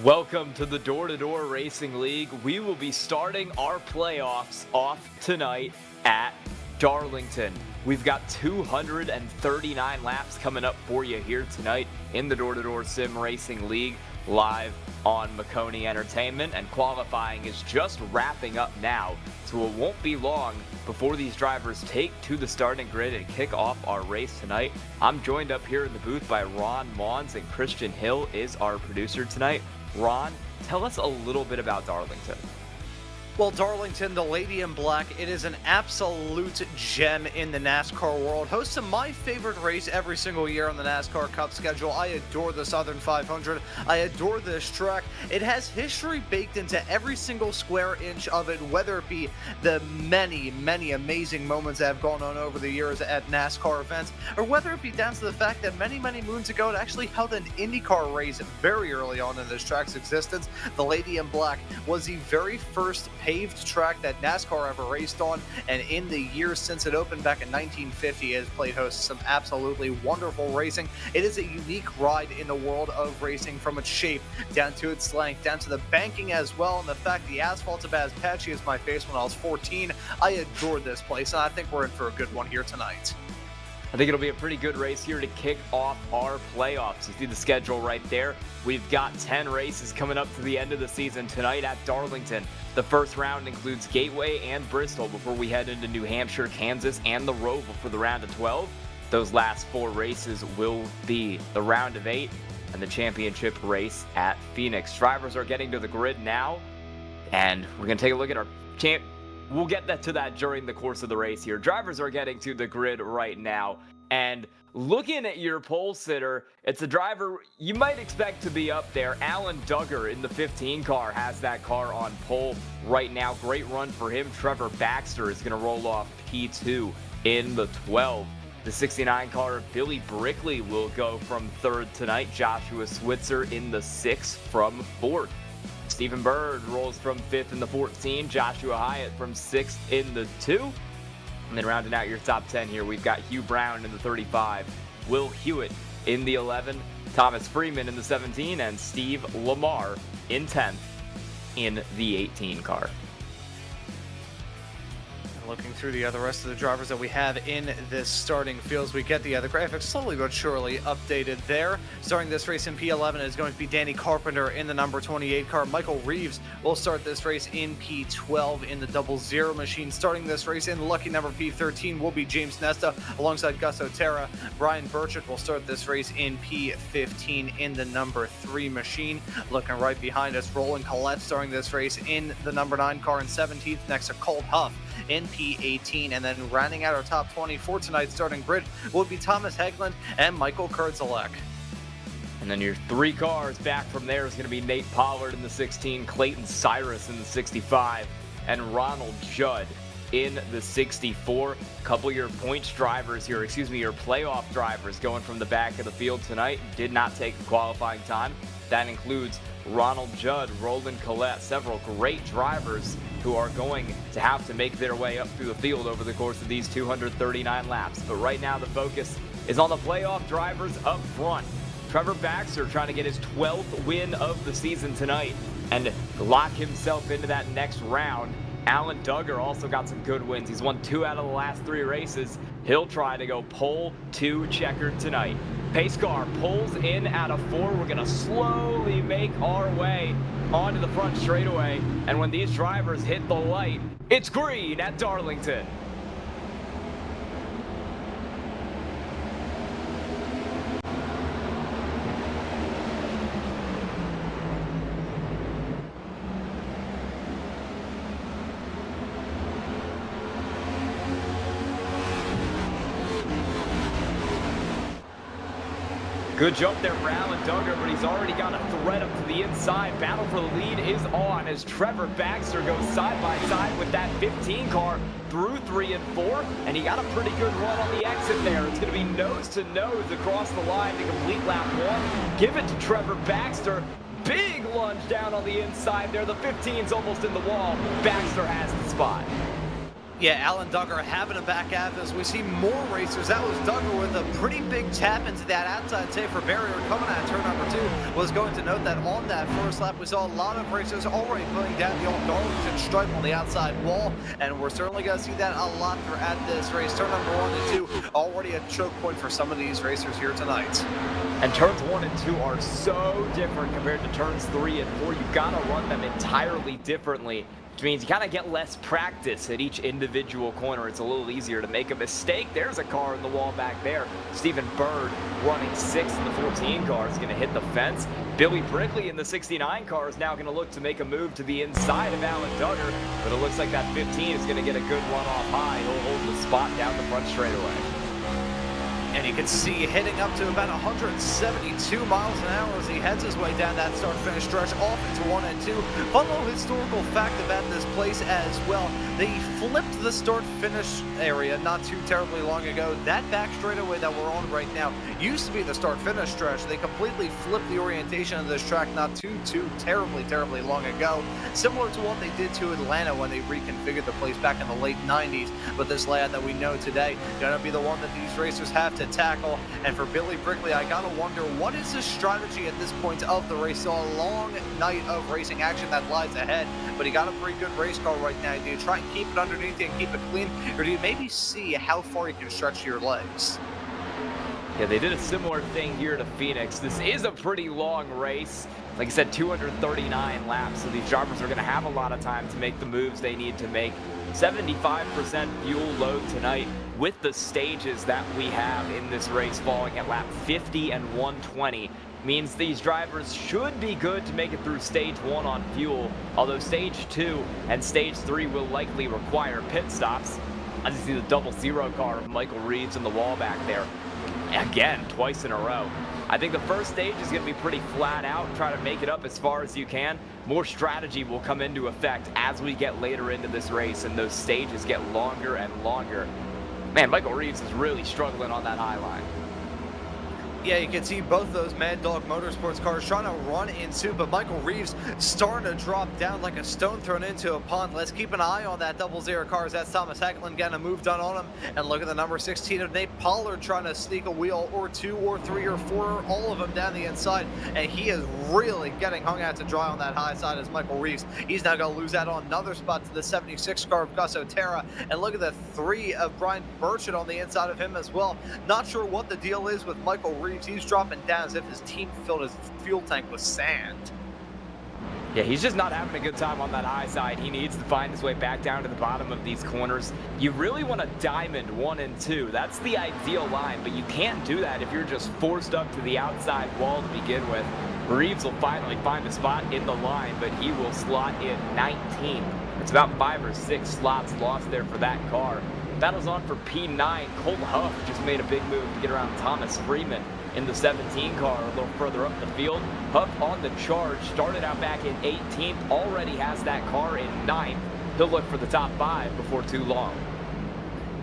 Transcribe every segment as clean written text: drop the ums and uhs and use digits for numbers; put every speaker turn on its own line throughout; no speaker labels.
Welcome to the Door Racing League. We will be starting our playoffs off tonight at Darlington. We've got 239 laps coming up for you here tonight in the Door Sim Racing League live on Maconi Entertainment, and qualifying is just wrapping up now, so it won't be long before these drivers take to the starting grid and kick off our race tonight. I'm joined up here in the booth by Ron Mons, and Christian Hill is our producer tonight. Ron, tell us a little bit about Darlington.
Well, Darlington, the Lady in Black, it is an absolute gem in the NASCAR world. Hosts to my favorite race every single year on the NASCAR Cup schedule. I adore the Southern 500. I adore this track. It has history baked into every single square inch of it, whether it be the many, many amazing moments that have gone on over the years at NASCAR events, or whether it be down to the fact that many, many moons ago it actually held an IndyCar race very early on in this track's existence. The Lady in Black was the very first paved track that NASCAR ever raced on, and in the years since it opened back in 1950, it has played host to some absolutely wonderful racing. It is a unique ride in the world of racing, from its shape down to its length, down to the banking as well, and the fact the asphalt's about as patchy as my face when I was 14. I adored this place, and I think we're in for a good one here tonight.
I think it'll be a pretty good race here to kick off our playoffs. You see the schedule right there. We've got 10 races coming up to the end of the season tonight at Darlington. The first round includes Gateway and Bristol before we head into New Hampshire, Kansas, and the Roval for the round of 12. Those last four races will be the round of 8 and the championship race at Phoenix. Drivers are getting to the grid now, and we're going to take a look at our We'll get to that during the course of the race here. Drivers are getting to the grid right now, and looking at your pole sitter, it's a driver you might expect to be up there. Alan Duggar in the 15 car has that car on pole right now. Great run for him. Trevor Baxter is going to roll off P2 in the 12. The 69 car, Billy Brickley, will go from 3rd tonight. Joshua Switzer in the 6 from 4th. Stephen Bird rolls from 5th in the 14. Joshua Hyatt from 6th in the 2. And then rounding out your top 10 here, we've got Hugh Brown in the 35, Will Hewitt in the 11, Thomas Freeman in the 17, and Steve Lamar in 10th in the 18 car.
Looking through the rest of the drivers that we have in this starting fields, we get the graphics slowly but surely updated there. Starting this race in P11 is going to be Danny Carpenter in the number 28 car. Michael Reeves will start this race in P12 in the 00 machine. Starting this race in lucky number P13 will be James Nesta alongside Gus Otero. Brian Burchett will start this race in P15 in the number 3 machine. Looking right behind us, Roland Collette starting this race in the number 9 car, and 17th next to Colt Huff in P18, and then rounding out our top 20 for tonight's starting grid will be Thomas Hegland and Michael Kurzelek.
And then your 3 cars back from there is going to be Nate Pollard in the 16, Clayton Cyrus in the 65, and Ronald Judd in the 64. A couple of your points drivers here, your playoff drivers going from the back of the field tonight did not take the qualifying time. That includes Ronald Judd, Roland Collette, several great drivers who are going to have to make their way up through the field over the course of these 239 laps. But right now the focus is on the playoff drivers up front. Trevor Baxter trying to get his 12th win of the season tonight and lock himself into that next round. Alan Duggar also got some good wins. He's won 2 out of the last 3 races. He'll try to go pole to checkered tonight. Pace car pulls in out of 4. We're going to slowly make our way onto the front straightaway. And when these drivers hit the light, it's green at Darlington. Good jump there for Alan Duggar, but he's already got a threat up to the inside. Battle for the lead is on as Trevor Baxter goes side by side with that 15 car through 3 and 4, and he got a pretty good run on the exit there. It's going to be nose to nose across the line to complete lap 1. Give it to Trevor Baxter. Big lunge down on the inside there. The 15's almost in the wall. Baxter has the spot.
Yeah, Alan Duggar having a back at this. We see more racers. That was Duggar with a pretty big tap into that outside safer barrier coming at turn number 2. Was going to note that on that first lap, we saw a lot of racers already putting down the old Darlington stripe on the outside wall, and we're certainly going to see that a lot throughout this race. Turn number 1 and 2 already a choke point for some of these racers here tonight.
And turns 1 and 2 are so different compared to turns 3 and 4. You gotta run them entirely differently, which means you kind of get less practice at each individual corner. It's a little easier to make a mistake. There's a car in the wall back there. Stephen Bird running 6th in the 14 car is going to hit the fence. Billy Brickley in the 69 car is now going to look to make a move to the inside of Alan Duggar, but it looks like that 15 is going to get a good run off high. He'll hold the spot down the front straightaway.
And you can see hitting up to about 172 miles an hour as he heads his way down that start-finish stretch off into 1 and 2. Fun little historical fact about this place as well. They flipped the start-finish area not too terribly long ago. That back straightaway that we're on right now used to be the start-finish stretch. They completely flipped the orientation of this track not too terribly long ago. Similar to what they did to Atlanta when they reconfigured the place back in the late 90s. But this layout that we know today going to be the one that these racers have to tackle. And for Billy Brickley, I gotta wonder, what is his strategy at this point of the race? So a long night of racing action that lies ahead, but he got a pretty good race car right now. Do you try and keep it underneath you and keep it clean, or do you maybe see how far you can stretch your legs?
Yeah, they did a similar thing here to Phoenix. This is a pretty long race. Like I said, 239 laps, so these drivers are going to have a lot of time to make the moves they need to make. 75% fuel load tonight with the stages that we have in this race falling at lap 50 and 120. Means these drivers should be good to make it through stage 1 on fuel, although stage 2 and stage 3 will likely require pit stops. As you see the double zero car of Michael Reeves in the wall back there. Again, twice in a row. I think the first stage is going to be pretty flat out. Try to make it up as far as you can. More strategy will come into effect as we get later into this race and those stages get longer and longer. Man, Michael Reeves is really struggling on that high line.
Yeah, you can see both those Mad Dog Motorsports cars trying to run into, but Michael Reeves starting to drop down like a stone thrown into a pond. Let's keep an eye on that double zero cars. That's Thomas Hecklin getting a move done on him. And look at the number 16 of Nate Pollard trying to sneak a wheel or 2 or 3 or 4, all of them down the inside. And he is really getting hung out to dry on that high side as Michael Reeves. He's now going to lose out on another spot to the 76 car of Gus Otero. And look at the 3 of Brian Burchett on the inside of him as well. Not sure what the deal is with Michael Reeves. He's dropping down as if his team filled his fuel tank with sand.
Yeah, he's just not having a good time on that high side. He needs to find his way back down to the bottom of these corners. You really want to diamond 1 and 2. That's the ideal line, but you can't do that if you're just forced up to the outside wall to begin with. Reeves will finally find a spot in the line, but he will slot in 19. It's about 5 or 6 slots lost there for that car. Battles on for P9. Cole Huff just made a big move to get around Thomas Freeman in the 17 car a little further up the field. Huff on the charge, started out back in 18th, already has that car in 9th. He'll look for the top 5 before too long.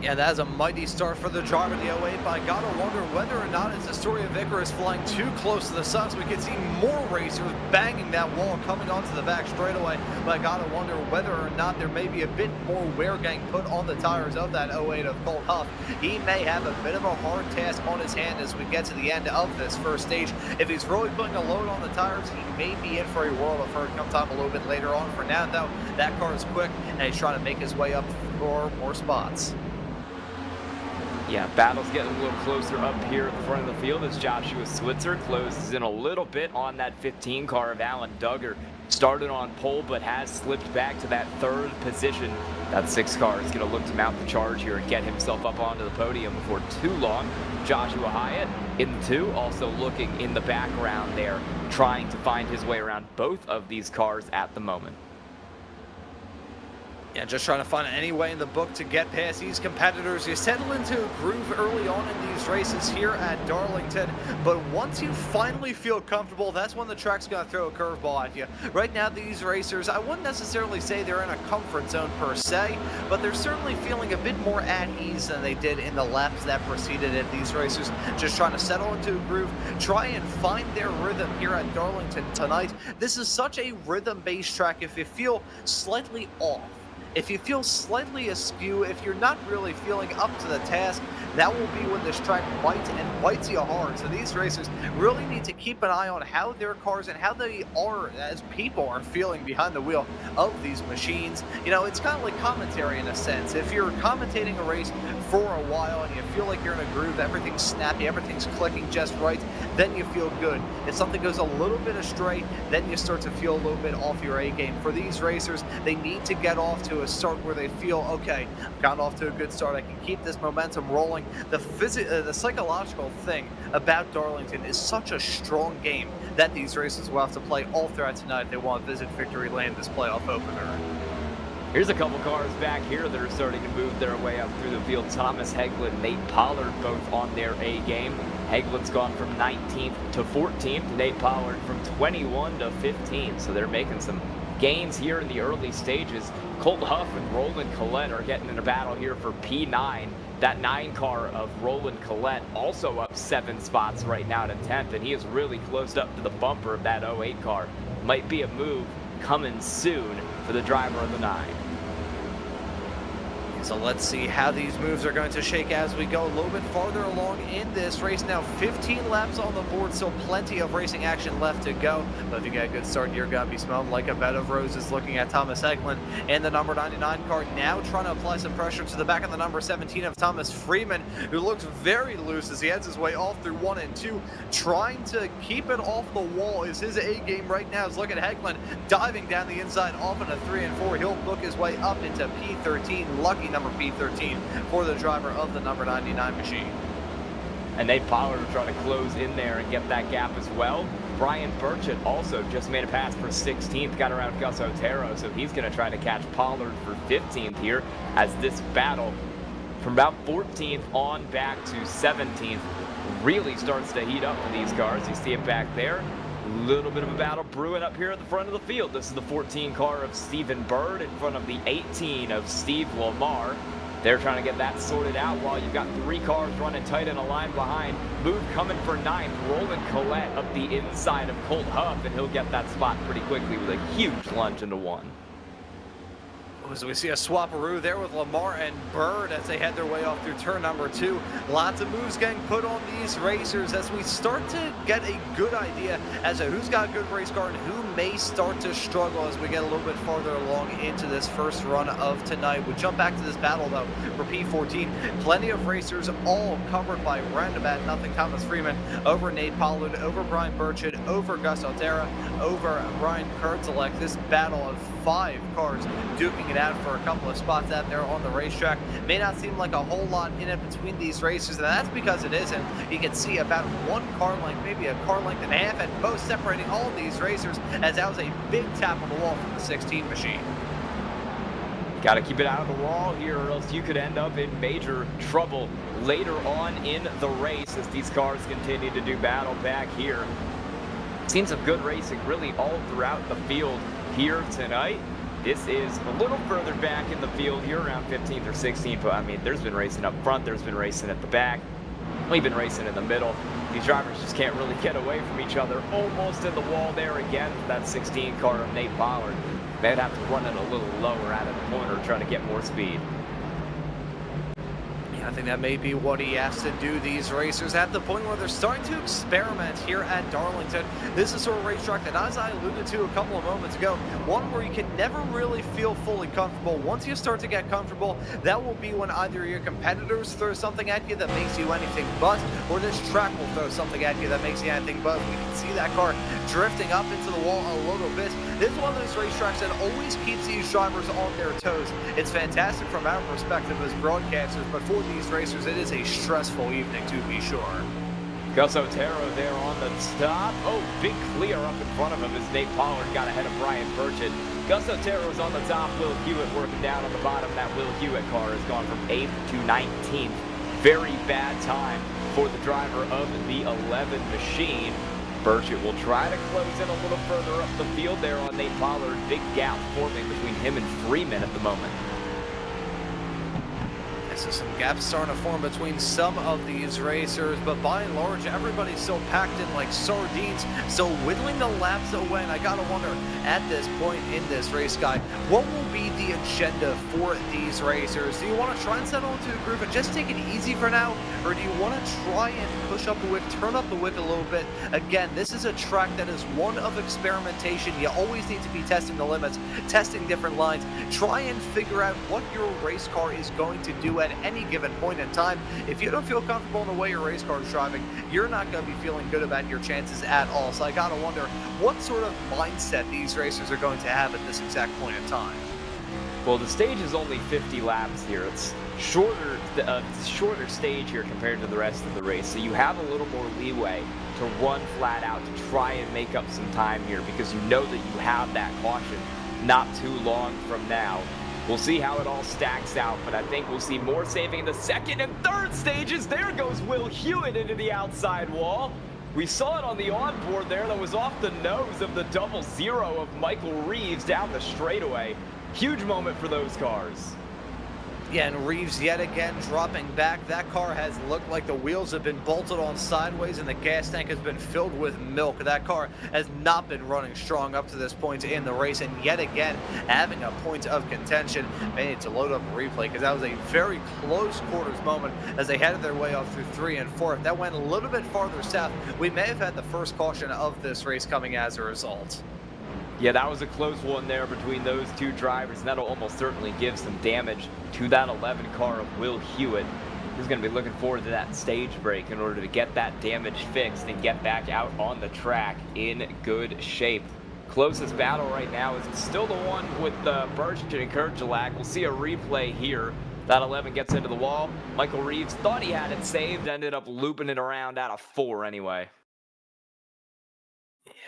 Yeah, that is a mighty start for the driver of the 08, but I gotta wonder whether or not it's the story of Icarus flying too close to the sun, so we could see more racers banging that wall coming onto the back straightaway. But I gotta wonder whether or not there may be a bit more wear getting put on the tires of that 08 of Colt Huff. He may have a bit of a hard task on his hand as we get to the end of this first stage. If he's really putting a load on the tires, he may be in for a world of hurt come time a little bit later on. For now, though, that car is quick, and he's trying to make his way up for more spots.
Yeah, battle's getting a little closer up here at the front of the field as Joshua Switzer closes in a little bit on that 15 car of Alan Duggar. Started on pole, but has slipped back to that 3rd position. That 6 car is going to look to mount the charge here and get himself up onto the podium before too long. Joshua Hyatt in the 2, also looking in the background there, trying to find his way around both of these cars at the moment.
Yeah, just trying to find any way in the book to get past these competitors. You settle into a groove early on in these races here at Darlington, but once you finally feel comfortable, that's when the track's going to throw a curveball at you. Right now, these racers, I wouldn't necessarily say they're in a comfort zone per se, but they're certainly feeling a bit more at ease than they did in the laps that preceded it. These racers just trying to settle into a groove, try and find their rhythm here at Darlington tonight. This is such a rhythm-based track. If you feel slightly off, if you feel slightly askew, if you're not really feeling up to the task, that will be when this track bites and bites you hard. So these racers really need to keep an eye on how their cars and how they are as people are feeling behind the wheel of these machines. You know, it's kind of like commentary in a sense. If you're commentating a race for a while and you feel like you're in a groove, everything's snappy, everything's clicking just right, then you feel good. If something goes a little bit astray, then you start to feel a little bit off your A game. For these racers, they need to get off to a start where they feel, okay, I've gotten off to a good start, I can keep this momentum rolling. The psychological thing about Darlington is such a strong game that these races will have to play all throughout tonight if they want to visit Victory Lane, this playoff opener.
Here's a couple cars back here that are starting to move their way up through the field. Thomas Hegland, Nate Pollard both on their A game. Hegland's gone from 19th to 14th. Nate Pollard from 21 to 15. So they're making some gains here in the early stages. Colt Huff and Roland Collette are getting in a battle here for P9. That 9 car of Roland Collette also up 7 spots right now to 10th, and he is really close up to the bumper of that 08 car. Might be a move coming soon for the driver of the 9.
So let's see how these moves are going to shake as we go a little bit farther along in this race. Now 15 laps on the board, so plenty of racing action left to go. But if you get a good start, you're going to be smelling like a bed of roses looking at Thomas Hegland and the number 99 car now trying to apply some pressure to the back of the number 17 of Thomas Freeman, who looks very loose as he heads his way off through 1 and 2. Trying to keep it off the wall is his A game right now. Look at Hegland diving down the inside off into 3 and 4. He'll book his way up into P13. Lucky number P13 for the driver of the number 99 machine.
And Nate Pollard will try to close in there and get that gap as well. Brian Burchett also just made a pass for 16th, got around Gus Otero, so he's going to try to catch Pollard for 15th here as this battle from about 14th on back to 17th really starts to heat up for these cars. You see it back there. Little bit of a battle brewing up here at the front of the field. This is the 14 car of Stephen Bird in front of the 18 of Steve Lamar. They're trying to get that sorted out while you've got 3 cars running tight in a line behind. Move coming for 9th. Roland Collette up the inside of Colt Huff, and he'll get that spot pretty quickly with a huge lunge into 1.
As we see a swaparoo there with Lamar and Bird as they head their way off through turn number 2. Lots of moves getting put on these racers as we start to get a good idea as to who's got a good race car and who may start to struggle as we get a little bit farther along into this first run of tonight. We jump back to this battle though for P14. Plenty of racers all covered by roundabout nothing. Thomas Freeman over Nate Pollard, over Brian Burchett, over Gus Otero, over Ryan Kurzelek. This battle of 5 cars duking it out for a couple of spots out there on the racetrack. May not seem like a whole lot in it between these racers, and that's because it isn't. You can see about 1 car length, maybe a car length and a half at most separating all of these racers, as that was a big tap on the wall from the 16 machine.
Got to keep it out of the wall here or else you could end up in major trouble later on in the race as these cars continue to do battle back here. Seen some good racing really all throughout the field here tonight. This is a little further back in the field here, around 15th or 16th, but I mean, there's been racing up front, there's been racing at the back, we've been racing in the middle. These drivers just can't really get away from each other. Almost in the wall there again for that 16 car of Nate Pollard. They'd have to run it a little lower out of the corner, trying to get more speed. I think that may be what he has to do. These racers at the point where they're starting to experiment here at Darlington. This is sort of racetrack that, as I alluded to a couple of moments ago, one where you can never really feel fully comfortable. Once you start to get comfortable, that will be when either your competitors throw something at you that makes you anything but, or this track will throw something at you that makes you anything but. We can see that car drifting up into the wall a little bit. This is one of those racetracks that always keeps these drivers on their toes. It's fantastic from our perspective as broadcasters, but for these racers, it is a stressful evening to be sure. Gus Otero there on the top. Oh, big clear up in front of him as Nate Pollard got ahead of Brian Burchett. Gus Otero is on the top. Will Hewitt working down on the bottom. That Will Hewitt car has gone from 8th to 19th. Very bad time for the driver of the 11 machine. Burchett will try to close in a little further up the field there on Nate Pollard. Big gap forming between him and Freeman at the moment.
So some gaps starting to form between some of these racers, but by and large, everybody's still packed in like sardines, still whittling the laps away. And I gotta wonder, at this point in this race, guy, what will be the agenda for these racers? Do you want to try and settle into a groove and just take it easy for now, or do you want to try and push up the wick, turn up the wick a little bit? Again, this is a track that is one of experimentation. You always need to be testing the limits, testing different lines, try and figure out what your race car is going to do at any given point in time. If you don't feel comfortable in the way your race car is driving, you're not going to be feeling good about your chances at all. So I gotta wonder what sort of mindset these racers are going to have at this exact point in time.
Well, the stage is only 50 laps here. It's shorter stage here compared to the rest of the race, so you have a little more leeway to run flat out to try and make up some time here, because you know that you have that caution not too long from now. We'll see how it all stacks out, but I think we'll see more saving in the second and third stages. There goes Will Hewitt into the outside wall. We saw it on the onboard there. That was off the nose of the 00 of Michael Reeves down the straightaway. Huge moment for those cars.
Yeah, and Reeves yet again dropping back. That car has looked like the wheels have been bolted on sideways and the gas tank has been filled with milk. That car has not been running strong up to this point in the race, and yet again having a point of contention. They need to load up a replay, because that was a very close quarters moment as they headed their way off through 3 and 4. If that went a little bit farther south, we may have had the first caution of this race coming as a result.
Yeah, that was a close one there between those two drivers, and that'll almost certainly give some damage to that 11 car of Will Hewitt. He's going to be looking forward to that stage break in order to get that damage fixed and get back out on the track in good shape. Closest battle right now is still the one with Burchett and Kerjelak. We'll see a replay here. That 11 gets into the wall. Michael Reeves thought he had it saved, ended up looping it around out of 4 anyway.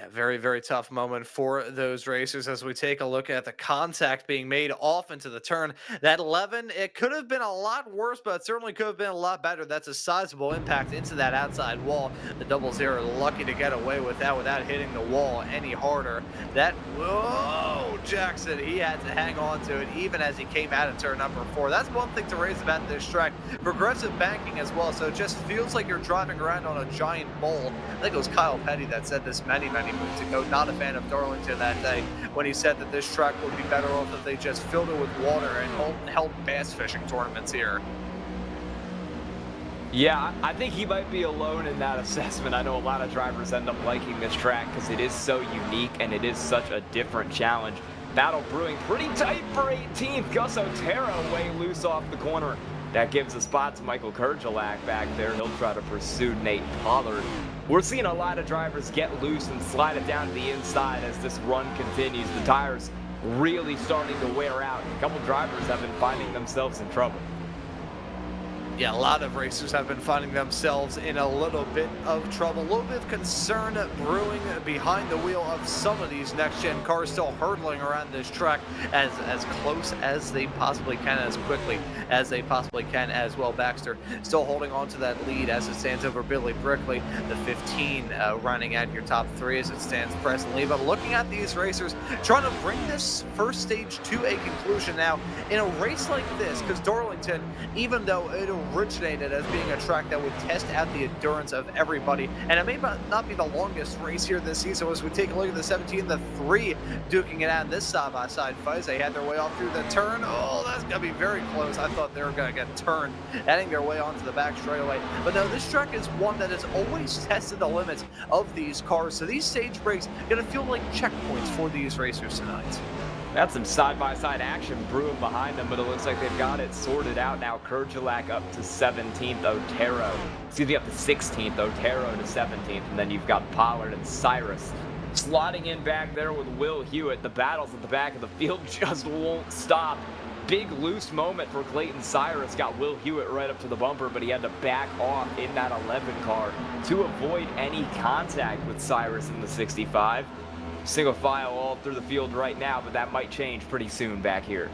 Yeah, very, very tough moment for those racers as we take a look at the contact being made off into the turn. That 11, it could have been a lot worse, but it certainly could have been a lot better. That's a sizable impact into that outside wall. The 00 lucky to get away with that without hitting the wall any harder. That, whoa, Jackson, he had to hang on to it even as he came out of turn number 4. That's one thing to raise about this track. Progressive banking as well, so it just feels like you're driving around on a giant bowl. I think it was Kyle Petty that said this many moons ago, not a fan of Darlington that day, when he said that this track would be better off if they just filled it with water and held bass fishing tournaments here.
Yeah, I think he might be alone in that assessment. I know a lot of drivers end up liking this track because it is so unique and it is such a different challenge. Battle brewing pretty tight for 18th. Gus Otero way loose off the corner. That gives a spot to Michael Kerjelak back there. He'll try to pursue Nate Pollard. We're seeing a lot of drivers get loose and slide it down to the inside as this run continues. The tires really starting to wear out. A couple drivers have been finding themselves in trouble.
Yeah, a lot of racers have been finding themselves in a little bit of trouble. A little bit of concern brewing behind the wheel of some of these next-gen cars, still hurtling around this track as close as they possibly can, as quickly as they possibly can as well. Baxter still holding on to that lead as it stands over Billy Brickley. The 15 running at your top 3 as it stands presently. But looking at these racers trying to bring this first stage to a conclusion now in a race like this, because Darlington, even though it originated as being a track that would test out the endurance of everybody, and it may not be the longest race here this season. As we take a look at the 17, the 3 duking it out in this side-by-side fight. They had their way off through the turn. Oh, that's going to be very close. I thought they were going to get turned, heading their way onto the back straightaway. But no, this track is one that has always tested the limits of these cars, so these stage breaks are going to feel like checkpoints for these racers tonight.
Got some side-by-side action brewing behind them, but it looks like they've got it sorted out now. Kerjelak up to 17th, Otero. Excuse me, up to 16th, Otero to 17th, and then you've got Pollard and Cyrus slotting in back there with Will Hewitt. The battles at the back of the field just won't stop. Big loose moment for Clayton Cyrus. Got Will Hewitt right up to the bumper, but he had to back off in that 11 car to avoid any contact with Cyrus in the 65. Single file all through the field right now, but that might change pretty soon back here.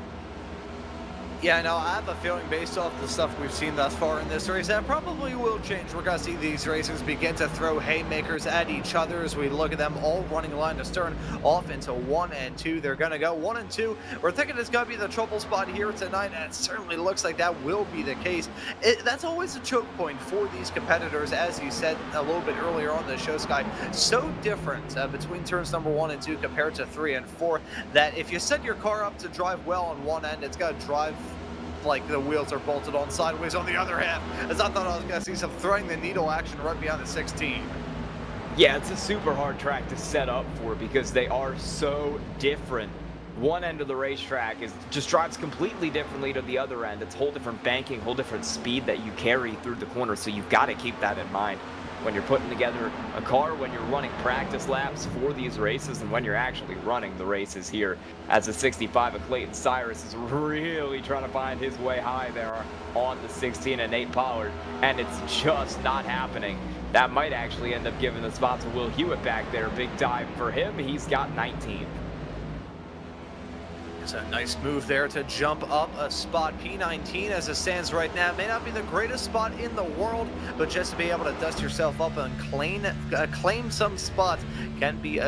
Yeah, no, I have a feeling based off the stuff we've seen thus far in this race, that probably will change. We're going to see these racers begin to throw haymakers at each other as we look at them all running line to stern off into 1 and 2. They're going to go 1 and 2. We're thinking it's going to be the trouble spot here tonight, and it certainly looks like that will be the case. That's always a choke point for these competitors, as you said a little bit earlier on the show, Sky. So different between turns number 1 and 2 compared to 3 and 4, that if you set your car up to drive well on one end, it's going to drive like the wheels are bolted on sideways on the other half, as I thought I was going to see some throwing the needle action right behind the 16.
Yeah, it's a super hard track to set up for because they are so different. One end of the racetrack just drives completely differently to the other end. It's whole different banking, whole different speed that you carry through the corner, so you've got to keep that in mind when you're putting together a car, when you're running practice laps for these races, and when you're actually running the races here. As the 65 of Clayton Cyrus is really trying to find his way high there on the 16 and Nate Pollard, and it's just not happening. That might actually end up giving the spot to Will Hewitt back there. Big dive for him. He's got 19.
It's a nice move there to jump up a spot. P19 as it stands right now may not be the greatest spot in the world, but just to be able to dust yourself up and claim some spots can be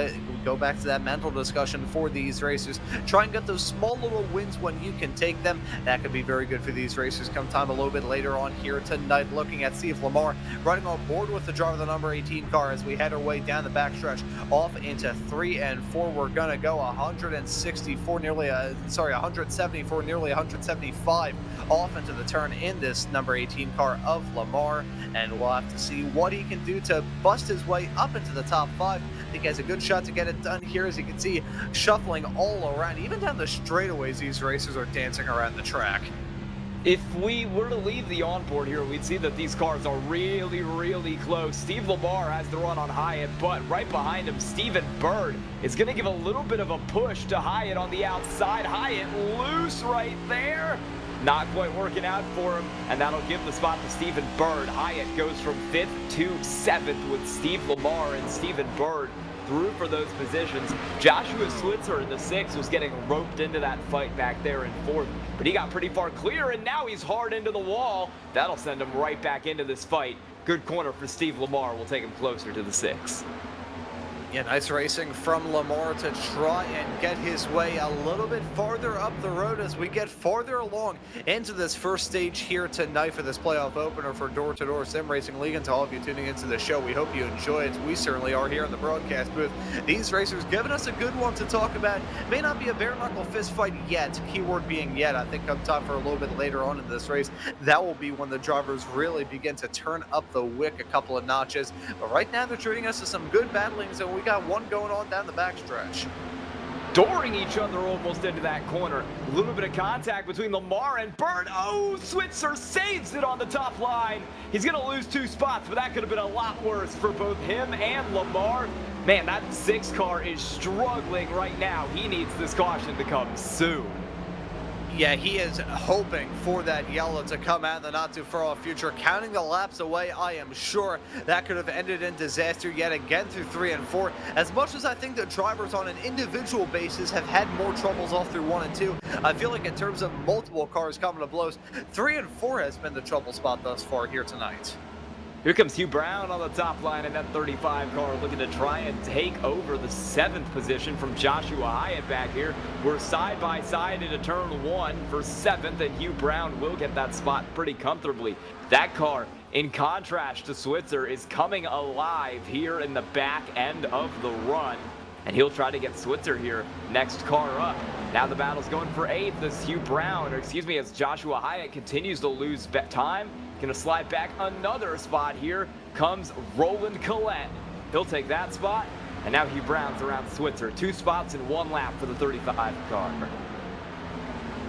go back to that mental discussion for these racers. Try and get those small little wins when you can take them. That could be very good for these racers come time a little bit later on here tonight. Looking at Steve Lamar riding on board with the driver of the number 18 car as we head our way down the backstretch off into 3 and 4. We're going to go 174, nearly 174, nearly 175 off into the turn in this number 18 car of Lamar, and we'll have to see what he can do to bust his way up into the top 5. I think he has a good shot to get it done here, as you can see shuffling all around. Even down the straightaways, these racers are dancing around the track.
If we were to leave the onboard here, we'd see that these cars are really, really close. Steve Lamar has the run on Hyatt, but right behind him, Stephen Bird is going to give a little bit of a push to Hyatt on the outside. Hyatt loose right there. Not quite working out for him, and that'll give the spot to Stephen Bird. Hyatt goes from 5th to 7th with Steve Lamar and Stephen Bird through for those positions. Joshua Switzer in the 6th was getting roped into that fight back there in 4th, but he got pretty far clear, and now he's hard into the wall. That'll send him right back into this fight. Good corner for Steve Lamar. Will take him closer to the 6th.
Yeah, nice racing from Lamar to try and get his way a little bit farther up the road as we get farther along into this first stage here tonight for this playoff opener for Door Sim Racing League. And to all of you tuning into the show, we hope you enjoy it. We certainly are here in the broadcast booth. These racers giving us a good one to talk about. May not be a bare knuckle fist fight yet, keyword being yet. I think come time for a little bit later on in this race, that will be when the drivers really begin to turn up the wick a couple of notches. But right now they're treating us to some good battlings, and we got one going on down the backstretch.
Dooring each other almost into that corner. A little bit of contact between Lamar and Bird. Oh, Switzer saves it on the top line. He's going to lose 2 spots, but that could have been a lot worse for both him and Lamar. Man, that 6 car is struggling right now. He needs this caution to come soon.
Yeah, he is hoping for that yellow to come out in the not too far off future. Counting the laps away, I am sure that could have ended in disaster yet again through 3 and 4. As much as I think that drivers on an individual basis have had more troubles all through 1 and 2, I feel like in terms of multiple cars coming to blows, 3 and 4 has been the trouble spot thus far here tonight.
Here comes Hugh Brown on the top line in that 35 car, looking to try and take over the 7th position from Joshua Hyatt back here. We're side by side into turn 1 for 7th, and Hugh Brown will get that spot pretty comfortably. That car, in contrast to Switzer, is coming alive here in the back end of the run, and he'll try to get Switzer here, next car up. Now the battle's going for 8th as Joshua Hyatt continues to lose time. Going to slide back another spot here. Comes Roland Collette. He'll take that spot. And now Hugh Brown's around Switzer. 2 spots in 1 lap for the 35 car.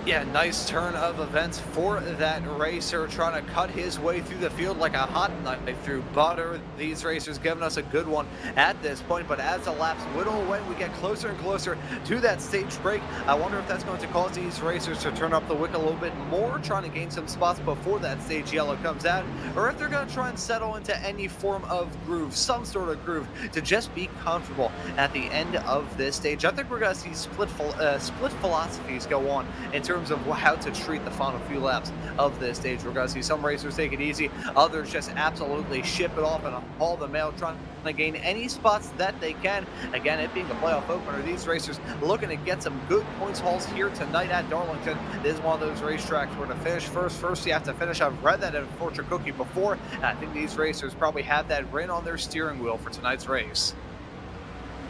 Yeah, nice turn of events for that racer, trying to cut his way through the field like a hot knife through butter. These racers giving us a good one at this point, but as the laps whittle away, we get closer and closer to that stage break. I wonder if that's going to cause these racers to turn up the wick a little bit more, trying to gain some spots before that stage yellow comes out, or if they're going to try and settle into any form of groove, some sort of groove, to just be comfortable at the end of this stage. I think we're going to see split philosophies go on in terms terms of how to treat the final few laps of this stage. We're going to see some racers take it easy, others just absolutely ship it off and haul the mail, trying to gain any spots that they can. Again, it being a playoff opener, these racers looking to get some good points hauls here tonight at Darlington. This is one of those racetracks where to finish first you have to finish. I've read that in a fortune cookie before, and I think these racers probably have that written on their steering wheel for tonight's race.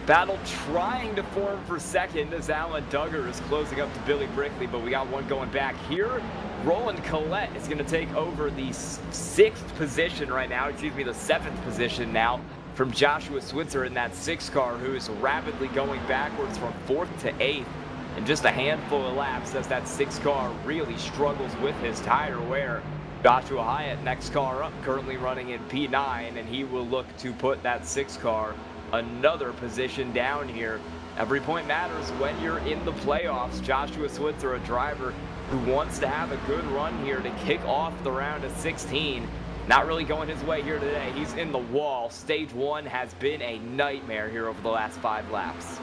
Battle trying to form for second as Alan Duggar is closing up to Billy Brickley, but we got one going back here. Roland Collette is going to take over the sixth position right now, the seventh position now from Joshua Switzer in that 6 car, who is rapidly going backwards from 4th to 8th in just a handful of laps as that 6 car really struggles with his tire wear. Joshua Hyatt, next car up, currently running in P9, and he will look to put that 6 car another position down here. Every point matters when you're in the playoffs. Joshua Switzer, a driver who wants to have a good run here to kick off the round of 16. Not really going his way here today. He's in the wall. Stage 1 has been a nightmare here over the last 5 laps.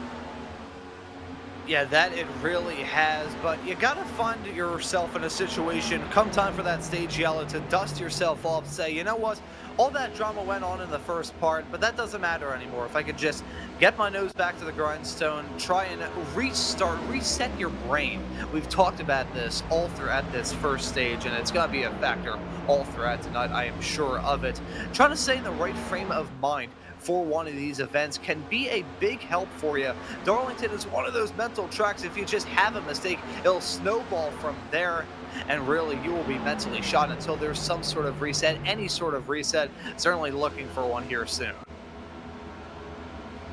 Yeah, that it really has, but you gotta find yourself in a situation come time for that stage yellow to dust yourself off, say, you know what, all that drama went on in the first part, but that doesn't matter anymore. If I could just get my nose back to the grindstone, try and reset your brain. We've talked about this all throughout this first stage, and it's gonna be a factor all throughout tonight, I am sure of it. Trying to stay in the right frame of mind for one of these events can be a big help for you. Darlington is one of those mental tracks. If you just have a mistake, it'll snowball from there, and really you will be mentally shot until there's some sort of reset, any sort of reset. Certainly looking for one here soon.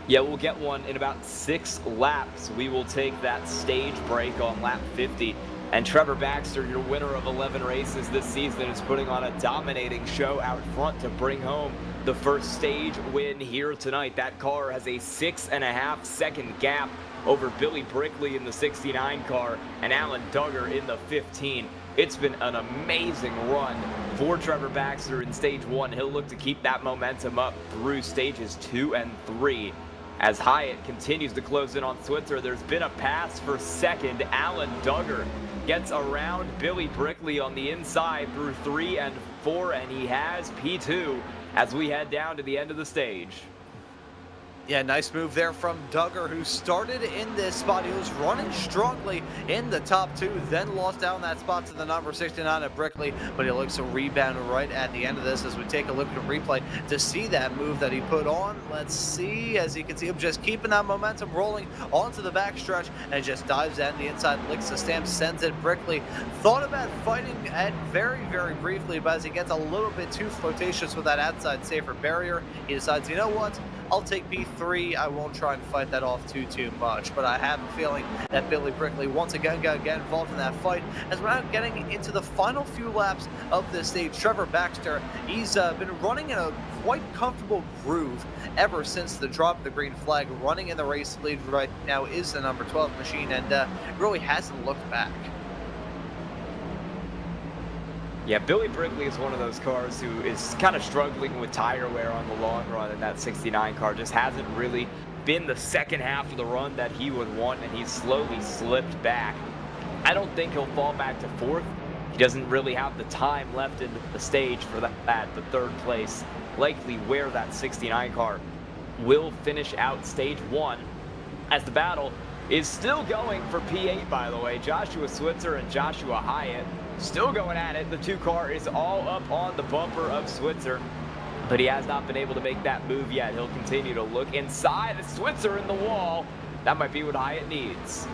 Yeah, we'll get one in about 6 laps. We will take that stage break on lap 50. And Trevor Baxter, your winner of 11 races this season, is putting on a dominating show out front to bring home the first stage win here tonight. That car has a 6.5 second gap over Billy Brickley in the 69 car and Alan Duggar in the 15. It's been an amazing run for Trevor Baxter in stage 1. He'll look to keep that momentum up through stages 2 and 3. As Hyatt continues to close in on Switzer, there's been a pass for second. Alan Duggar gets around Billy Brickley on the inside through 3 and 4, and he has P2 as we head down to the end of the stage.
Yeah, nice move there from Duggar, who started in this spot. He was running strongly in the top 2, then lost down that spot to the number 69 at Brickley, but he looks to rebound right at the end of this as we take a look at the replay to see that move that he put on. Let's see, as you can see him just keeping that momentum rolling onto the backstretch, and it just dives down the inside, licks the stamp, sends it. Brickley thought about fighting at very, very briefly, but as he gets a little bit too flirtatious with that outside safer barrier, he decides, you know what, I'll take P3. I won't try and fight that off too much, but I have a feeling that Billy Brickley once again got involved in that fight. As we're now getting into the final few laps of this stage, Trevor Baxter, he's been running in a quite comfortable groove ever since the drop of the green flag. Running in the race lead right now is the number 12 machine, and really hasn't looked back.
Yeah, Billy Brickley is one of those cars who is kind of struggling with tire wear on the long run, and that 69 car just hasn't really been the second half of the run that he would want, and he's slowly slipped back. I don't think he'll fall back to 4th. He doesn't really have the time left in the stage for that, but 3rd place, likely where that 69 car will finish out stage 1, as the battle is still going for P8, by the way. Joshua Switzer and Joshua Hyatt still going at it. The 2 car is all up on the bumper of Switzer, but he has not been able to make that move yet. He'll continue to look inside. Switzer in the wall. That might be what Hyatt needs.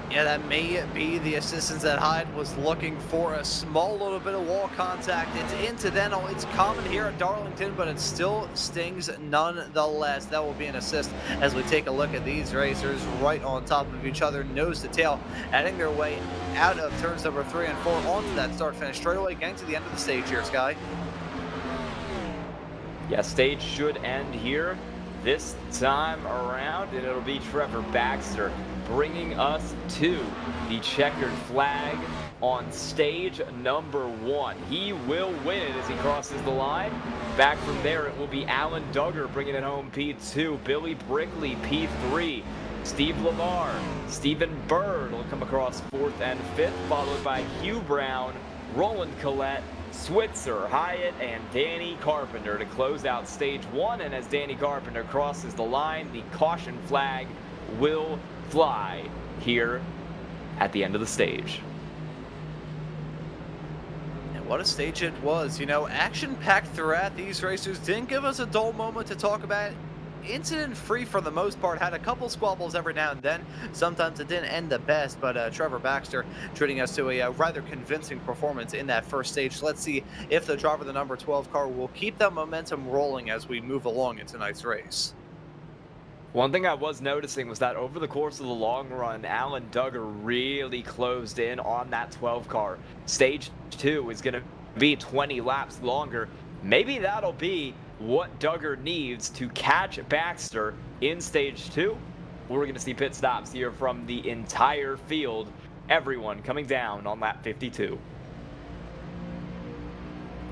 Yeah, that may be the assistance that Hyde was looking for. A small little bit of wall contact. It's incidental. It's common here at Darlington, but it still stings nonetheless. That will be an assist as we take a look at these racers right on top of each other, nose to tail, heading their way out of turns number 3 and 4 onto that start-finish straightaway, getting to the end of the stage here, Sky.
Yeah, stage should end here this time around, and it'll be Trevor Baxter bringing us to the checkered flag on stage number 1. He will win it as he crosses the line. Back from there, it will be Alan Duggar bringing it home P2, Billy Brickley P3, Steve Lamar, Stephen Bird will come across 4th and 5th, followed by Hugh Brown, Roland Collette, Switzer, Hyatt, and Danny Carpenter to close out stage 1. And as Danny Carpenter crosses the line, the caution flag will fly here at the end of the stage.
And what a stage it was. You know, action-packed throughout. These racers didn't give us a dull moment to talk about. Incident-free for the most part, had a couple squabbles every now and then. Sometimes it didn't end the best, but Trevor Baxter treating us to a rather convincing performance in that first stage. Let's see if the driver of the number 12 car will keep that momentum rolling as we move along in tonight's race.
One thing I was noticing was that over the course of the long run, Alan Duggar really closed in on that 12 car. Stage 2 is going to be 20 laps longer. Maybe that'll be what Duggar needs to catch Baxter in stage 2. We're going to see pit stops here from the entire field. Everyone coming down on lap 52.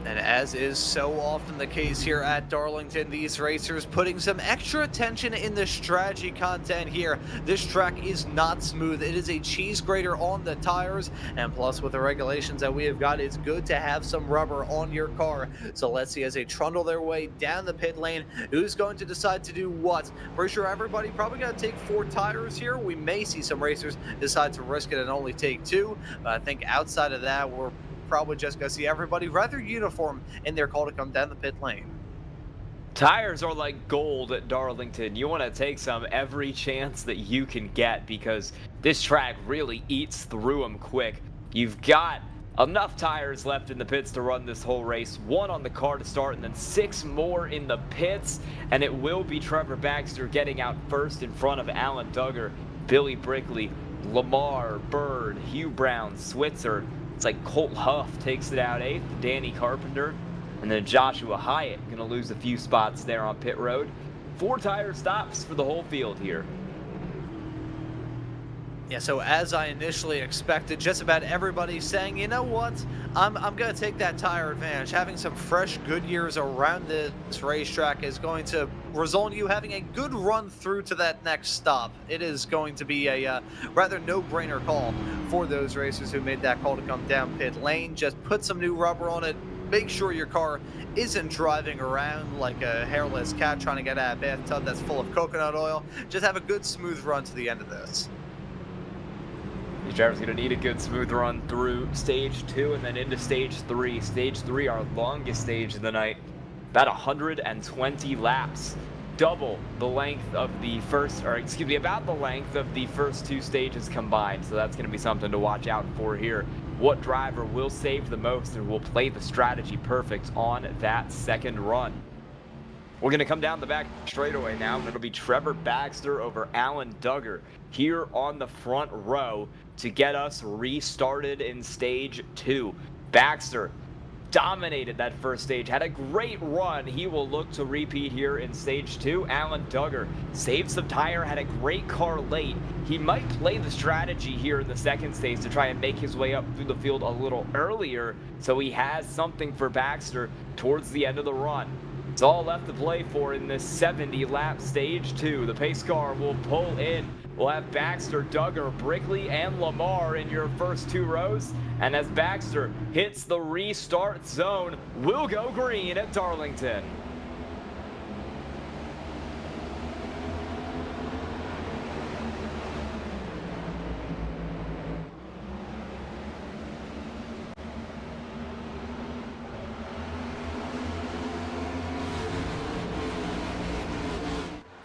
And as is so often the case here at Darlington, these racers putting some extra attention in the strategy content here. This track is not smooth. It is a cheese grater on the tires, and plus with the regulations that we have got, it's good to have some rubber on your car. So let's see as they trundle their way down the pit lane, who's going to decide to do what. Pretty sure everybody probably going to take 4 tires here. We may see some racers decide to risk it and only take 2, but I think outside of that, we're probably just going to see everybody rather uniform in their call to come down the pit lane.
Tires are like gold at Darlington. You want to take some every chance that you can get because this track really eats through them quick. You've got enough tires left in the pits to run this whole race. 1 on the car to start and then 6 more in the pits. And it will be Trevor Baxter getting out first in front of Alan Duggar, Billy Brickley, Lamar, Bird, Hugh Brown, Switzer. It's like Colt Huff takes it out 8th, Danny Carpenter, and then Joshua Hyatt going to lose a few spots there on pit road. 4 tire stops for the whole field here.
Yeah, so as I initially expected, just about everybody saying, you know what, I'm going to take that tire advantage. Having some fresh Goodyears around this racetrack is going to result in you having a good run through to that next stop. It is going to be a rather no-brainer call for those racers who made that call to come down pit lane. Just put some new rubber on it. Make sure your car isn't driving around like a hairless cat trying to get out of a bathtub that's full of coconut oil. Just have a good, smooth run to the end of this.
These drivers going to need a good smooth run through stage 2 and then into stage 3. Stage 3, our longest stage of the night, about 120 laps, double the length of the first, or excuse me, about the length of the first 2 stages combined. So that's going to be something to watch out for here. What driver will save the most and will play the strategy perfect on that second run? We're going to come down the back straightaway now, and it'll be Trevor Baxter over Alan Duggar here on the front row to get us restarted in stage 2. Baxter dominated that first stage, had a great run. He will look to repeat here in stage 2. Alan Duggar saved some tire, had a great car late. He might play the strategy here in the second stage to try and make his way up through the field a little earlier, so he has something for Baxter towards the end of the run. It's all left to play for in this 70-lap stage 2. The pace car will pull in. We'll have Baxter, Duggar, Brickley, and Lamar in your first 2 rows. And as Baxter hits the restart zone, we'll go green at Darlington.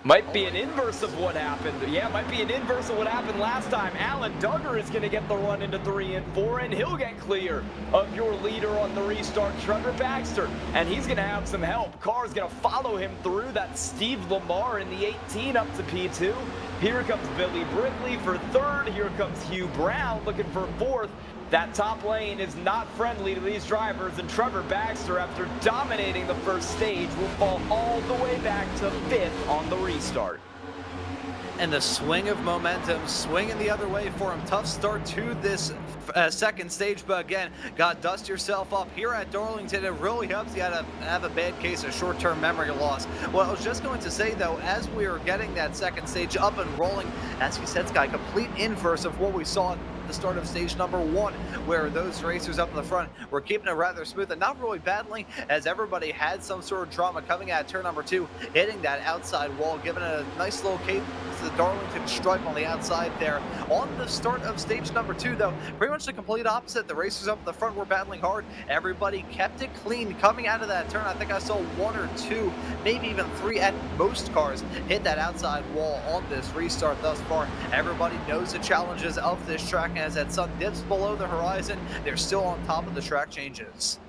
Might be an inverse of what happened. Yeah, might be an inverse of what happened last time. Alan Duggar is going to get the run into 3 and 4, and he'll get clear of your leader on the restart, Trevor Baxter. And he's going to have some help. Carr's going to follow him through. That's Steve Lamar in the 18 up to P2. Here comes Billy Brickley for 3rd. Here comes Hugh Brown looking for 4th. That top lane is not friendly to these drivers, and Trevor Baxter, after dominating the first stage, will fall all the way back to 5th on the restart.
And the swing of momentum, swinging the other way for him. Tough start to this second stage, but again, got to dust yourself up here at Darlington. It really helps you to have a bad case of short-term memory loss. What I was just going to say, though, as we were getting that second stage up and rolling, as you said, Sky, complete inverse of what we saw at the start of stage number 1, where those racers up in the front were keeping it rather smooth and not really battling, as everybody had some sort of drama coming at turn number 2, hitting that outside wall, giving it a nice little cadence to the Darlington stripe on the outside there. On the start of stage number 2, though, pretty much the complete opposite. The racers up in the front were battling hard. Everybody kept it clean coming out of that turn. I think I saw 1 or 2, maybe even 3 at most cars hit that outside wall on this restart thus far. Everybody knows the challenges of this track, and as that sun dips below the horizon, they're still on top of the track changes.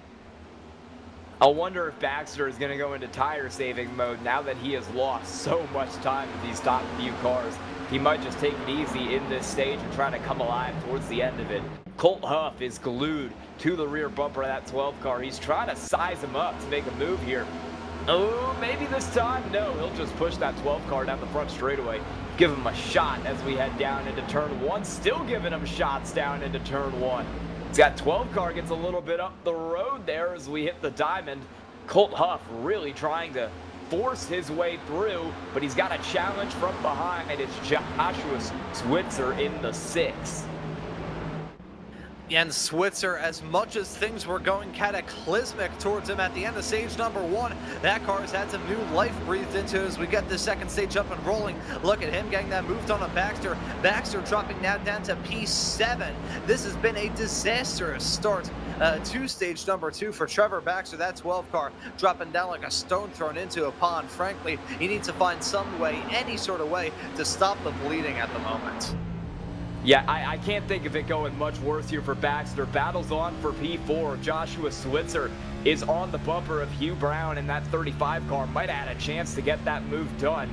I wonder if Baxter is going to go into tire saving mode now that he has lost so much time with these top few cars. He might just take it easy in this stage and try to come alive towards the end of it. Colt Huff is glued to the rear bumper of that 12 car. He's trying to size him up to make a move here. Oh, maybe this time? No, he'll just push that 12 car down the front straightaway. Give him a shot as we head down into turn 1. Still giving him shots down into turn 1. He's got 12 car, gets a little bit up the road there as we hit the diamond. Colt Huff really trying to force his way through, but he's got a challenge from behind. It's Joshua Switzer in the 6.
And Switzer, as much as things were going cataclysmic towards him at the end of stage number 1, that car has had some new life breathed into it as we get this second stage up and rolling. Look at him getting that moved on to Baxter. Baxter dropping now down to P7. This has been a disastrous start to stage number 2 for Trevor Baxter. That 12 car dropping down like a stone thrown into a pond. Frankly, he needs to find some way, any sort of way, to stop the bleeding at the moment.
Yeah, I can't think of it going much worse here for Baxter. Battles on for P4. Joshua Switzer is on the bumper of Hugh Brown, and that 35 car might have had a chance to get that move done.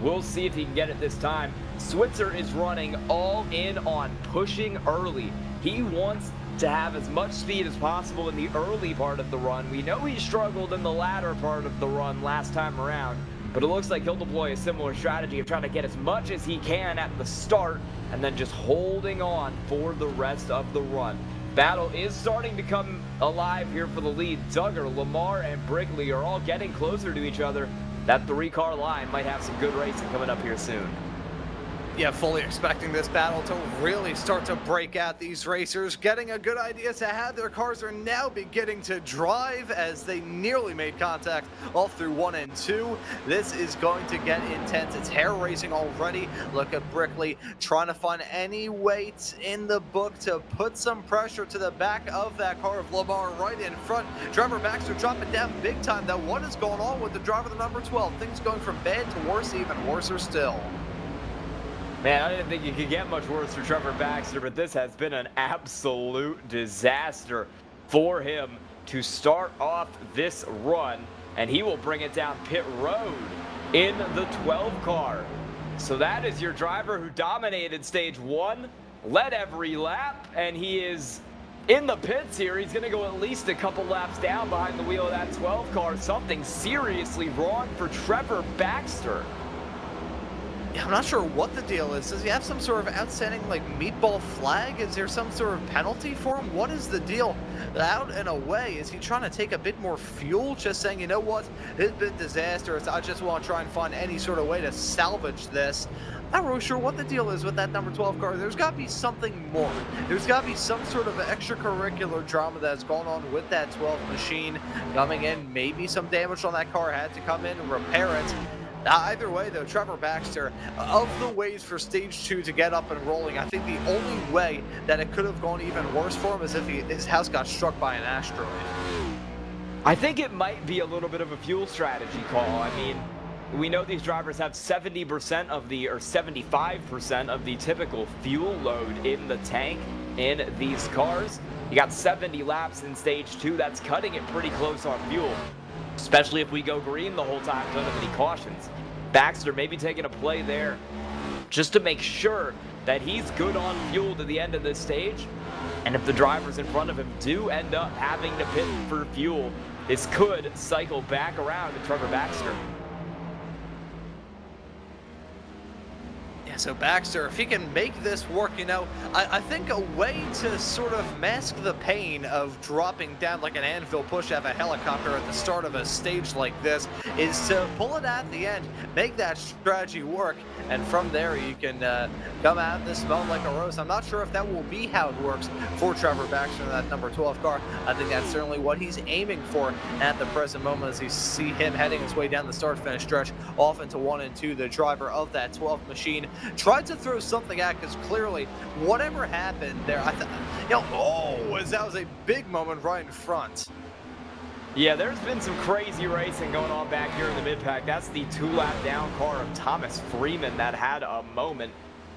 We'll see if he can get it this time. Switzer is running all in on pushing early. He wants to have as much speed as possible in the early part of the run. We know he struggled in the latter part of the run last time around, but it looks like he'll deploy a similar strategy of trying to get as much as he can at the start and then just holding on for the rest of the run. Battle is starting to come alive here for the lead. Duggar, Lamar, and Brigley are all getting closer to each other. That 3-car line might have some good racing coming up here soon.
Yeah, fully expecting this battle to really start to break out. These racers getting a good idea to how their cars are now beginning to drive as they nearly made contact all through 1 and 2. This is going to get intense. It's hair racing already. Look at Brickley trying to find any weight in the book to put some pressure to the back of that car of Lamar right in front. Trevor Baxter dropping down big time. Though, what is going on with the driver, the number 12? Things going from bad to worse, even worser still.
Man, I didn't think you could get much worse for Trevor Baxter, but this has been an absolute disaster for him to start off this run, and he will bring it down pit road in the 12 car. So that is your driver who dominated stage 1, led every lap, and he is in the pits here. He's going to go at least a couple laps down behind the wheel of that 12 car. Something seriously wrong for Trevor Baxter.
I'm not sure what the deal is. Does he have some sort of outstanding, like, meatball flag? Is there some sort of penalty for him? What is the deal? Out and away, is he trying to take a bit more fuel? Just saying, you know what? It's been disastrous. I just want to try and find any sort of way to salvage this. Not really sure what the deal is with that number 12 car. There's got to be something more. There's got to be some sort of extracurricular drama that's going on with that 12 machine coming in. Maybe some damage on that car had to come in and repair it. Either way, though, Trevor Baxter, of the ways for stage 2 to get up and rolling, I think the only way that it could have gone even worse for him is if his house got struck by an asteroid.
I think it might be a little bit of a fuel strategy call. I mean, we know these drivers have 70% of the, or 75% of the typical fuel load in the tank in these cars. You got 70 laps in stage 2. That's cutting it pretty close on fuel, especially if we go green the whole time, don't have any cautions. Baxter maybe taking a play there just to make sure that he's good on fuel to the end of this stage. And if the drivers in front of him do end up having to pit for fuel, this could cycle back around to Trevor Baxter.
So Baxter, if he can make this work, I think a way to sort of mask the pain of dropping down like an anvil push out of a helicopter at the start of a stage like this is to pull it at the end, make that strategy work, and from there you can come out this smelling like a rose. I'm not sure if that will be how it works for Trevor Baxter in that number 12 car. I think that's certainly what he's aiming for at the present moment as you see him heading his way down the start-finish stretch off into 1 and 2. The driver of that 12 machine tried to throw something out because clearly whatever happened there, that was a big moment right in front.
Yeah, there's been some crazy racing going on back here in the mid-pack. That's the 2-lap down car of Thomas Freeman that had a moment.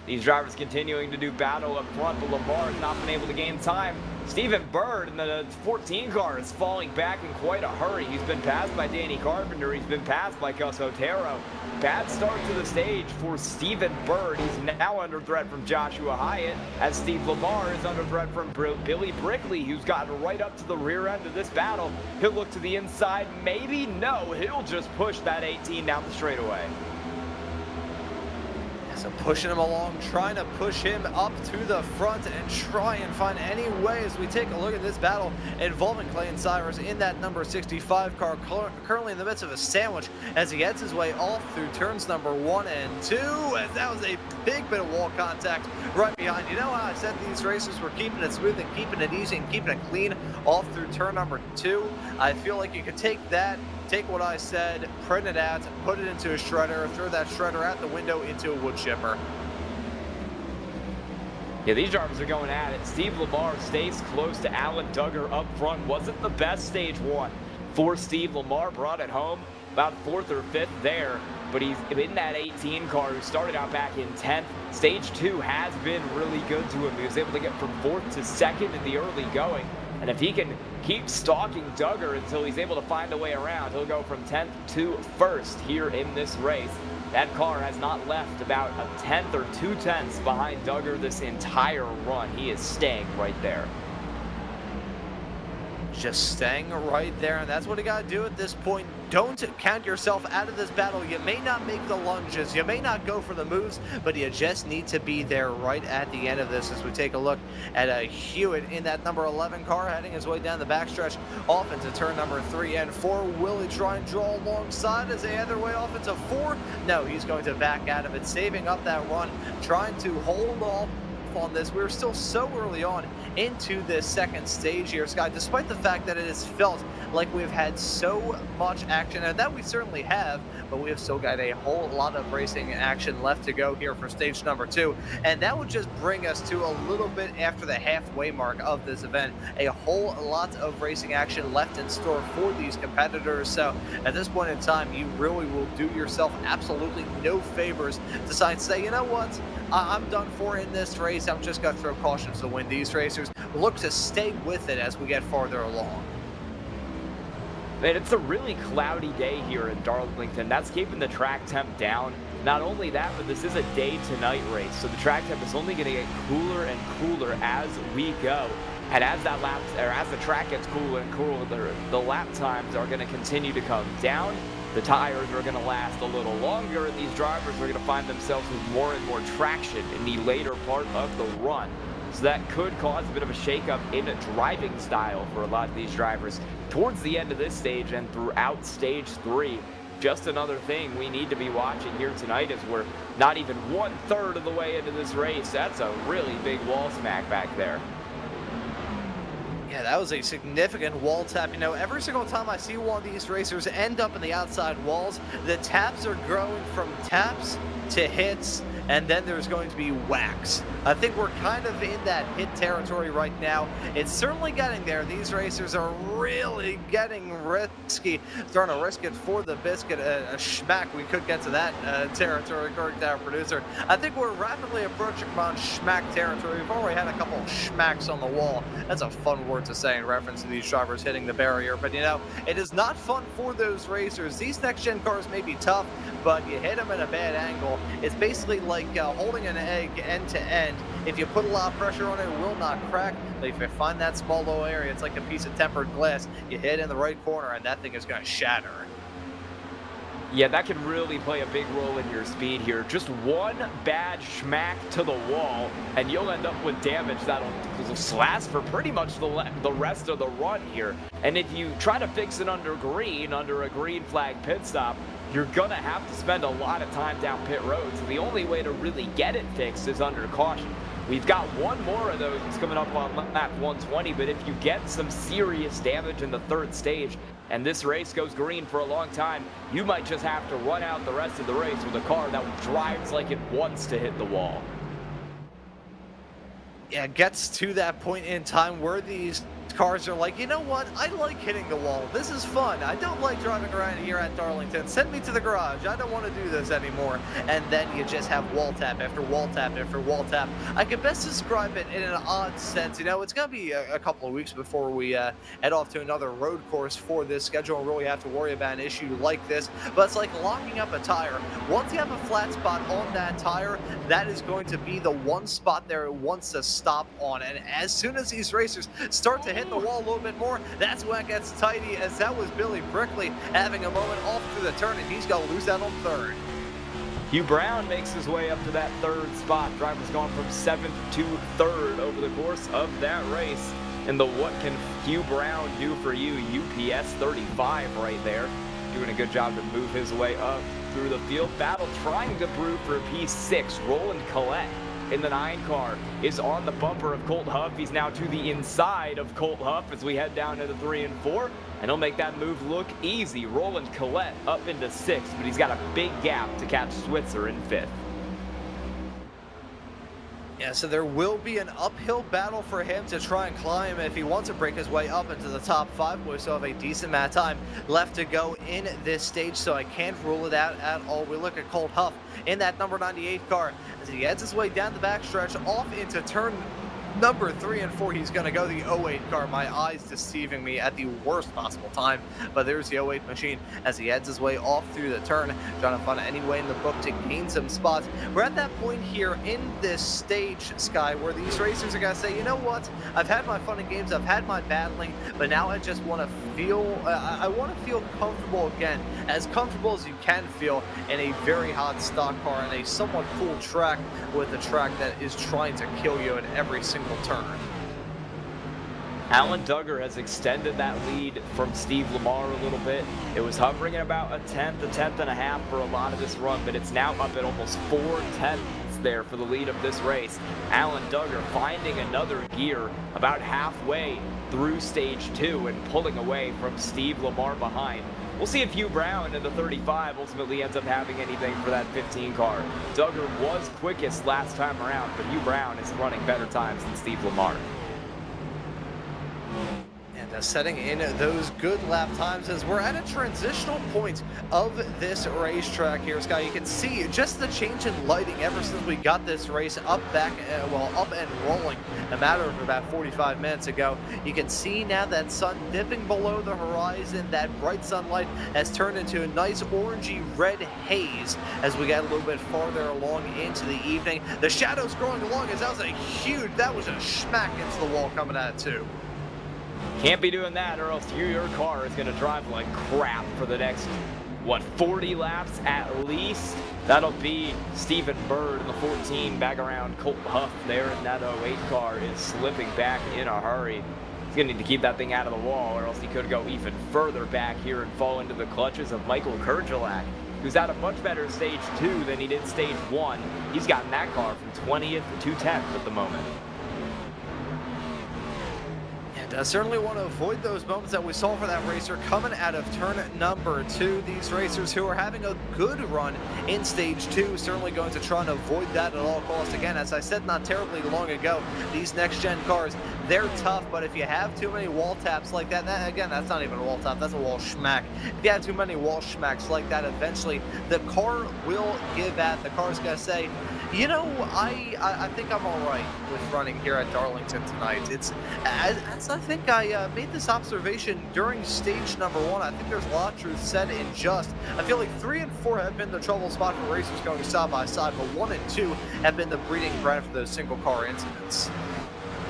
These drivers continuing to do battle up front, but Lamar has not been able to gain time. Stephen Bird in the 14 car is falling back in quite a hurry. He's been passed by Danny Carpenter. He's been passed by Gus Otero. Bad start to the stage for Stephen Bird. He's now under threat from Joshua Hyatt, as Steve Lamar is under threat from Billy Brickley, who's gotten right up to the rear end of this battle. He'll look to the inside. Maybe no. He'll just push that 18 down the straightaway.
So pushing him along, trying to push him up to the front and try and find any way as we take a look at this battle involving Clayton Cyrus in that number 65 car, currently in the midst of a sandwich as he heads his way off through turns number 1 and 2, as that was a big bit of wall contact right behind. You know how I said these races were keeping it smooth and keeping it easy and keeping it clean off through turn number 2? I feel like you could take what I said, print it out, put it into a shredder, throw that shredder out the window into a wood chipper.
Yeah, these drivers are going at it. Steve Lamar stays close to Alan Duggar up front. Wasn't the best stage 1 for Steve Lamar. Brought it home about 4th or 5th there, but he's in that 18 car who started out back in 10th. Stage 2 has been really good to him. He was able to get from 4th to 2nd in the early going. And if he can keep stalking Duggar until he's able to find a way around, he'll go from 10th to 1st here in this race. That car has not left about a 10th or 2/10 behind Duggar this entire run. He is staying right there.
Just staying right there, and that's what you got to do at this point. Don't count yourself out of this battle. You may not make the lunges, you may not go for the moves, but you just need to be there right at the end of this as we take a look at a Hewitt in that number 11 car heading his way down the backstretch off into turn number 3 and 4. Will he try and draw alongside as they head their way off into 4? No, he's going to back out of it, saving up that run, trying to hold off on this. We're still so early on into this second stage here, Sky, despite the fact that it has felt like we've had so much action, and that we certainly have, but we have still got a whole lot of racing action left to go here for stage number 2, and that would just bring us to a little bit after the halfway mark of this event. A whole lot of racing action left in store for these competitors, so at this point in time, you really will do yourself absolutely no favors to decide to say, you know what, I'm done for in this race. I'm just going to throw caution to the wind. These racers look to stay with it as we get farther along.
Man, it's a really cloudy day here in Darlington. That's keeping the track temp down. Not only that, but this is a day-to-night race, so the track temp is only going to get cooler and cooler as we go. And as the track gets cooler and cooler, the lap times are going to continue to come down. The tires are going to last a little longer, and these drivers are going to find themselves with more and more traction in the later part of the run. So that could cause a bit of a shakeup in driving style for a lot of these drivers towards the end of this stage and throughout stage 3. Just another thing we need to be watching here tonight as we're not even 1/3 of the way into this race. That's a really big wall smack back there.
Yeah, that was a significant wall tap. You know, every single time I see one of these racers end up in the outside walls, the taps are growing from taps to hits, and then there's going to be whacks. I think we're kind of in that hit territory right now. It's certainly getting there. These racers are really getting risky. Starting to risk it for the biscuit. A schmack, we could get to that territory, according to our producer. I think we're rapidly approaching on schmack territory. We've already had a couple of schmacks on the wall. That's a fun word to say in reference to these drivers hitting the barrier. But, you know, it is not fun for those racers. These next-gen cars may be tough, but you hit them at a bad angle. It's basically like holding an egg end to end. If you put a lot of pressure on it, it will not crack. But if you find that small little area, it's like a piece of tempered glass. You hit in the right corner, and that thing is going to shatter.
Yeah, that can really play a big role in your speed here. Just one bad schmack to the wall, and you'll end up with damage that'll last for pretty much the rest of the run here. And if you try to fix it under a green flag pit stop, you're going to have to spend a lot of time down pit road. So the only way to really get it fixed is under caution. We've got one more of those coming up on lap 120, but if you get some serious damage in the third stage, and this race goes green for a long time, you might just have to run out the rest of the race with a car that drives like it wants to hit the wall.
Yeah, it gets to that point in time where these cars are like, you know what, I like hitting the wall. This is fun. I don't like driving around here at Darlington. Send me to the garage. I don't want to do this anymore. And then you just have wall tap after wall tap after wall tap. I could best describe it in an odd sense. You know, it's going to be a couple of weeks before we head off to another road course for this schedule and really have to worry about an issue like this. But it's like locking up a tire. Once you have a flat spot on that tire, that is going to be the one spot there it wants to stop on. And as soon as these racers start to hit the wall a little bit more, that's when it gets tidy, as that was Billy Brickley having a moment off through the turn, and he's going to lose that on third.
Hugh Brown makes his way up to that third spot. Driver's gone from 7th to 3rd over the course of that race. And the What Can Hugh Brown Do For You UPS 35 right there. Doing a good job to move his way up through the field. Battle trying to brew for P6. Roland Collette in the 9 car is on the bumper of Colt Huff. He's now to the inside of Colt Huff as we head down to the 3 and 4. And he'll make that move look easy. Roland Collette up into 6th, but he's got a big gap to catch Switzer in 5th.
Yeah, so there will be an uphill battle for him to try and climb if he wants to break his way up into the top 5. We still have a decent amount of time left to go in this stage, so I can't rule it out at all. We look at Colt Huff in that number 98 car as he heads his way down the backstretch off into turn number 3 and 4. He's going to go the 08 car. My eyes deceiving me at the worst possible time, but there's the 08 machine as he heads his way off through the turn, trying to find any way in the book to gain some spots. We're at that point here in this stage, Sky, where these racers are going to say, you know what, I've had my fun and games, I've had my battling, but now I just want to feel, I want to feel comfortable again, as comfortable as you can feel in a very hot stock car and a somewhat cool track with a track that is trying to kill you in every single turn.
Alan Duggar has extended that lead from Steve Lamar a little bit. It was hovering at about a tenth and a half for a lot of this run, but it's now up at almost 4/10 there for the lead of this race. Alan Duggar finding another gear about halfway through stage 2 and pulling away from Steve Lamar behind. We'll see if Hugh Brown in the 35 ultimately ends up having anything for that 15 car. Duggar was quickest last time around, but Hugh Brown is running better times than Steve Lamar.
And setting in those good lap times as we're at a transitional point of this racetrack here, Scott. You can see just the change in lighting ever since we got this race up and rolling a matter of about 45 minutes ago. You can see now that sun dipping below the horizon. That bright sunlight has turned into a nice orangey red haze as we get a little bit farther along into the evening. The shadows growing along as that was a schmack into the wall coming at it too.
Can't be doing that, or else your car is going to drive like crap for the next, 40 laps at least. That'll be Stephen Bird in the 14 back around Colt Huff there in that 08 car is slipping back in a hurry. He's going to need to keep that thing out of the wall, or else he could go even further back here and fall into the clutches of Michael Kurgelak, who's at a much better stage 2 than he did stage 1. He's gotten that car from 20th to 10th at the moment.
I certainly want to avoid those moments that we saw for that racer coming out of turn number 2. These racers who are having a good run in stage 2 certainly going to try and avoid that at all costs. Again, as I said not terribly long ago, these next-gen cars, they're tough, but if you have too many wall taps like that, again, that's not even a wall tap, that's a wall schmack. If you have too many wall schmacks like that, eventually the car will give out. The car's going to say, you know, I think I'm all right with running here at Darlington tonight. It's as I think I made this observation during stage number 1. I think there's a lot of truth said in just. I feel like 3 and 4 have been the trouble spot for racers going side by side, but 1 and 2 have been the breeding ground for those single car incidents.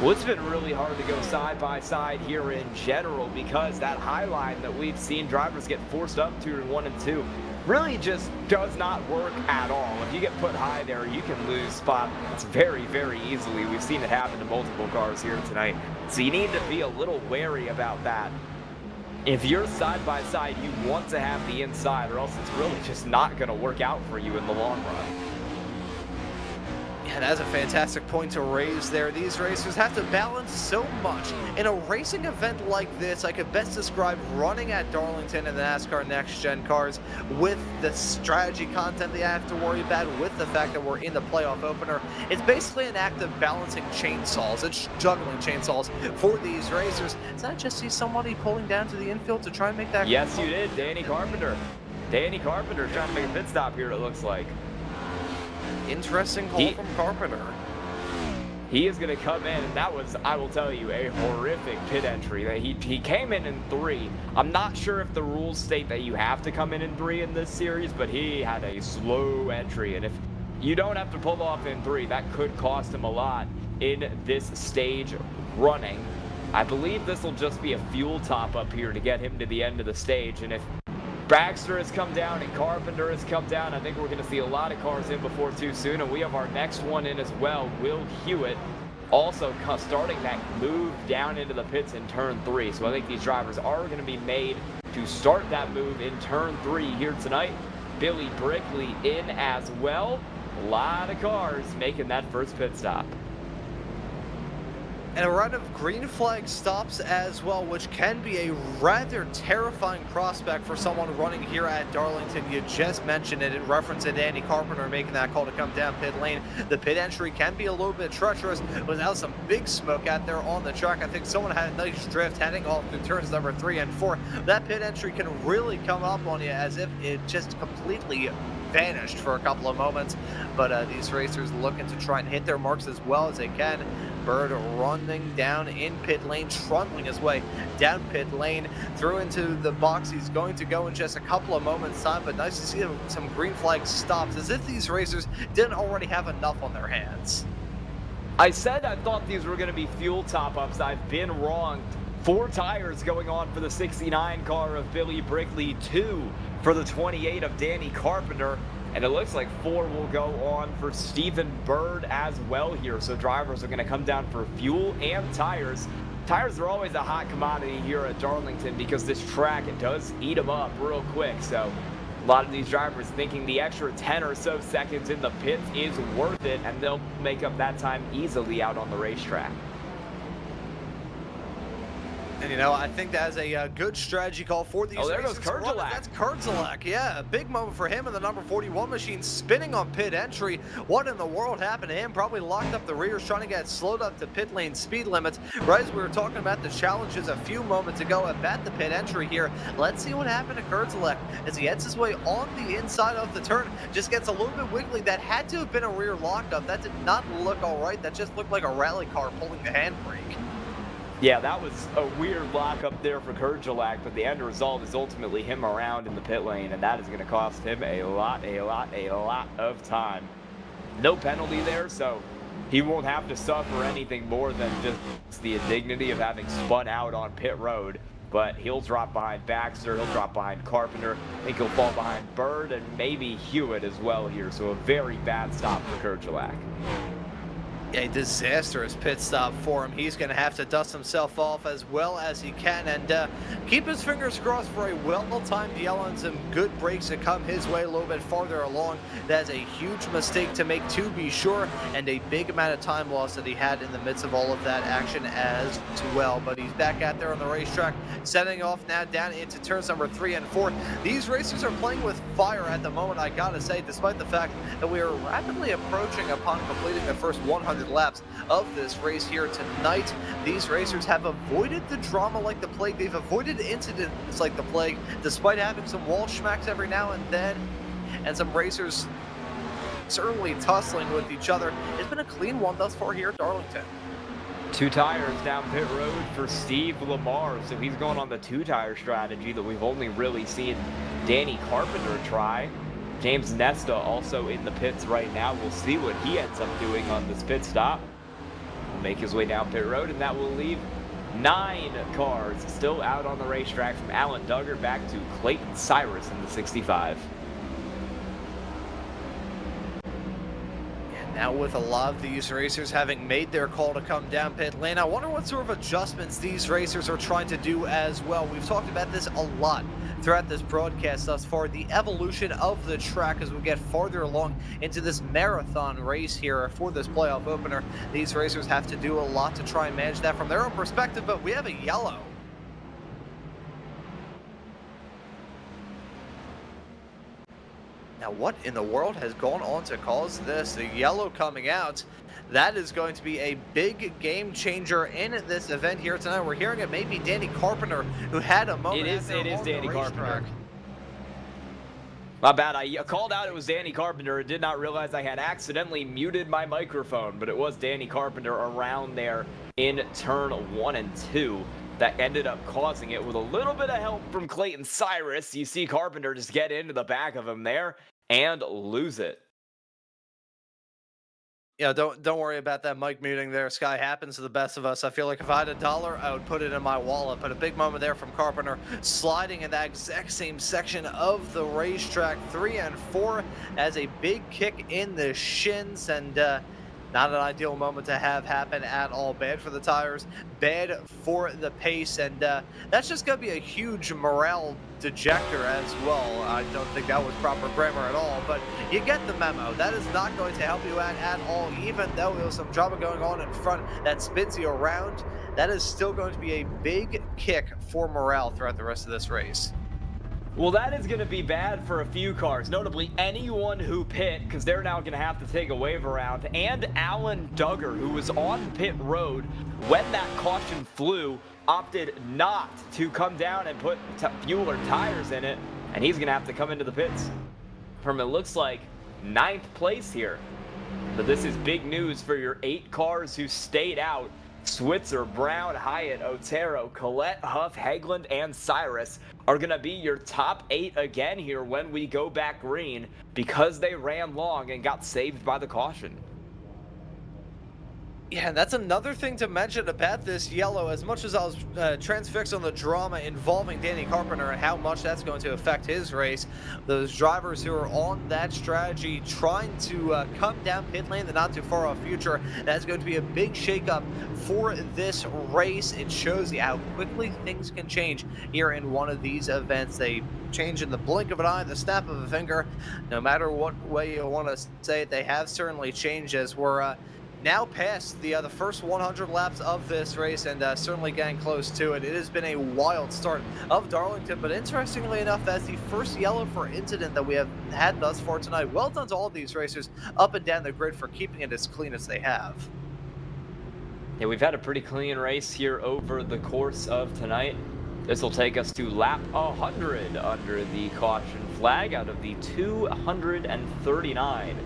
Well, it's been really hard to go side by side here in general because that high line that we've seen drivers get forced up to in 1 and 2 really just does not work at all. If you get put high there, you can lose spots very, very easily. We've seen it happen to multiple cars here tonight. So you need to be a little wary about that. If you're side by side, you want to have the inside, or else it's really just not going to work out for you in the long run.
Yeah, that's a fantastic point to raise there. These racers have to balance so much. In a racing event like this, I could best describe running at Darlington in the NASCAR Next Gen cars with the strategy content they have to worry about, with the fact that we're in the playoff opener. It's basically an act of balancing chainsaws. It's juggling chainsaws for these racers. Did I just see somebody pulling down to the infield to try and make that?
Yes, you did. Danny Carpenter. Danny Carpenter trying to make a pit stop here, it looks like.
Interesting call from Carpenter.
He is going to come in, and that was, I will tell you, a horrific pit entry. He came in 3. I'm not sure if the rules state that you have to come in 3 in this series, but he had a slow entry, and if you don't have to pull off in 3, that could cost him a lot in this stage running. I believe this will just be a fuel top up here to get him to the end of the stage, and if Baxter has come down and Carpenter has come down, I think we're going to see a lot of cars in before too soon, and we have our next one in as well, Will Hewitt, also starting that move down into the pits in turn 3. So I think these drivers are going to be made to start that move in turn 3 here tonight. Billy Brickley in as well. A lot of cars making that first pit stop.
And a run of green flag stops as well, which can be a rather terrifying prospect for someone running here at Darlington. You just mentioned it in reference to Danny Carpenter making that call to come down pit lane. The pit entry can be a little bit treacherous without some big smoke out there on the track. I think someone had a nice drift heading off through turns number 3 and 4. That pit entry can really come up on you as if it just completely vanished for a couple of moments. But these racers looking to try and hit their marks as well as they can. Bird running down in pit lane, trundling his way down pit lane, through into the box. He's going to go in just a couple of moments time, but nice to see some green flag stops, as if these racers didn't already have enough on their hands.
I said I thought these were going to be fuel top-ups. I've been wrong. 4 tires going on for the 69 car of Billy Brickley, 2 for the 28 of Danny Carpenter. And it looks like 4 will go on for Stephen Bird as well here. So drivers are going to come down for fuel and tires. Tires are always a hot commodity here at Darlington because this track, it does eat them up real quick. So a lot of these drivers thinking the extra 10 or so seconds in the pits is worth it, and they'll make up that time easily out on the racetrack.
And, you know, I think that's a good strategy call for these racers.
Oh, there goes Kerjelak.
That's Kerjelak, yeah. A big moment for him in the number 41 machine, spinning on pit entry. What in the world happened to him? Probably locked up the rears, trying to get slowed up to pit lane speed limits. Right as we were talking about the challenges a few moments ago at the pit entry here. Let's see what happened to Kerjelak as he heads his way on the inside of the turn. Just gets a little bit wiggly. That had to have been a rear lockup. That did not look all right. That just looked like a rally car pulling the handbrake.
Yeah, that was a weird lockup there for Kerjelak, but the end result is ultimately him around in the pit lane, and that is going to cost him a lot of time. No penalty there, so he won't have to suffer anything more than just the indignity of having spun out on pit road. But he'll drop behind Baxter, he'll drop behind Carpenter, I think he'll fall behind Bird and maybe Hewitt as well here, so a very bad stop for Kerjelak.
A disastrous pit stop for him. He's going to have to dust himself off as well as he can and keep his fingers crossed for a well-timed yellow and some good breaks to come his way a little bit farther along. That's a huge mistake to make, to be sure, and a big amount of time loss that he had in the midst of all of that action as well. But he's back out there on the racetrack, setting off now down into turns number 3 and 4. These racers are playing with fire at the moment, I gotta say, despite the fact that we are rapidly approaching upon completing the first 100 laps of this race here tonight. These racers have avoided the drama like the plague. They've avoided incidents like the plague, despite having some wall schmacks every now and then, and some racers certainly tussling with each other. It's been a clean one thus far here at Darlington.
2 tires down pit road for Steve Lamar, so he's going on the 2-tire strategy that we've only really seen Danny Carpenter try. James Nesta also in the pits right now. We'll see what he ends up doing on this pit stop. make his way down pit road, and that will leave 9 cars still out on the racetrack, from Alan Duggar back to Clayton Cyrus in the 65.
Now, with a lot of these racers having made their call to come down pit lane, I wonder what sort of adjustments these racers are trying to do as well. We've talked about this a lot throughout this broadcast thus far, the evolution of the track as we get farther along into this marathon race here for this playoff opener. These racers have to do a lot to try and manage that from their own perspective, but we have a yellow. Now, what in the world has gone on to cause this? The yellow coming out. That is going to be a big game changer in this event here tonight. We're hearing it may be Danny Carpenter, who had a moment.
It is Danny Carpenter. My bad. I called out it was Danny Carpenter and did not realize I had accidentally muted my microphone, but it was Danny Carpenter around there in turn 1 and 2. That ended up causing it with a little bit of help from Clayton Cyrus. You see Carpenter just get into the back of him there and lose it.
Yeah, don't worry about that mic muting there, Sky. Happens to the best of us. I feel like if I had $1, I would put it in my wallet. But a big moment there from Carpenter, sliding in that exact same section of the racetrack. 3 and 4 as a big kick in the shins, and not an ideal moment to have happen at all. Bad for the tires, bad for the pace, and that's just going to be a huge morale dejector as well. I don't think that was proper grammar at all, but you get the memo. That is not going to help you out at all, even though there was some drama going on in front that spins you around. That is still going to be a big kick for morale throughout the rest of this race.
Well, that is going to be bad for a few cars, notably anyone who pit, because they're now going to have to take a wave around, and Alan Duggar, who was on pit road when that caution flew, opted not to come down and put fuel or tires in it, and he's going to have to come into the pits from, it looks like, 9th place here. But this is big news for your 8 cars who stayed out. Switzer, Brown, Hyatt, Otero, Collette, Huff, Hagland, and Cyrus are going to be your top 8 again here when we go back green, because they ran long and got saved by the caution.
Yeah, and that's another thing to mention about this yellow. As much as I was transfixed on the drama involving Danny Carpenter and how much that's going to affect his race, those drivers who are on that strategy trying to come down pit lane in the not too far off future, that's going to be a big shakeup for this race. It shows you how quickly things can change here in one of these events. They change in the blink of an eye, the snap of a finger. No matter what way you want to say it, they have certainly changed as we're now past the first 100 laps of this race, and certainly getting close to it. It has been a wild start of Darlington, but interestingly enough, that's the first yellow for incident that we have had thus far tonight. Well done to all these racers up and down the grid for keeping it as clean as they have.
Yeah, we've had a pretty clean race here over the course of tonight. This will take us to lap 100 under the caution flag out of the 239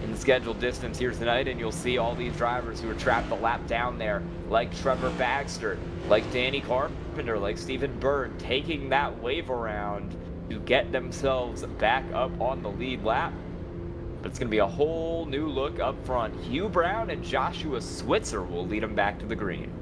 in the scheduled distance here tonight, and you'll see all these drivers who are trapped a lap down there, like Trevor Baxter, like Danny Carpenter, like Stephen Bird, taking that wave around to get themselves back up on the lead lap. But it's going to be a whole new look up front. Hugh Brown and Joshua Switzer will lead them back to the green.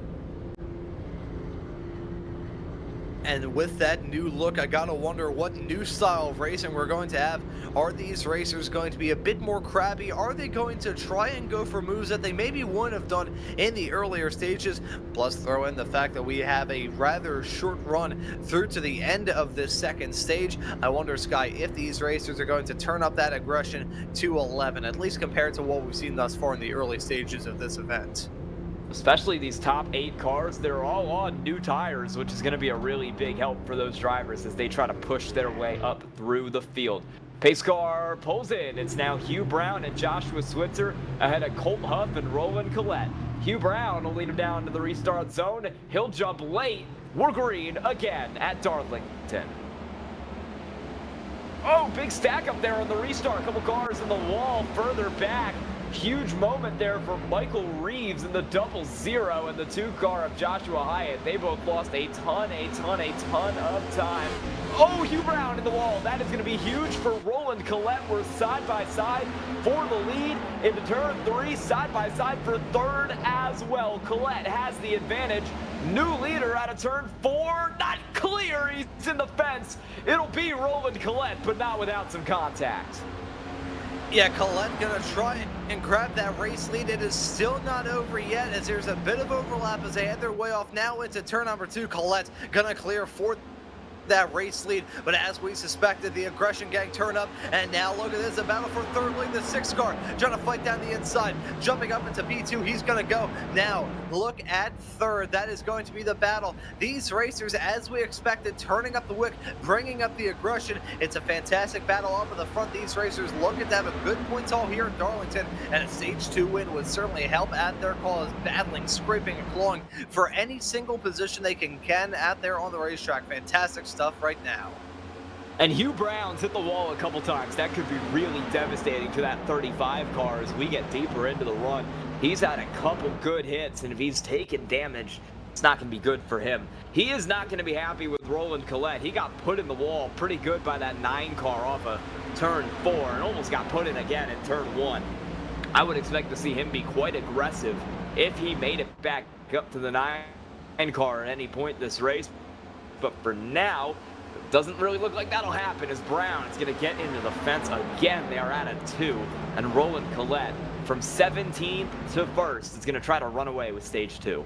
And with that new look, I gotta wonder what new style of racing we're going to have. Are these racers going to be a bit more crabby? Are they going to try and go for moves that they maybe wouldn't have done in the earlier stages? Plus throw in the fact that we have a rather short run through to the end of this second stage. I wonder, Sky, if these racers are going to turn up that aggression to 11, at least compared to what we've seen thus far in the early stages of this event.
Especially these top 8 cars, they're all on new tires, which is going to be a really big help for those drivers as they try to push their way up through the field. Pace car pulls in. It's now Hugh Brown and Joshua Switzer ahead of Colt Huff and Roland Collette. Hugh Brown will lead him down to the restart zone. He'll jump late. We're green again at Darlington. Oh, big stack up there on the restart. A couple cars in the wall further back. Huge moment there for Michael Reeves in the 0-0 and the 2-car of Joshua Hyatt. They both lost a ton of time. Oh, Hugh Brown in the wall. That is going to be huge for Roland Collette. We're side by side for the lead into turn 3, side by side for third as well. Collette has the advantage. New leader out of turn 4. Not clear. He's in the fence. It'll be Roland Collette, but not without some contact.
Yeah, Collette gonna try and grab that race lead. It is still not over yet, as there's a bit of overlap as they head their way off now into turn number 2. Collette gonna clear fourth that race lead, but as we suspected, the aggression gang turn up, and now look at this, a battle for third lead. The 6-car trying to fight down the inside, jumping up into P2. He's gonna go now. Look at third. That is going to be the battle. These racers, as we expected, turning up the wick, bringing up the aggression. It's a fantastic battle up at the front. These racers looking to have a good point all here in Darlington, and a stage 2 win would certainly help at their cause, battling, scraping, and clawing for any single position they can out there on the racetrack. Fantastic stuff right now.
And Hugh Brown's hit the wall a couple times. That could be really devastating to that 35 car as we get deeper into the run. He's had a couple good hits, and if he's taken damage, it's not going to be good for him. He is not going to be happy with Roland Collette. He got put in the wall pretty good by that 9 car off of turn 4 and almost got put in again in turn 1. I would expect to see him be quite aggressive if he made it back up to the 9 car at any point this race. But for now, it doesn't really look like that'll happen as Brown is going to get into the fence again. They are at a 2, and Roland Collette from 17th to 1st is going to try to run away with stage 2.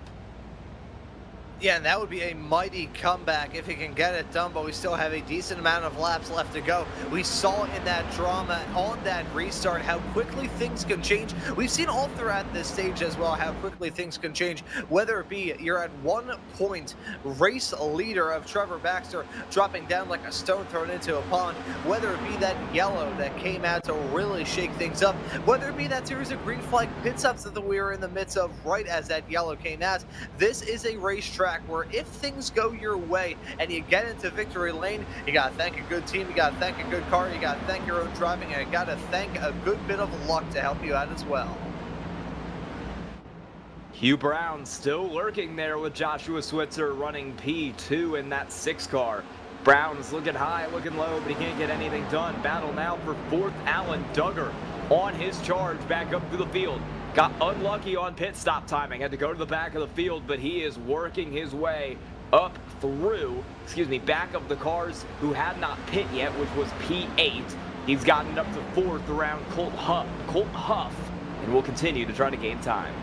Yeah, and that would be a mighty comeback if he can get it done, but we still have a decent amount of laps left to go. We saw in that drama on that restart how quickly things can change. We've seen all throughout this stage as well how quickly things can change, whether it be you're at 1 point, race leader of Trevor Baxter dropping down like a stone thrown into a pond, whether it be that yellow that came out to really shake things up, whether it be that series of green flag pit stops that we were in the midst of right as that yellow came out. This is a racetrack where if things go your way and you get into victory lane, you gotta thank a good team, you gotta thank a good car, you gotta thank your own driving, and you gotta thank a good bit of luck to help you out as well.
Hugh Brown still lurking there with Joshua Switzer running P2 in that 6 car. Brown's looking high, looking low, but he can't get anything done. Battle now for 4th. Alan Duggar on his charge back up through the field. Got unlucky on pit stop timing, had to go to the back of the field, but he is working his way up through, back of the cars who had not pit yet, which was P8. He's gotten up to 4th around Colt Huff, and will continue to try to gain time.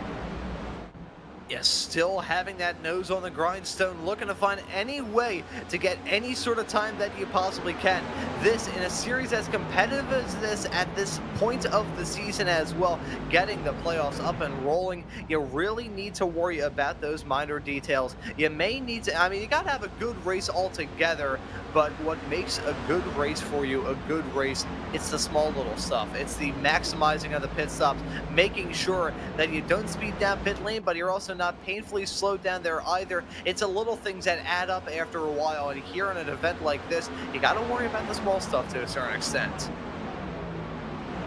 Yes, still having that nose on the grindstone, looking to find any way to get any sort of time that you possibly can. This, in a series as competitive as this at this point of the season as well, getting the playoffs up and rolling, you really need to worry about those minor details. You may need to, you got to have a good race altogether, but what makes a good race for you a good race, it's the small little stuff. It's the maximizing of the pit stops, making sure that you don't speed down pit lane, but you're also not painfully slowed down there either. It's a little things that add up after a while, and here in an event like this, you got to worry about the small stuff to a certain extent.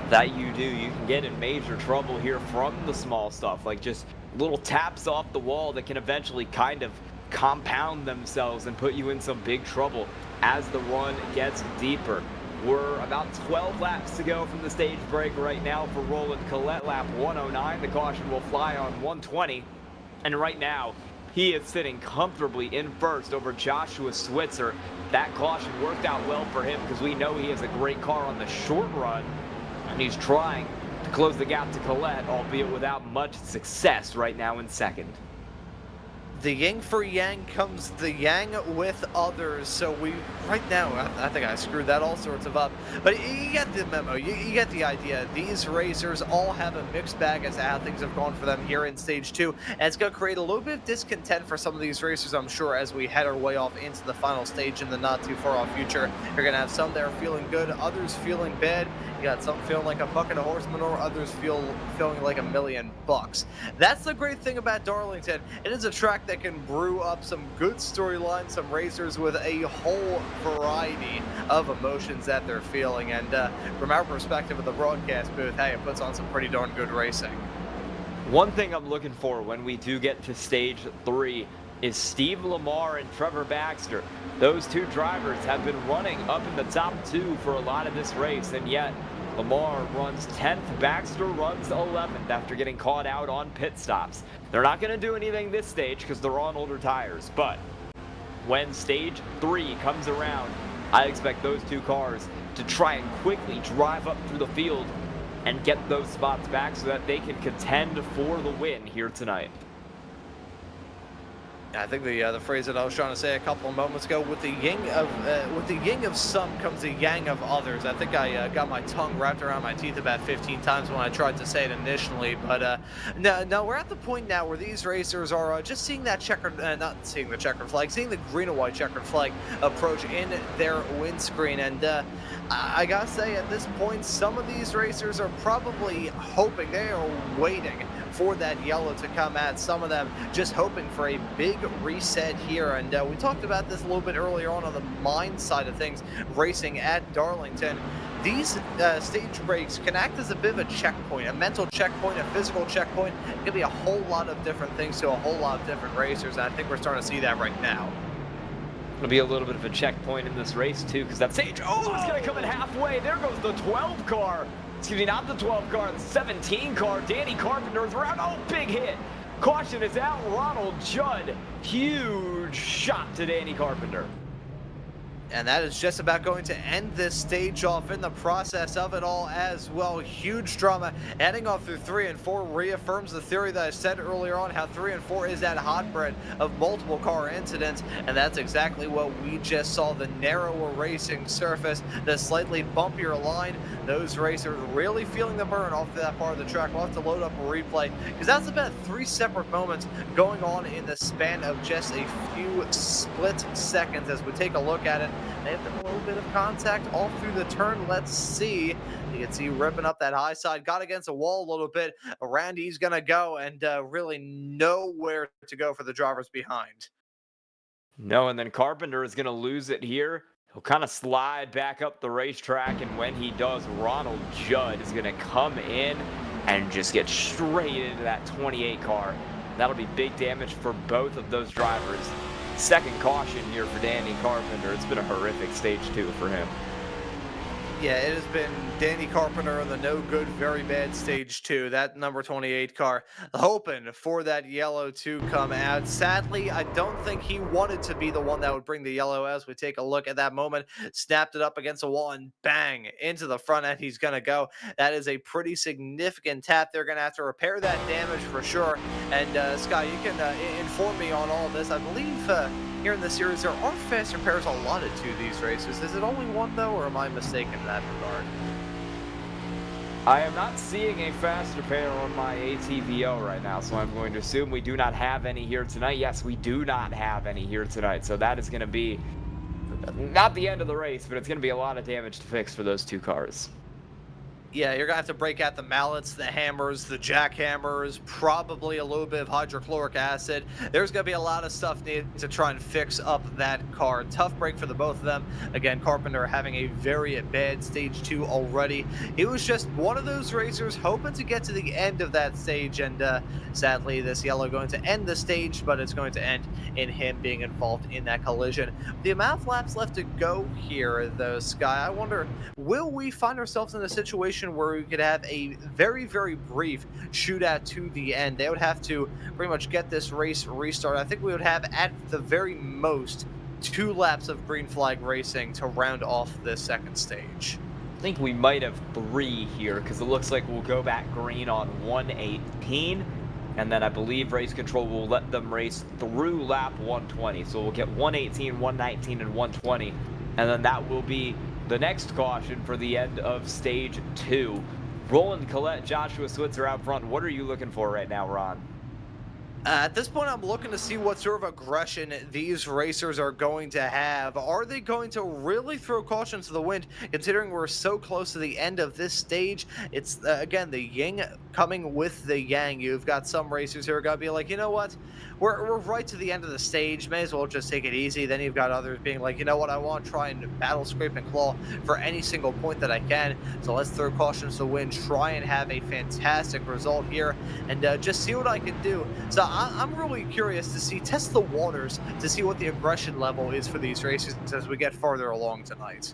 That you do. You can get in major trouble here from the small stuff, like just little taps off the wall that can eventually kind of compound themselves and put you in some big trouble as the run gets deeper. We're about 12 laps to go from the stage break right now for Roland Collette. Lap 109. The caution will fly on 120. And right now, he is sitting comfortably in 1st over Joshua Switzer. That caution worked out well for him because we know he has a great car on the short run. And he's trying to close the gap to Collette, albeit without much success right now in 2nd.
The yin for yang comes the yang with others. So we, right now, I think I screwed that all sorts of up. But you get the memo, you get the idea. These racers all have a mixed bag as to how things have gone for them here in stage 2. And it's going to create a little bit of discontent for some of these racers, I'm sure, as we head our way off into the final stage in the not too far off future. You're going to have some that are feeling good, others feeling bad. You got some feeling like a bucket of horse manure, others feeling like $1,000,000. That's the great thing about Darlington. It is a track that can brew up some good storylines, some racers with a whole variety of emotions that they're feeling. And from our perspective of the broadcast booth, hey, it puts on some pretty darn good racing.
One thing I'm looking for when we do get to stage 3 is Steve Lamar and Trevor Baxter. Those two drivers have been running up in the top 2 for a lot of this race, and yet Lamar runs 10th, Baxter runs 11th after getting caught out on pit stops. They're not going to do anything this stage because they're on older tires, but when stage 3 comes around, I expect those two cars to try and quickly drive up through the field and get those spots back so that they can contend for the win here tonight.
I think the phrase that I was trying to say a couple of moments ago, with the yin of some comes the yang of others. I think I got my tongue wrapped around my teeth about 15 times when I tried to say it initially. But no, we're at the point now where these racers are just seeing that checkered, not seeing the checkered flag, seeing the green and white checkered flag approach in their windscreen. And I gotta say, at this point, some of these racers are probably hoping, they are waiting for that yellow to come at. Some of them just hoping for a big reset here. And we talked about this a little bit earlier on the mind side of things, racing at Darlington. These stage breaks can act as a bit of a checkpoint, a mental checkpoint, a physical checkpoint. It can be a whole lot of different things to a whole lot of different racers, and I think we're starting to see that right now.
It'll be a little bit of a checkpoint in this race too, because that stage, it's going to come in halfway. There goes the 12 car. Excuse me, not the 12 car, the 17 car. Danny Carpenter's around. Oh, big hit. Caution is out. Ronald Judd. Huge shot to Danny Carpenter.
And that is just about going to end this stage off in the process of it all as well. Huge drama heading off through 3 and 4 reaffirms the theory that I said earlier on, how 3 and 4 is that hotbed of multiple car incidents. And that's exactly what we just saw. The narrower racing surface, the slightly bumpier line, those racers really feeling the burn off of that part of the track. We'll have to load up a replay because that's about 3 separate moments going on in the span of just a few split seconds as we take a look at it. They have done a little bit of contact all through the turn. Let's see. You can see ripping up that high side. Got against a wall a little bit. Randy's going to go, and really nowhere to go for the drivers behind.
No, and then Carpenter is going to lose it here. He'll kind of slide back up the racetrack, and when he does, Ronald Judd is going to come in and just get straight into that 28 car. That'll be big damage for both of those drivers. Second caution here for Danny Carpenter. It's been a horrific stage 2 for him.
Yeah, it has been Danny Carpenter in the no good, very bad stage 2. That number 28 car, hoping for that yellow to come out. Sadly, I don't think he wanted to be the one that would bring the yellow as we take a look at that moment. Snapped it up against the wall and bang, into the front end he's going to go. That is a pretty significant tap. They're going to have to repair that damage for sure. And Scott, you can inform me on all of this. I believe here in the series, there are fast repairs allotted to these races. Is it only one, though, or am I mistaken in that regard?
I am not seeing a fast repair on my ATVO right now, so I'm going to assume we do not have any here tonight. Yes, we do not have any here tonight, so that is going to be not the end of the race, but it's going to be a lot of damage to fix for those two cars.
Yeah, you're going to have to break out the mallets, the hammers, the jackhammers, probably a little bit of hydrochloric acid. There's going to be a lot of stuff needed to try and fix up that car. Tough break for the both of them. Again, Carpenter having a very bad stage 2 already. He was just one of those racers hoping to get to the end of that stage, and sadly, this yellow going to end the stage, but it's going to end in him being involved in that collision. The amount of laps left to go here, though, Sky, I wonder, will we find ourselves in a situation where we could have a very, very brief shootout to the end? They would have to pretty much get this race restarted. I think we would have at the very most 2 laps of green flag racing to round off this second stage.
I think we might have 3 here because it looks like we'll go back green on 118, and then I believe race control will let them race through lap 120. So we'll get 118, 119, and 120, and then that will be the next caution for the end of stage 2. Roland Collette, Joshua Switzer out front. What are you looking for right now, Ron?
At this point, I'm looking to see what sort of aggression these racers are going to have. Are they going to really throw caution to the wind, considering we're so close to the end of this stage? It's, again, the yin coming with the yang. You've got some racers who are going to be like, you know what? We're right to the end of the stage. May as well just take it easy. Then you've got others being like, you know what? I want to try and battle, scrape, and claw for any single point that I can. So let's throw caution to the wind, try and have a fantastic result here, and just see what I can do. So I'm really curious to see, test the waters to see what the aggression level is for these races as we get farther along tonight.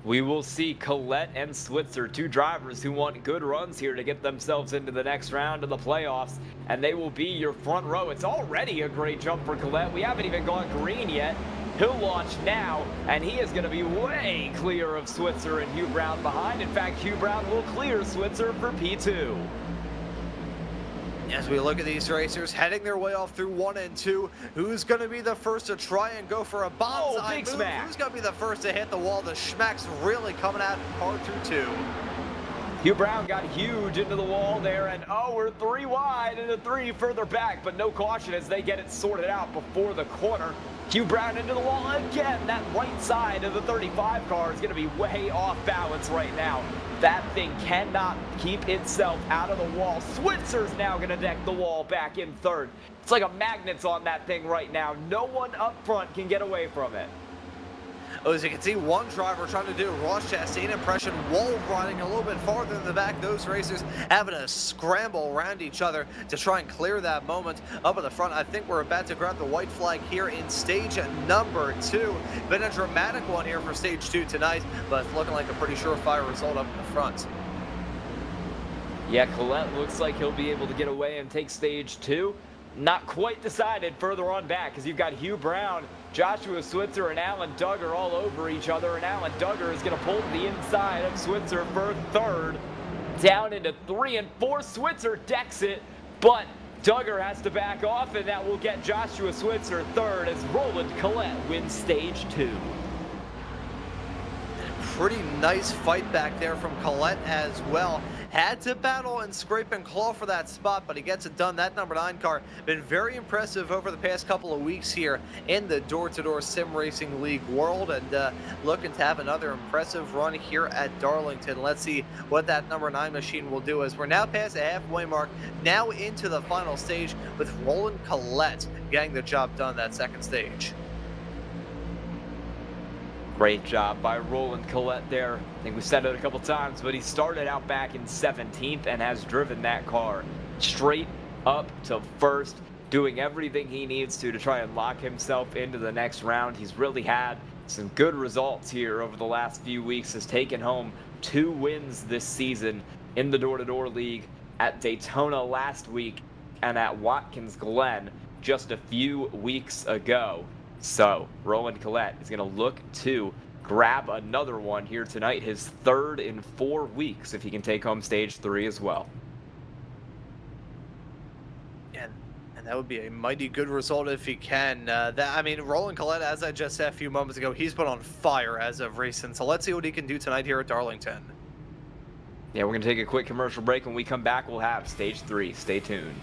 We will see Colette and Switzer, two drivers who want good runs here to get themselves into the next round of the playoffs, and they will be your front row. It's already a great jump for Colette. We haven't even gone green yet. He'll launch now, and he is going to be way clear of Switzer and Hugh Brown behind. In fact, Hugh Brown will clear Switzer for P2.
As we look at these racers heading their way off through 1 and 2, who's going to be the first to try and go for a bonsai move?
Smack.
Who's going to be the first to hit the wall? The schmack's really coming out hard through 2.
Hugh Brown got huge into the wall there, and we're 3 wide and a 3 further back, but no caution as they get it sorted out before the corner. Hugh Brown into the wall again. That right side of the 35 car is going to be way off balance right now. That thing cannot keep itself out of the wall. Switzer's now going to deck the wall back in third. It's like a magnet's on that thing right now. No one up front can get away from it.
As you can see, one driver trying to do Ross Chastain impression, wall riding a little bit farther in the back. Those racers having a scramble around each other to try and clear that moment. Up at the front, I think we're about to grab the white flag here in stage number 2. Been a dramatic one here for stage 2 tonight, but it's looking like a pretty surefire result up in the front.
Yeah, Colette looks like he'll be able to get away and take stage 2. Not quite decided further on back, because you've got Hugh Brown, Joshua Switzer, and Alan Duggar all over each other, and Alan Duggar is going to pull to the inside of Switzer for third. Down into 3 and 4, Switzer decks it, but Duggar has to back off, and that will get Joshua Switzer third as Roland Collette wins stage 2.
Pretty nice fight back there from Collette as well. Had to battle and scrape and claw for that spot, but he gets it done. That number 9 car been very impressive over the past couple of weeks here in the Door Sim Racing League world, and looking to have another impressive run here at Darlington. Let's see what that number 9 machine will do as we're now past the halfway mark, now into the final stage with Roland Collette getting the job done that second stage.
Great job by Roland Collette there. I think we said it a couple times, but he started out back in 17th and has driven that car straight up to first, doing everything he needs to try and lock himself into the next round. He's really had some good results here over the last few weeks, has taken home 2 wins this season in the Door League at Daytona last week and at Watkins Glen just a few weeks ago. So, Roland Collette is going to look to grab another one here tonight, his 3rd in 4 weeks, if he can take home stage 3 as well.
And that would be a mighty good result if he can. Roland Collette, as I just said a few moments ago, he's been on fire as of recent. So let's see what he can do tonight here at Darlington.
Yeah, we're going to take a quick commercial break. When we come back, we'll have stage 3. Stay tuned.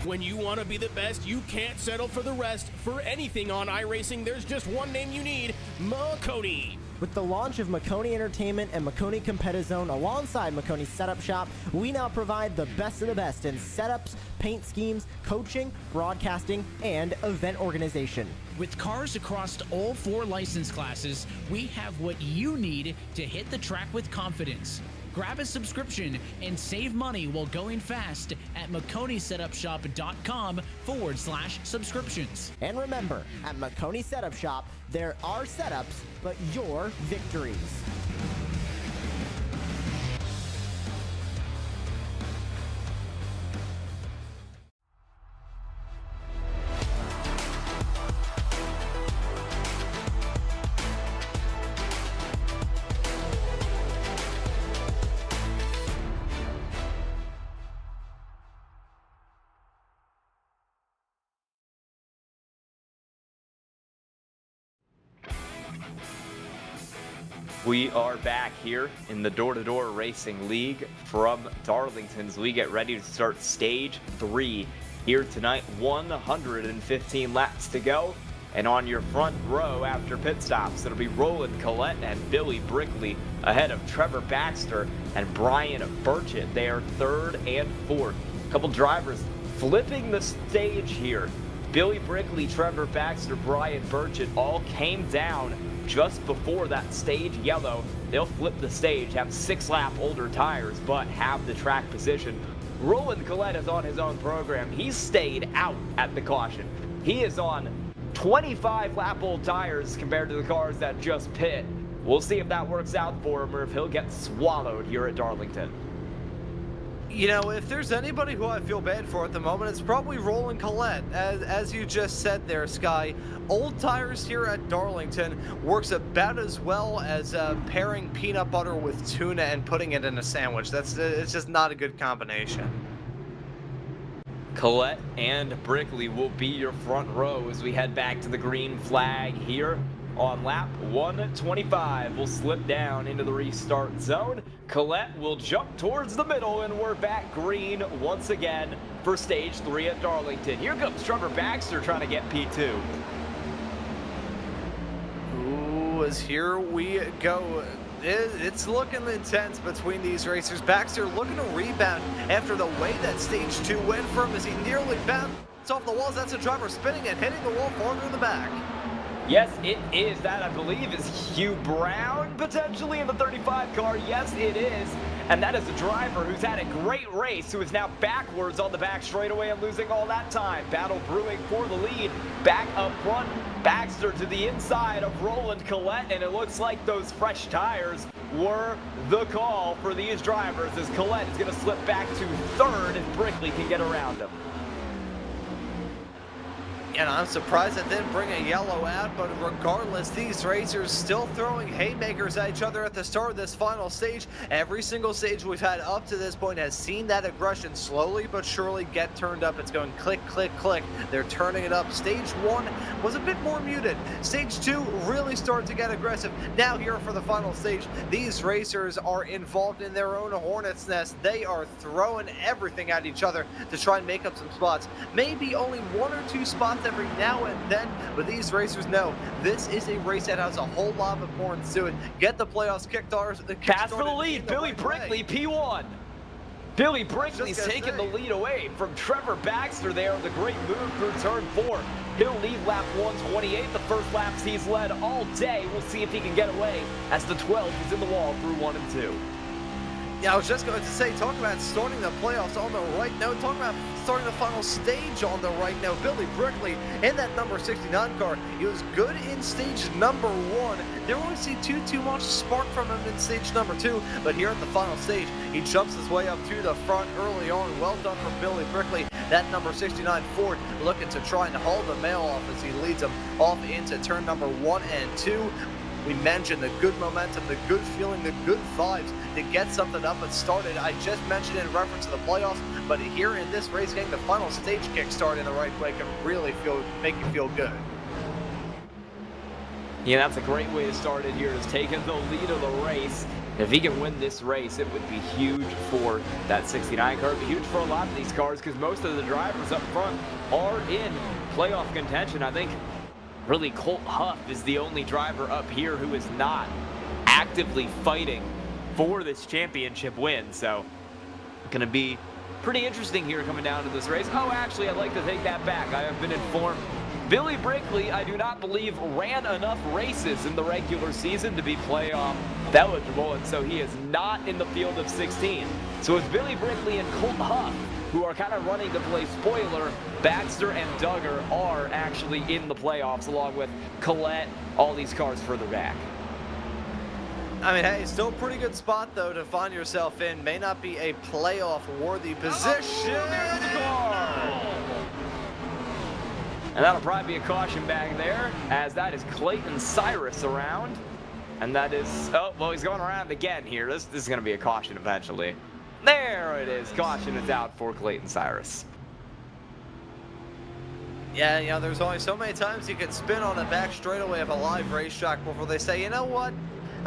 When you want to be the best, you can't settle for the rest. For anything on iRacing, there's just one name you need: Maconi.
With the launch of Maconi Entertainment and Maconi Competizone alongside Maconi Setup Shop, we now provide the best of the best in setups, paint schemes, coaching, broadcasting, and event organization.
With cars across all 4 license classes, we have what you need to hit the track with confidence. Grab a subscription and save money while going fast at MaconiSetupShop.com/subscriptions.
And remember, at Maconi Setup Shop, there are setups, but your victories.
We are back here in the Door Racing League from Darlington as we get ready to start stage 3 here tonight. 115 laps to go. And on your front row after pit stops, it'll be Roland Collette and Billy Brickley ahead of Trevor Baxter and Brian Burchett. They are 3rd and 4th. A couple drivers flipping the stage here. Billy Brickley, Trevor Baxter, Brian Burchett all came down just before that stage yellow. They'll flip the stage, have 6-lap older tires, but have the track position. Roland Collette is on his own program. He's stayed out at the caution. He is on 25-lap old tires compared to the cars that just pit. We'll see if that works out for him or if he'll get swallowed here at Darlington.
You know, if there's anybody who I feel bad for at the moment, it's probably Roland Collette. As you just said there, Sky, old tires here at Darlington works about as well as pairing peanut butter with tuna and putting it in a sandwich. It's just not a good combination.
Collette and Brickley will be your front row as we head back to the green flag here on lap 125. We'll slip down into the restart zone. Collette will jump towards the middle, and we're back green once again for stage 3 at Darlington. Here comes Trevor Baxter trying to get P2.
Ooh, as here we go. It's looking intense between these racers. Baxter looking to rebound after the way that stage 2 went for him as he nearly bounced off the walls. That's a driver spinning and hitting the wall farther in the back.
Yes, it is. That, I believe, is Hugh Brown, potentially, in the 35 car. Yes, it is. And that is a driver who's had a great race, who is now backwards on the back straightaway and losing all that time. Battle brewing for the lead. Back up front, Baxter to the inside of Roland Collette, and it looks like those fresh tires were the call for these drivers, as Collette is going to slip back to 3rd if Brickley can get around him.
And I'm surprised it didn't bring a yellow out, but regardless, these racers still throwing haymakers at each other at the start of this final stage. Every single stage we've had up to this point has seen that aggression slowly but surely get turned up. It's going click, click, click. They're turning it up. Stage 1 was a bit more muted. Stage 2 really started to get aggressive. Now here for the final stage, these racers are involved in their own hornet's nest. They are throwing everything at each other to try and make up some spots. Maybe only 1 or 2 spots every now and then, but these racers know this is a race that has a whole lot of importance to it. Get the playoffs kicked off.
Pass for the lead. Billy Brickley, P1. Billy Brickley's taking the lead away from Trevor Baxter there. The great move through turn 4. He'll lead lap 128. The first laps he's led all day. We'll see if he can get away as the 12 is in the wall through 1 and 2.
Yeah, I was just going to say, talk about starting the playoffs on the right note, talking about starting the final stage on the right note. Billy Brickley in that number 69 car, he was good in stage number 1. Didn't really see too much spark from him in stage number 2, but here at the final stage, he jumps his way up to the front early on. Well done from Billy Brickley. That number 69 Ford looking to try and haul the mail off as he leads him off into turn number 1 and 2. We mentioned the good momentum, the good feeling, the good vibes to get something up and started. I just mentioned it in reference to the playoffs, but here in this race, getting the final stage kick started in the right way can really make you feel good.
Yeah, that's a great way to start it here, is taking the lead of the race. If he can win this race, it would be huge for that 69 car. It'd be huge for a lot of these cars because most of the drivers up front are in playoff contention. I think really Colt Huff is the only driver up here who is not actively fighting for this championship win. So going to be pretty interesting here coming down to this race. Oh, actually, I'd like to take that back. I have been informed Billy Brickley, I do not believe, ran enough races in the regular season to be playoff eligible, and so he is not in the field of 16. So it's Billy Brickley and Colt Huff who are kind of running to play spoiler. Baxter and Duggar are actually in the playoffs, along with Collette, all these cars further back.
I mean, hey, still a pretty good spot, though, to find yourself in. May not be a playoff-worthy position.
There's the car. And that'll probably be a caution back there, as that is Clayton Cyrus around. And that is, oh, well, he's going around again here. This is going to be a caution eventually. There it is. Caution is out for Clayton Cyrus.
Yeah, you know, there's only so many times you can spin on the back straightaway of a live racetrack before they say, you know what?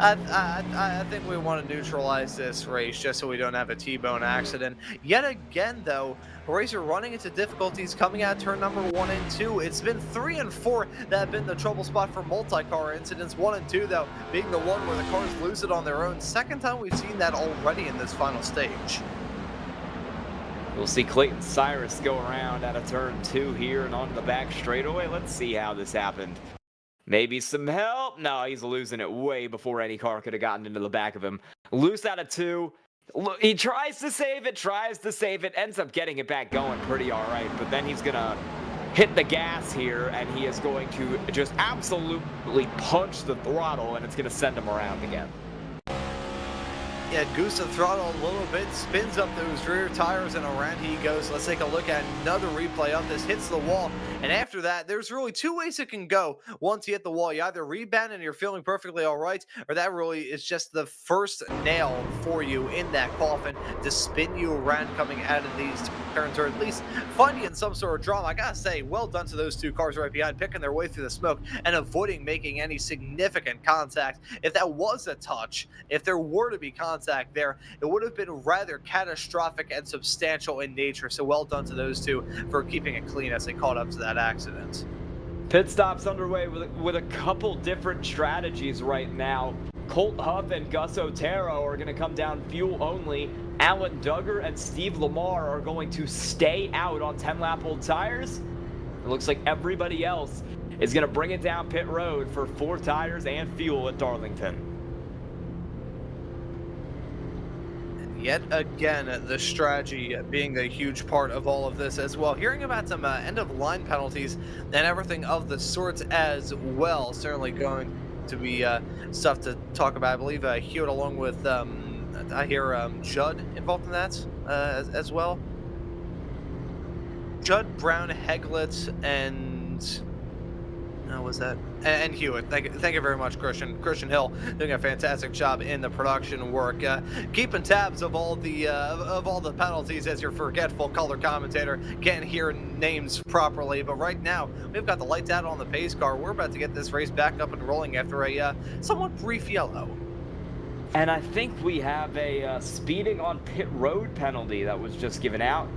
I think we want to neutralize this race just so we don't have a T-bone accident. Yet again, though, racer running into difficulties coming out turn number 1 and 2. It's been 3 and 4 that have been the trouble spot for multi-car incidents. 1 and 2, though, being the one where the cars lose it on their own. Second time we've seen that already in this final stage.
We'll see Clayton Cyrus go around out of turn 2 here and onto the back straightaway. Let's see how this happened. Maybe some help. No, he's losing it way before any car could have gotten into the back of him. Loose out of 2. He tries to save it, ends up getting it back going pretty all right, but then he's going to hit the gas here, and he is going to just absolutely punch the throttle, and it's going to send him around again.
Yeah, goose the throttle a little bit, spins up those rear tires, and around he goes. Let's take a look at another replay of this. Hits the wall, and after that, there's really 2 ways it can go. Once you hit the wall, you either rebound and you're feeling perfectly all right, or that really is just the first nail for you in that coffin to spin you around coming out of these turns, or at least find you in some sort of drama. I gotta say, well done to those 2 cars right behind, picking their way through the smoke and avoiding making any significant contact. If that was a touch, if there were to be contact there, it would have been rather catastrophic and substantial in nature. So well done to those 2 for keeping it clean as they caught up to that accident.
Pit stops underway with a couple different strategies right now. Colt Huff and Gus Otero are going to come down fuel only. Alan Duggar and Steve Lamar are going to stay out on 10-lap old tires. It looks like everybody else is going to bring it down pit road for 4 tires and fuel at Darlington.
Yet again, the strategy being a huge part of all of this as well. Hearing about some end-of-line penalties and everything of the sorts as well. Certainly going to be stuff to talk about. I believe Hewitt, along with, I hear Judd involved in that as well. Judd, Brown, Heglet, and... was that? And Hewitt. Thank you very much, Christian Hill, doing a fantastic job in the production work, keeping tabs of all the penalties as your forgetful color commentator can't hear names properly. But right now, we've got the lights out on the pace car. We're about to get this race back up and rolling after a somewhat brief yellow.
And I think we have a speeding on pit road penalty that was just given out.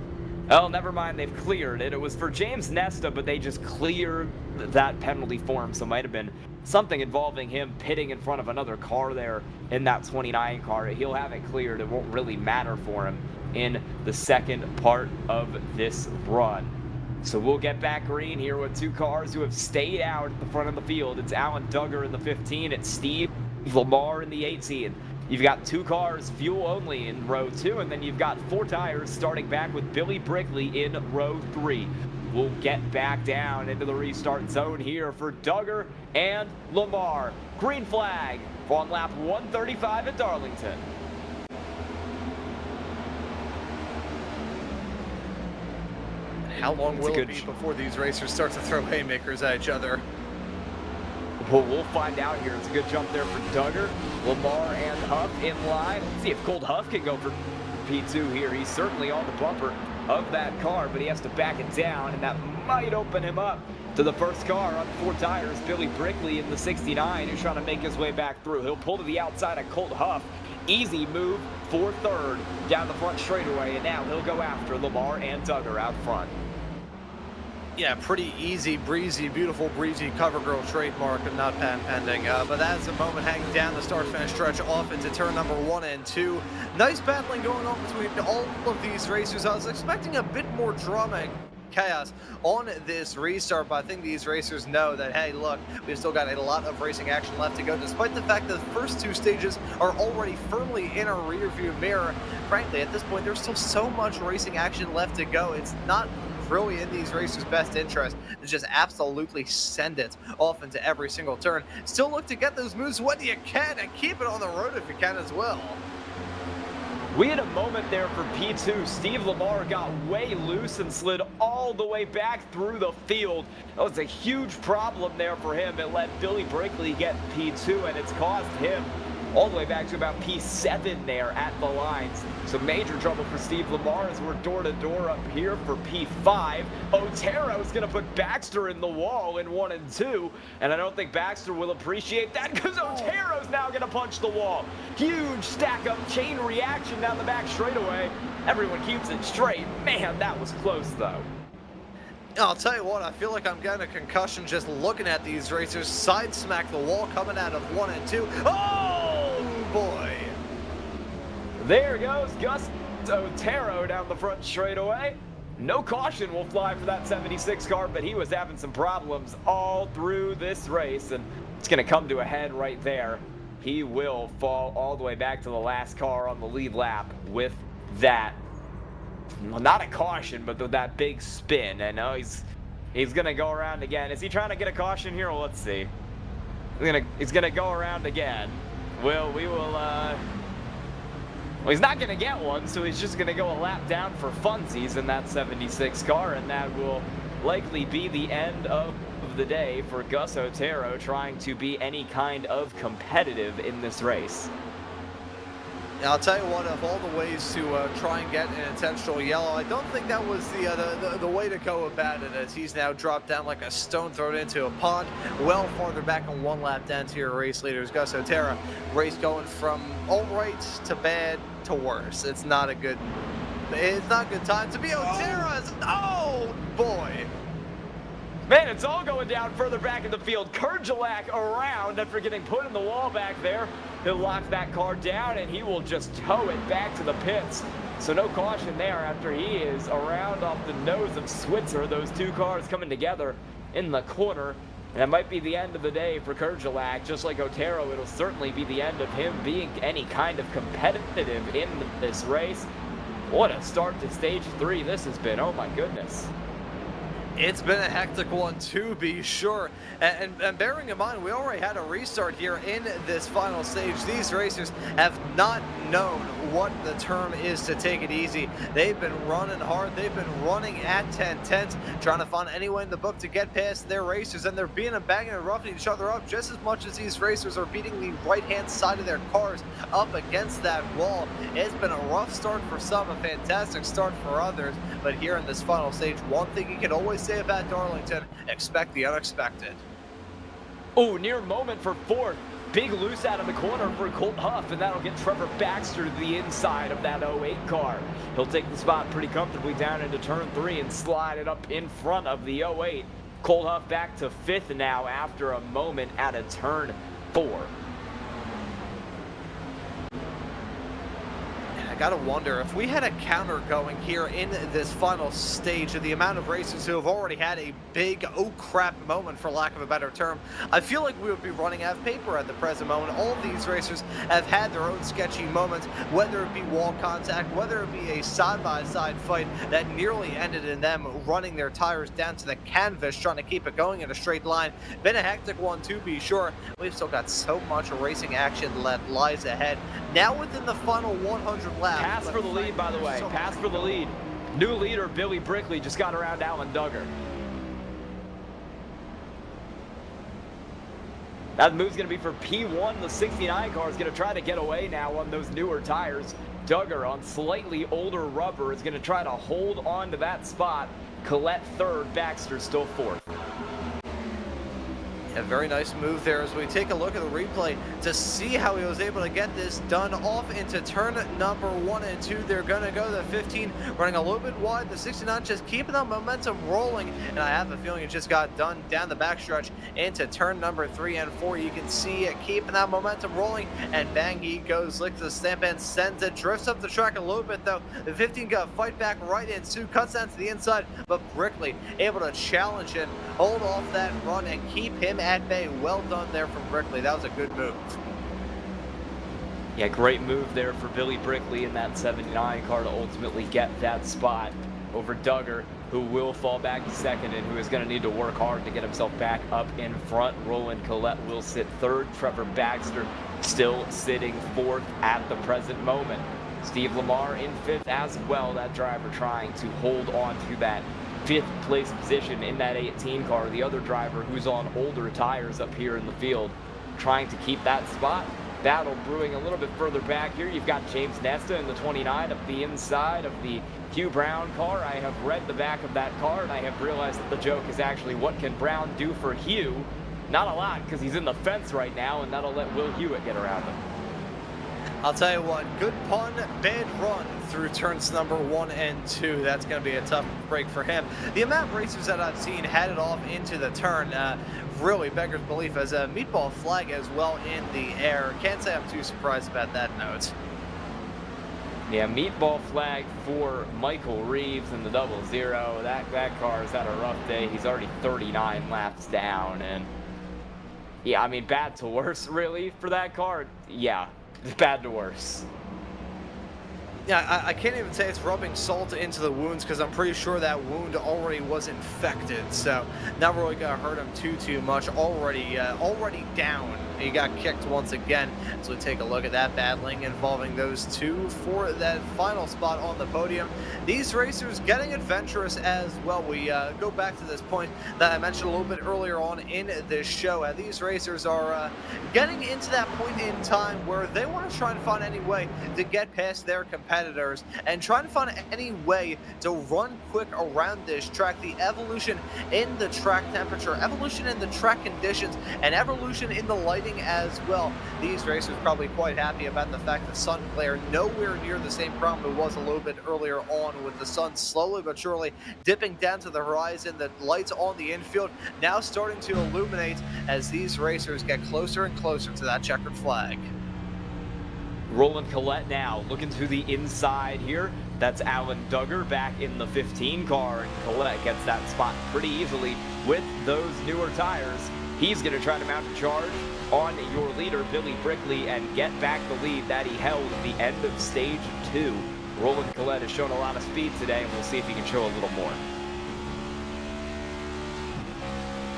Oh, never mind, they've cleared it. It was for James Nesta, but they just cleared that penalty for him, so it might have been something involving him pitting in front of another car there in that 29 car. He'll have it cleared. It won't really matter for him in the second part of this run. So we'll get back green here with 2 cars who have stayed out at the front of the field. It's Alan Duggar in the 15. It's Steve Lamar in the 18. You've got 2 cars, fuel only in row 2, and then you've got 4 tires starting back with Billy Brickley in row 3. We'll get back down into the restart zone here for Duggar and Lamar. Green flag on lap 135 at Darlington.
How long will it be before these racers start to throw haymakers at each other?
Well, we'll find out here. It's a good jump there for Duggar. Lamar and Huff in line. Let's see if Colt Huff can go for P2 here. He's certainly on the bumper of that car, but he has to back it down, and that might open him up to the first car on 4 tires. Billy Brickley in the 69 who's trying to make his way back through. He'll pull to the outside of Colt Huff. Easy move for 3rd down the front straightaway, and now he'll go after Lamar and Duggar out front.
Yeah, pretty easy, breezy, beautiful, breezy cover girl trademark and not patent pending. But that's a moment hanging down the start-finish stretch off into turn number 1 and 2. Nice battling going on between all of these racers. I was expecting a bit more drama and chaos on this restart, but I think these racers know that, hey, look, we've still got a lot of racing action left to go, despite the fact that the first 2 stages are already firmly in our rearview mirror. Frankly, at this point, there's still so much racing action left to go. It's not really in these racers' best interest to just absolutely send it off into every single turn. Still look to get those moves when you can and keep it on the road if you can as well.
We had a moment there for P2. Steve Lamar got way loose and slid all the way back through the field. That was a huge problem there for him. It let Billy Brickley get P2, and it's caused him all the way back to about P7 there at the lines. So major trouble for Steve Lamar as we're door-to-door up here for P5. Otero's going to put Baxter in the wall in 1 and 2, and I don't think Baxter will appreciate that because Otero's now going to punch the wall. Huge stack-up chain reaction down the back straightaway. Everyone keeps it straight. Man, that was close, though.
I'll tell you what, I feel like I'm getting a concussion just looking at these racers. Side smack the wall coming out of 1 and 2. Oh, boy.
There goes Gus Otero down the front straightaway. No caution will fly for that 76 car, but he was having some problems all through this race, and it's going to come to a head right there. He will fall all the way back to the last car on the lead lap with that. Well, not a caution, but with that big spin. I know he's going to go around again. Is he trying to get a caution here? Well, let's see. He's gonna go around again. Well, he's not going to get one, so he's just going to go a lap down for funsies in that 76 car, and that will likely be the end of the day for Gus Otero trying to be any kind of competitive in this race.
Now, I'll tell you what, of all the ways to try and get an intentional yellow, I don't think that was the way to go about it, as he's now dropped down like a stone thrown into a pond, well farther back on 1 lap down to your race leaders. Gus Otero, race going from all right to bad to worse. It's not a good time to be Otero. Oh boy.
Man, it's all going down further back in the field. Kurjalak around after getting put in the wall back there. He'll lock that car down, and he will just tow it back to the pits. So no caution there after he is around off the nose of Switzer. Those two cars coming together in the corner. And that might be the end of the day for Kurjalak. Just like Otero, it'll certainly be the end of him being any kind of competitive in this race. What a start to stage 3 this has been. Oh my goodness.
It's been a hectic one, to be sure. And bearing in mind, we already had a restart here in this final stage. These racers have not known what the term is to take it easy. They've been running hard. They've been running at 10-10s, trying to find any way in the book to get past their racers. And they're beating and banging and roughing each other up just as much as these racers are beating the right-hand side of their cars up against that wall. It's been a rough start for some, a fantastic start for others. But here in this final stage, one thing you can always say about Darlington, expect the unexpected.
Oh, near moment for 4th. Big loose out of the corner for Colt Huff, and that'll get Trevor Baxter to the inside of that 08 car. He'll take the spot pretty comfortably down into turn 3 and slide it up in front of the 08. Colt Huff back to 5th now after a moment at a turn 4.
I gotta wonder if we had a counter going here in this final stage of the amount of racers who have already had a big oh crap moment, for lack of a better term. I feel like we would be running out of paper at the present moment. All of these racers have had their own sketchy moments, whether it be wall contact, whether it be a side-by-side fight that nearly ended in them running their tires down to the canvas, trying to keep it going in a straight line. Been a hectic one, to be sure. We've still got so much racing action that lies ahead. Now within the final 100 laps.
Pass for the lead, by the way. Pass for the lead. New leader, Billy Brickley, just got around Alan Duggar. That move's going to be for P1. The 69 car is going to try to get away now on those newer tires. Duggar on slightly older rubber is going to try to hold on to that spot. Collette 3rd, Baxter still 4th.
A very nice move there as we take a look at the replay to see how he was able to get this done off into turn number 1 and 2. They're going to go to the 15, running a little bit wide. The 69 just keeping that momentum rolling, and I have a feeling it just got done down the backstretch into turn number 3 and 4. You can see it keeping that momentum rolling, and bang, he goes, licks the stamp and sends it, drifts up the track a little bit though. The 15 got to fight back right in. Sue cuts down to the inside, but Brickley able to challenge him, hold off that run, and keep him at bay. Well done there from Brickley. That was a good move.
Yeah, great move there for Billy Brickley in that 79 car to ultimately get that spot over Duggar, who will fall back to 2nd and who is going to need to work hard to get himself back up in front. Roland Collette will sit 3rd. Trevor Baxter still sitting 4th at the present moment. Steve Lamar in 5th as well. That driver trying to hold on to that 5th place position in that 18 car. The other driver who's on older tires up here in the field trying to keep that spot. battle brewing a little bit further back here. You've got James Nesta in the 29 up the inside of the Hugh Brown car. I have read the back of that car, and I have realized that the joke is actually, what can Brown do for Hugh? Not a lot, because he's in the fence right now, and that'll let Will Hewitt get around him.
I'll tell you what, good pun, bad run through turns number 1 and 2. That's going to be a tough break for him. The amount of racers that I've seen had it off into the turn really beggars belief, as a meatball flag as well in the air. Can't say I'm too surprised about that note.
Yeah, meatball flag for Michael Reeves in the 00. That car has had a rough day. He's already 39 laps down, and yeah, I mean, bad to worse, really, for that car. Yeah, bad to worse.
Yeah, I can't even say it's rubbing salt into the wounds, because I'm pretty sure that wound already was infected. So not really gonna hurt him too much. Already down. He got kicked once again. So we take a look at that battling involving those two for that final spot on the podium. These racers getting adventurous as well. We go back to this point that I mentioned a little bit earlier on in this show. These racers are getting into that point in time where they want to try and find any way to get past their competitors and trying to find any way to run quick around this track. The evolution in the track temperature, evolution in the track conditions, and evolution in the lighting as well. These racers probably quite happy about the fact that sun glare nowhere near the same problem it was a little bit earlier on, with the sun slowly but surely dipping down to the horizon. The lights on the infield now starting to illuminate as these racers get closer and closer to that checkered flag.
Roland Collette now looking to the inside here. That's Alan Duggar back in the 15 car, and Collette gets that spot pretty easily with those newer tires. He's going to try to mount a charge on your leader, Billy Brickley, and get back the lead that he held at the end of stage 2. Roland Collette has shown a lot of speed today, and we'll see if he can show a little more.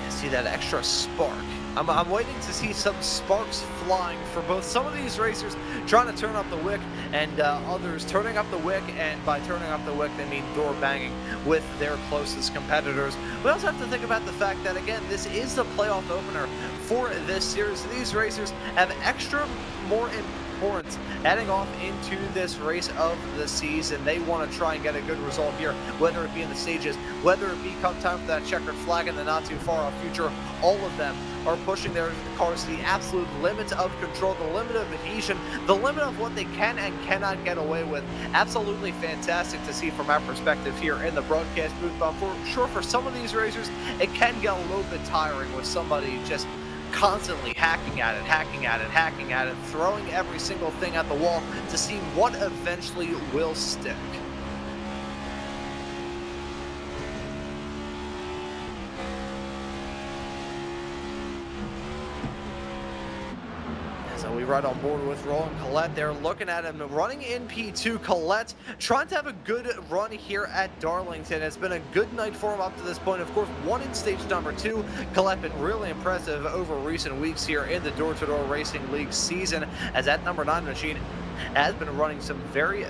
See that extra spark. I'm waiting to see some sparks flying for both some of these racers trying to turn up the wick and others turning up the wick, and by turning up the wick they mean door banging with their closest competitors. We also have to think about the fact that, again, this is the playoff opener for this series. These racers have extra more importance heading off into this race of the season. They want to try and get a good result here, whether it be in the stages, whether it be come time for that checkered flag in the not too far off future. All of them are pushing their cars to the absolute limit of control, the limit of adhesion, the limit of what they can and cannot get away with. Absolutely fantastic to see from our perspective here in the broadcast booth, but for sure for some of these racers it can get a little bit tiring with somebody just constantly hacking at it, throwing every single thing at the wall to see what eventually will stick. So we ride on board with Roland Collette. They're looking at him running in P2. Collette trying to have a good run here at Darlington. It's been a good night for him up to this point. Of course, won in stage number 2. Collette been really impressive over recent weeks here in the Door Racing League season, as that number 9 machine has been running some very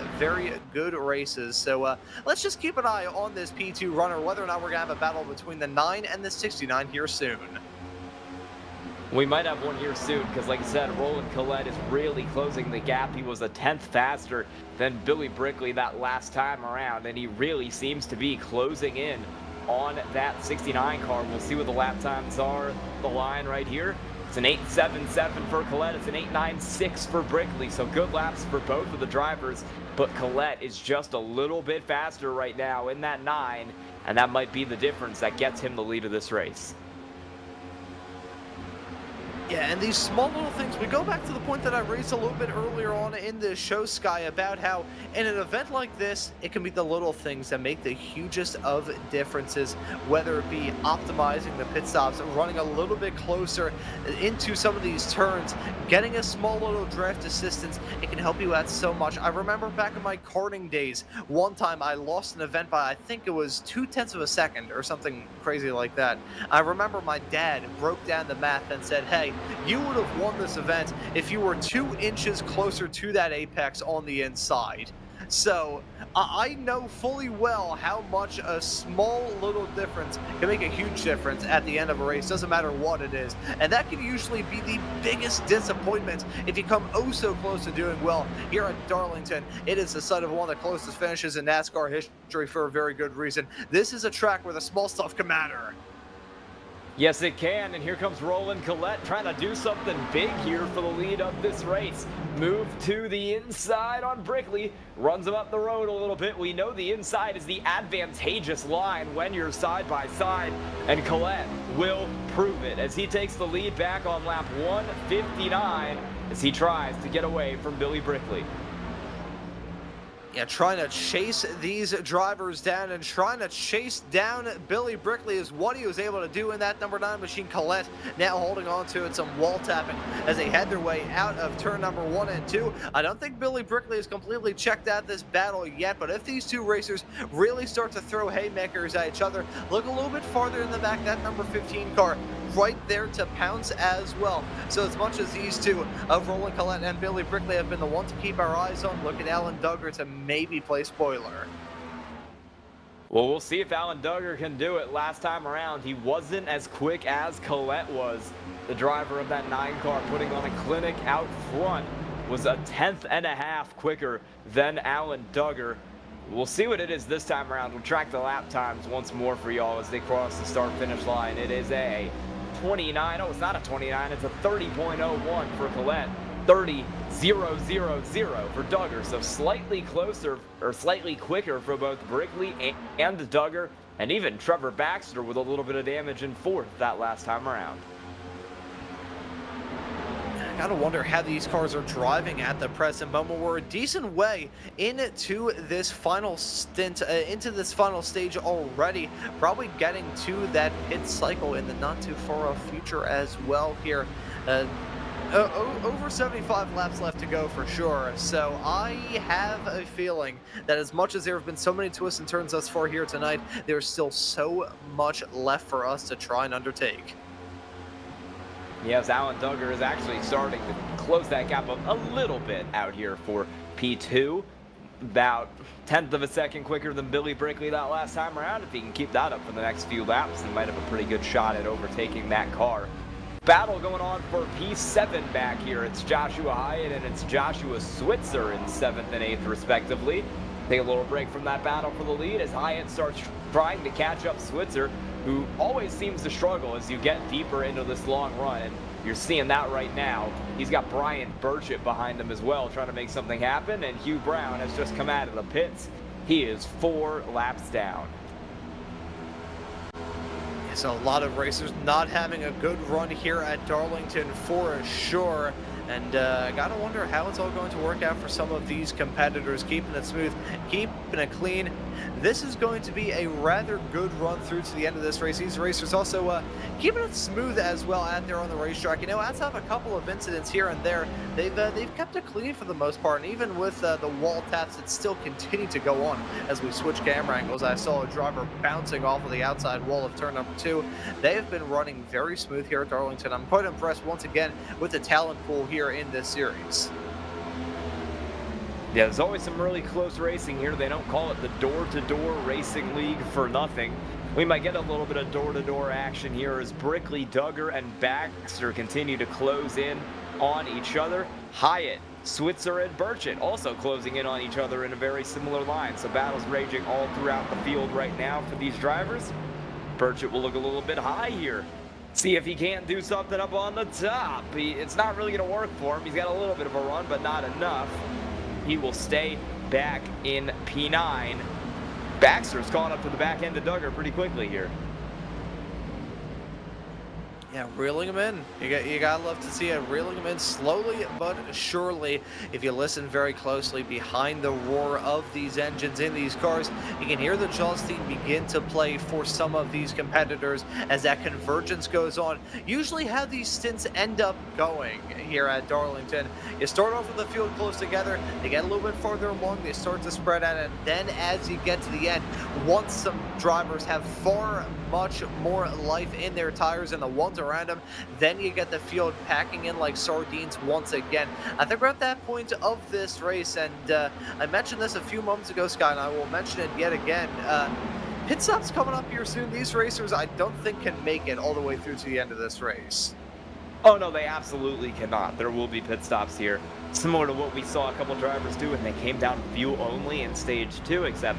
good races. So let's just keep an eye on this P2 runner, whether or not we're going to have a battle between the 9 and the 69 here soon.
We might have one here soon, because like I said, Roland Collette is really closing the gap. He was a 10th faster than Billy Brickley that last time around, and he really seems to be closing in on that 69 car. We'll see what the lap times are. The line right here, it's an 8.77 for Collette, it's an 8.96 for Brickley, so good laps for both of the drivers, but Collette is just a little bit faster right now in that 9, and that might be the difference that gets him the lead of this race.
Yeah, and these small little things, we go back to the point that I raised a little bit earlier on in the show, Sky, about how in an event like this, it can be the little things that make the hugest of differences, whether it be optimizing the pit stops, running a little bit closer into some of these turns, getting a small little draft assistance. It can help you out so much. I remember back in my karting days, one time I lost an event by, I think it was 0.2 of a second or something crazy like that. I remember my dad broke down the math and said, hey, you would have won this event if you were 2 inches closer to that apex on the inside. So I know fully well how much a small little difference can make a huge difference at the end of a race, doesn't matter what it is. And that can usually be the biggest disappointment if you come oh so close to doing well here at Darlington. It is the site of one of the closest finishes in NASCAR history for a very good reason. This is a track where the small stuff can matter.
Yes, it can, and here comes Roland Collette trying to do something big here for the lead of this race. Move to the inside on Brickley, runs him up the road a little bit. We know the inside is the advantageous line when you're side by side, and Collette will prove it as he takes the lead back on lap 159 as he tries to get away from Billy Brickley.
Yeah, trying to chase these drivers down and trying to chase down Billy Brickley is what he was able to do in that number 9 machine. Collette now holding on to it, some wall tapping as they head their way out of turn number 1 and 2. I don't think Billy Brickley has completely checked out this battle yet, but if these two racers really start to throw haymakers at each other, look a little bit farther in the back, that number 15 car right there to pounce as well. So as much as these two of Roland Collette and Billy Brickley have been the one to keep our eyes on, look at Alan Duggar to maybe play spoiler.
Well, we'll see if Alan Duggar can do it. Last time around, he wasn't as quick as Collette was. The driver of that 9 car putting on a clinic out front was a 10th quicker than Alan Duggar. We'll see what it is this time around. We'll track the lap times once more for y'all as they cross the start-finish line. It is a 29. Oh, it's not a 29. It's a 30.01 for Collette. 30.000 for Duggar. So slightly closer or slightly quicker for both Brickley and Duggar, and even Trevor Baxter with a little bit of damage in 4th that last time around.
I gotta wonder how these cars are driving at the present moment. We're a decent way into this final stint, into this final stage already. Probably getting to that pit cycle in the not too far off future as well here. Over 75 laps left to go for sure. So I have a feeling that as much as there have been so many twists and turns thus far here tonight, there's still so much left for us to try and undertake.
Yes, Alan Duggar is actually starting to close that gap a little bit out here for P2. About 1/10 of a second quicker than Billy Brickley that last time around. If he can keep that up for the next few laps, he might have a pretty good shot at overtaking that car. Battle going on for P7 back here. It's Joshua Hyatt and it's Joshua Switzer in 7th and 8th respectively. Take a little break from that battle for the lead as Hyatt starts trying to catch up Switzer, who always seems to struggle as you get deeper into this long run, and you're seeing that right now. He's got Brian Burchett behind him as well, trying to make something happen, and Hugh Brown has just come out of the pits. He is 4 laps down.
So a lot of racers not having a good run here at Darlington for sure. And gotta wonder how it's all going to work out for some of these competitors, keeping it smooth, keeping it clean. This is going to be a rather good run through to the end of this race. These racers also keeping it smooth as well out there on the racetrack. You know, outside of a couple of incidents here and there, they've kept it clean for the most part. And even with the wall taps, it still continued to go on as we switch camera angles. I saw a driver bouncing off of the outside wall of turn number 2. They have been running very smooth here at Darlington. I'm quite impressed once again with the talent pool here in this series.
Yeah, there's always some really close racing here. They don't call it the door-to-door racing league for nothing. We might get a little bit of door-to-door action here as Brickley, Duggar, and Baxter continue to close in on each other. Hyatt, Switzer, and Burchett also closing in on each other in a very similar line. So battles raging all throughout the field right now for these drivers. Burchett will look a little bit high here. See if he can't do something up on the top. It's not really going to work for him. He's got a little bit of a run, but not enough. He will stay back in P9. Baxter's caught up to the back end of Duggar pretty quickly here.
Yeah, reeling him in. You gotta love to see it. Reeling him in slowly but surely. If you listen very closely behind the roar of these engines in these cars, you can hear the jaws theme begin to play for some of these competitors as that convergence goes on. Usually how these stints end up going here at Darlington. You start off with the field close together, they get a little bit farther along, they start to spread out, and then as you get to the end, once some drivers have far much more life in their tires and the ones around him. Then you get the field packing in like sardines once again. I think we're at that point of this race, and I mentioned this a few moments ago, Scott, and I will mention it yet again. Pit stops coming up here soon. These racers, I don't think, can make it all the way through to the end of this race.
Oh, no, they absolutely cannot. There will be pit stops here, similar to what we saw a couple drivers do when they came down fuel only in stage 2, except,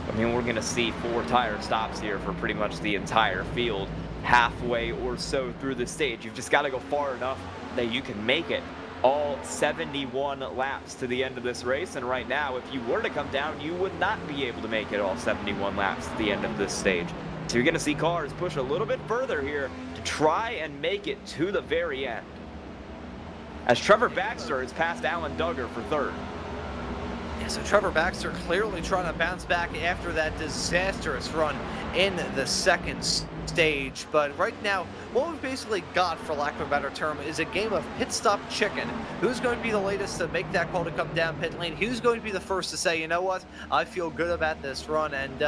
I mean, we're going to see 4 tire stops here for pretty much the entire field, halfway or so through the stage. You've just got to go far enough that you can make it all 71 laps to the end of this race, and right now, if you were to come down, you would not be able to make it all 71 laps to the end of this stage. So you're going to see cars push a little bit further here to try and make it to the very end, as Trevor Baxter is past Alan Duggar for 3rd.
Yeah, so Trevor Baxter clearly trying to bounce back after that disastrous run in the 2nd stage. But right now, what we've basically got, for lack of a better term, is a game of pit stop chicken. Who's going to be the latest to make that call to come down pit lane? Who's going to be the first to say, you know what, I feel good about this run? And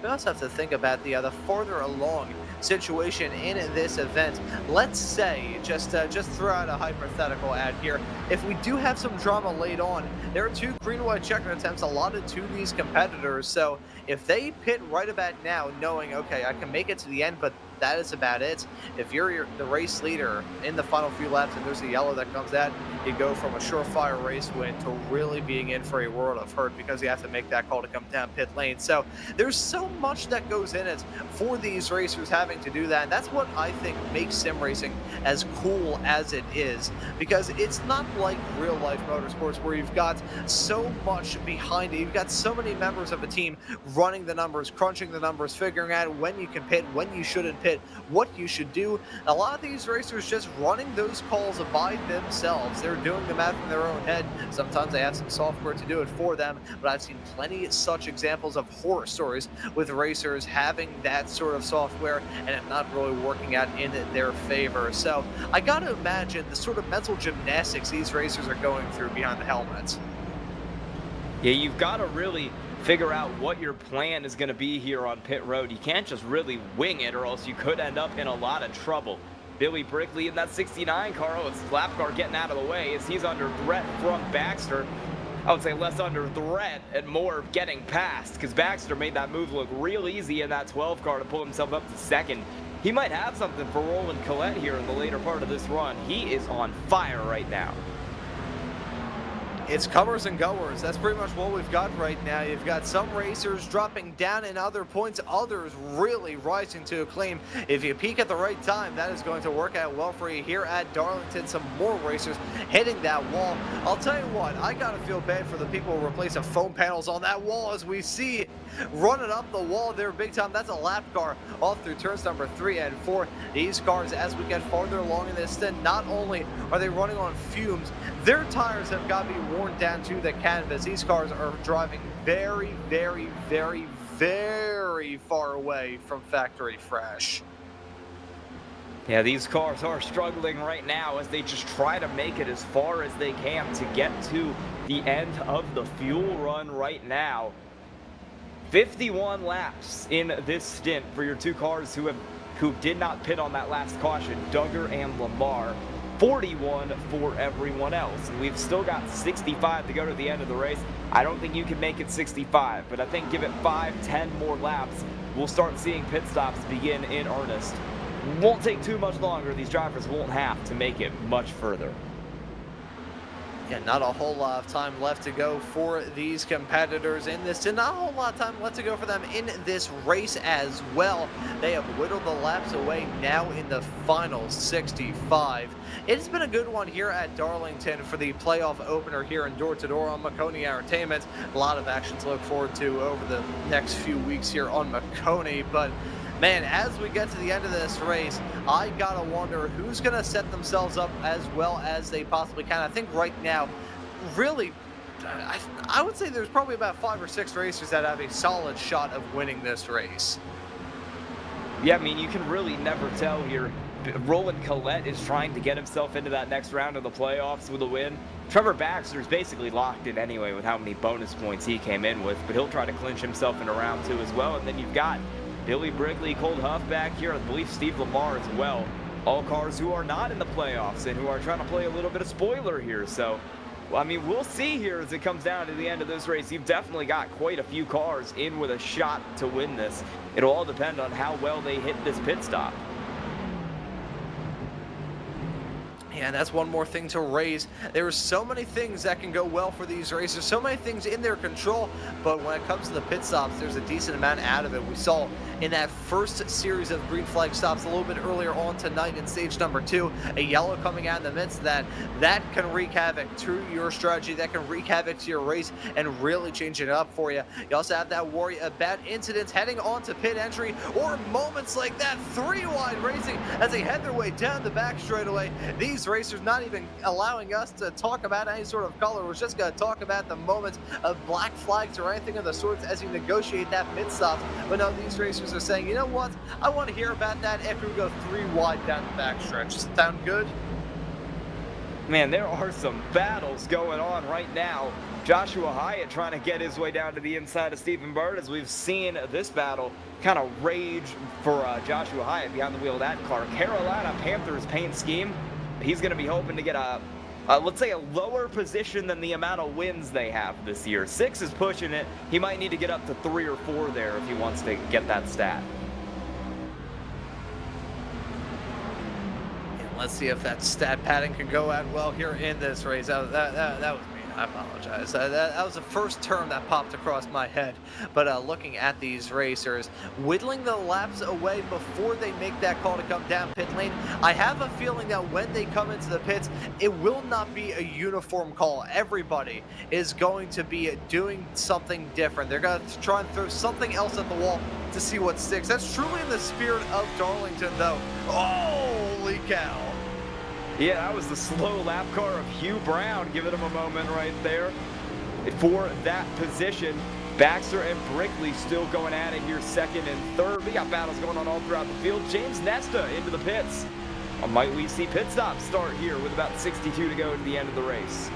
we also have to think about the farther along situation in this event. Let's say, just throw out a hypothetical ad here, if we do have some drama late on, there are 2 green-white checker attempts allotted to these competitors. So if they pit right about now, knowing, okay, I can make it to the end, but that is about it. If you're the race leader in the final few laps and there's a yellow that comes out, you go from a surefire race win to really being in for a world of hurt because you have to make that call to come down pit lane. So there's so much that goes in it for these racers having to do that. And that's what I think makes sim racing as cool as it is, because it's not like real life motorsports where you've got so much behind it. You've got so many members of a team running the numbers, crunching the numbers, figuring out when you can pit, when you shouldn't pit, what you should do. A lot of these racers just running those calls by themselves. They're doing the math in their own head. Sometimes they have some software to do it for them, but I've seen plenty of such examples of horror stories with racers having that sort of software and it not really working out in their favor. So I gotta imagine the sort of mental gymnastics these racers are going through behind the helmets.
Yeah, you've got to really figure out what your plan is going to be here on pit road. You can't just really wing it, or else you could end up in a lot of trouble. Billy Brickley in that 69 car, his lap car getting out of the way as he's under threat from Baxter. I would say less under threat and more getting past, because Baxter made that move look real easy in that 12 car to pull himself up to 2nd. He might have something for Roland Collette here in the later part of this run. He is on fire right now.
It's comers and goers. That's pretty much what we've got right now. You've got some racers dropping down in other points, others really rising to acclaim. If you peak at the right time, that is going to work out well for you here at Darlington. Some more racers hitting that wall. I'll tell you what, I gotta feel bad for the people who replace the foam panels on that wall, as we see running up the wall there big time. That's a lap car off through turns number 3 and 4. These cars, as we get farther along in this stint, not only are they running on fumes, their tires have got to be worn down to the canvas. These cars are driving very, very, very, very far away from factory fresh.
Yeah, these cars are struggling right now as they just try to make it as far as they can to get to the end of the fuel run right now. 51 laps in this stint for your 2 cars who did not pit on that last caution, Duggar and Lamar. 41 for everyone else, and we've still got 65 to go to the end of the race. I don't think you can make it 65, but I think give it 5-10 more laps, we'll start seeing pit stops begin in earnest. Won't take too much longer. These drivers won't have to make it much further.
Yeah, not a whole lot of time left to go for these competitors in this, and not a whole lot of time left to go for them in this race as well. They have whittled the laps away now in the final 65. It's been a good one here at Darlington for the playoff opener here in Door to Door on Maconi Entertainment. A lot of action to look forward to over the next few weeks here on Maconi, but man, as we get to the end of this race, I gotta wonder who's gonna set themselves up as well as they possibly can. I think right now, really, I would say there's probably about 5 or 6 racers that have a solid shot of winning this race.
Yeah, I mean, you can really never tell here. Roland Collette is trying to get himself into that next round of the playoffs with a win. Trevor Baxter's basically locked in anyway with how many bonus points he came in with, but he'll try to clinch himself into round 2 as well. And then you've got Billy Brickley, Colt Huff back here, I believe Steve Lamar as well. all cars who are not in the playoffs and who are trying to play a little bit of spoiler here. So, I mean, we'll see here as it comes down to the end of this race. You've definitely got quite a few cars in with a shot to win this. It'll all depend on how well they hit this pit stop.
Yeah, and that's one more thing to raise. There are so many things that can go well for these races, so many things in their control, but when it comes to the pit stops, there's a decent amount out of it. We saw in that first series of green flag stops a little bit earlier on tonight in stage number 2, a yellow coming out in the midst of that can wreak havoc to your strategy, that can wreak havoc to your race and really change it up for you. You also have that worry about incidents heading on to pit entry or moments like that 3-wide racing as they head their way down the back straightaway. These racers not even allowing us to talk about any sort of color. We're just going to talk about the moments of black flags or anything of the sorts as you negotiate that pit stop. But no, these racers are saying, you know what? I want to hear about that after we go 3 wide down the backstretch. Sound good?
Man, there are some battles going on right now. Joshua Hyatt trying to get his way down to the inside of Stephen Bird, as we've seen this battle kind of rage for Joshua Hyatt behind the wheel of that car. Carolina Panthers paint scheme. He's going to be hoping to get let's say a lower position than the amount of wins they have this year. 6 is pushing it. He might need to get up to 3 or 4 there if he wants to get that stat.
Let's see if that stat padding can go out well here in this race. That was me. I apologize. That was the first term that popped across my head. But looking at these racers, whittling the laps away before they make that call to come down pit lane, I have a feeling that when they come into the pits, it will not be a uniform call. Everybody is going to be doing something different. They're going to try and throw something else at the wall to see what sticks. That's truly in the spirit of Darlington, though. Holy cow.
Yeah, that was the slow lap car of Hugh Brown giving him a moment right there for that position. Baxter and Brickley still going at it here, 2nd and 3rd. We got battles going on all throughout the field. James Nesta into the pits. Or might we see pit stops start here with about 62 to go to the end of the race?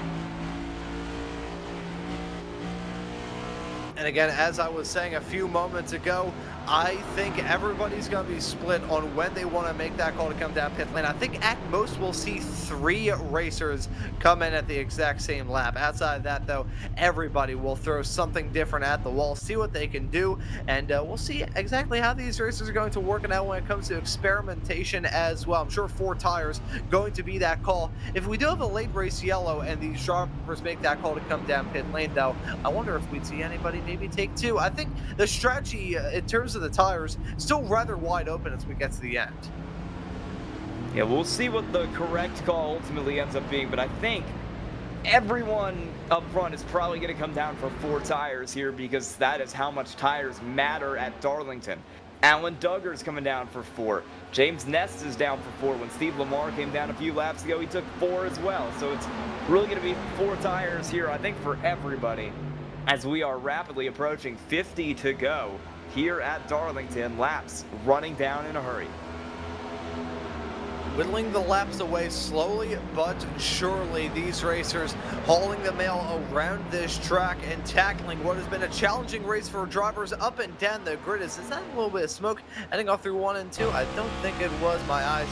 And again, as I was saying a few moments ago, I think everybody's going to be split on when they want to make that call to come down pit lane. I think at most we'll see 3 racers come in at the exact same lap. Outside of that, though, everybody will throw something different at the wall, see what they can do, and we'll see exactly how these racers are going to work it out when it comes to experimentation as well. I'm sure 4 tires going to be that call. If we do have a late race yellow and these drivers make that call to come down pit lane, though, I wonder if we'd see anybody maybe take 2. I think the strategy in terms of the tires still rather wide open as we get to the end.
Yeah, we'll see what the correct call ultimately ends up being, but I think everyone up front is probably going to come down for 4 tires here because that is how much tires matter at Darlington. Alan Duggar's coming down for 4. James Nest is down for 4. When Steve Lamar came down a few laps ago, he took 4 as well. So it's really going to be 4 tires here, I think, for everybody, as we are rapidly approaching 50 to go here at Darlington. Laps running down in a hurry.
Whittling the laps away slowly but surely, these racers hauling the mail around this track and tackling what has been a challenging race for drivers up and down the grid. Is that a little bit of smoke heading off through 1 and 2? I don't think it was. My eyes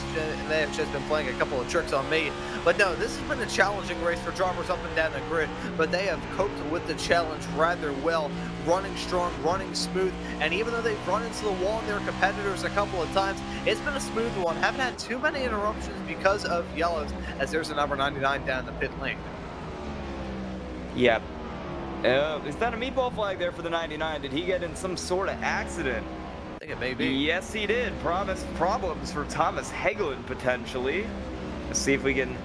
may have just been playing a couple of tricks on me. But no, this has been a challenging race for drivers up and down the grid, but they have coped with the challenge rather well, running strong, running smooth, and even though they've run into the wall and their competitors a couple of times, it's been a smooth one. Haven't had too many interruptions because of yellows, as there's a number 99 down the pit lane.
Yeah. Is that a meatball flag there for the 99? Did he get in some sort of accident?
I think it may be.
Yes, he did. Problems for Thomas Hegland, potentially. Let's see if we can...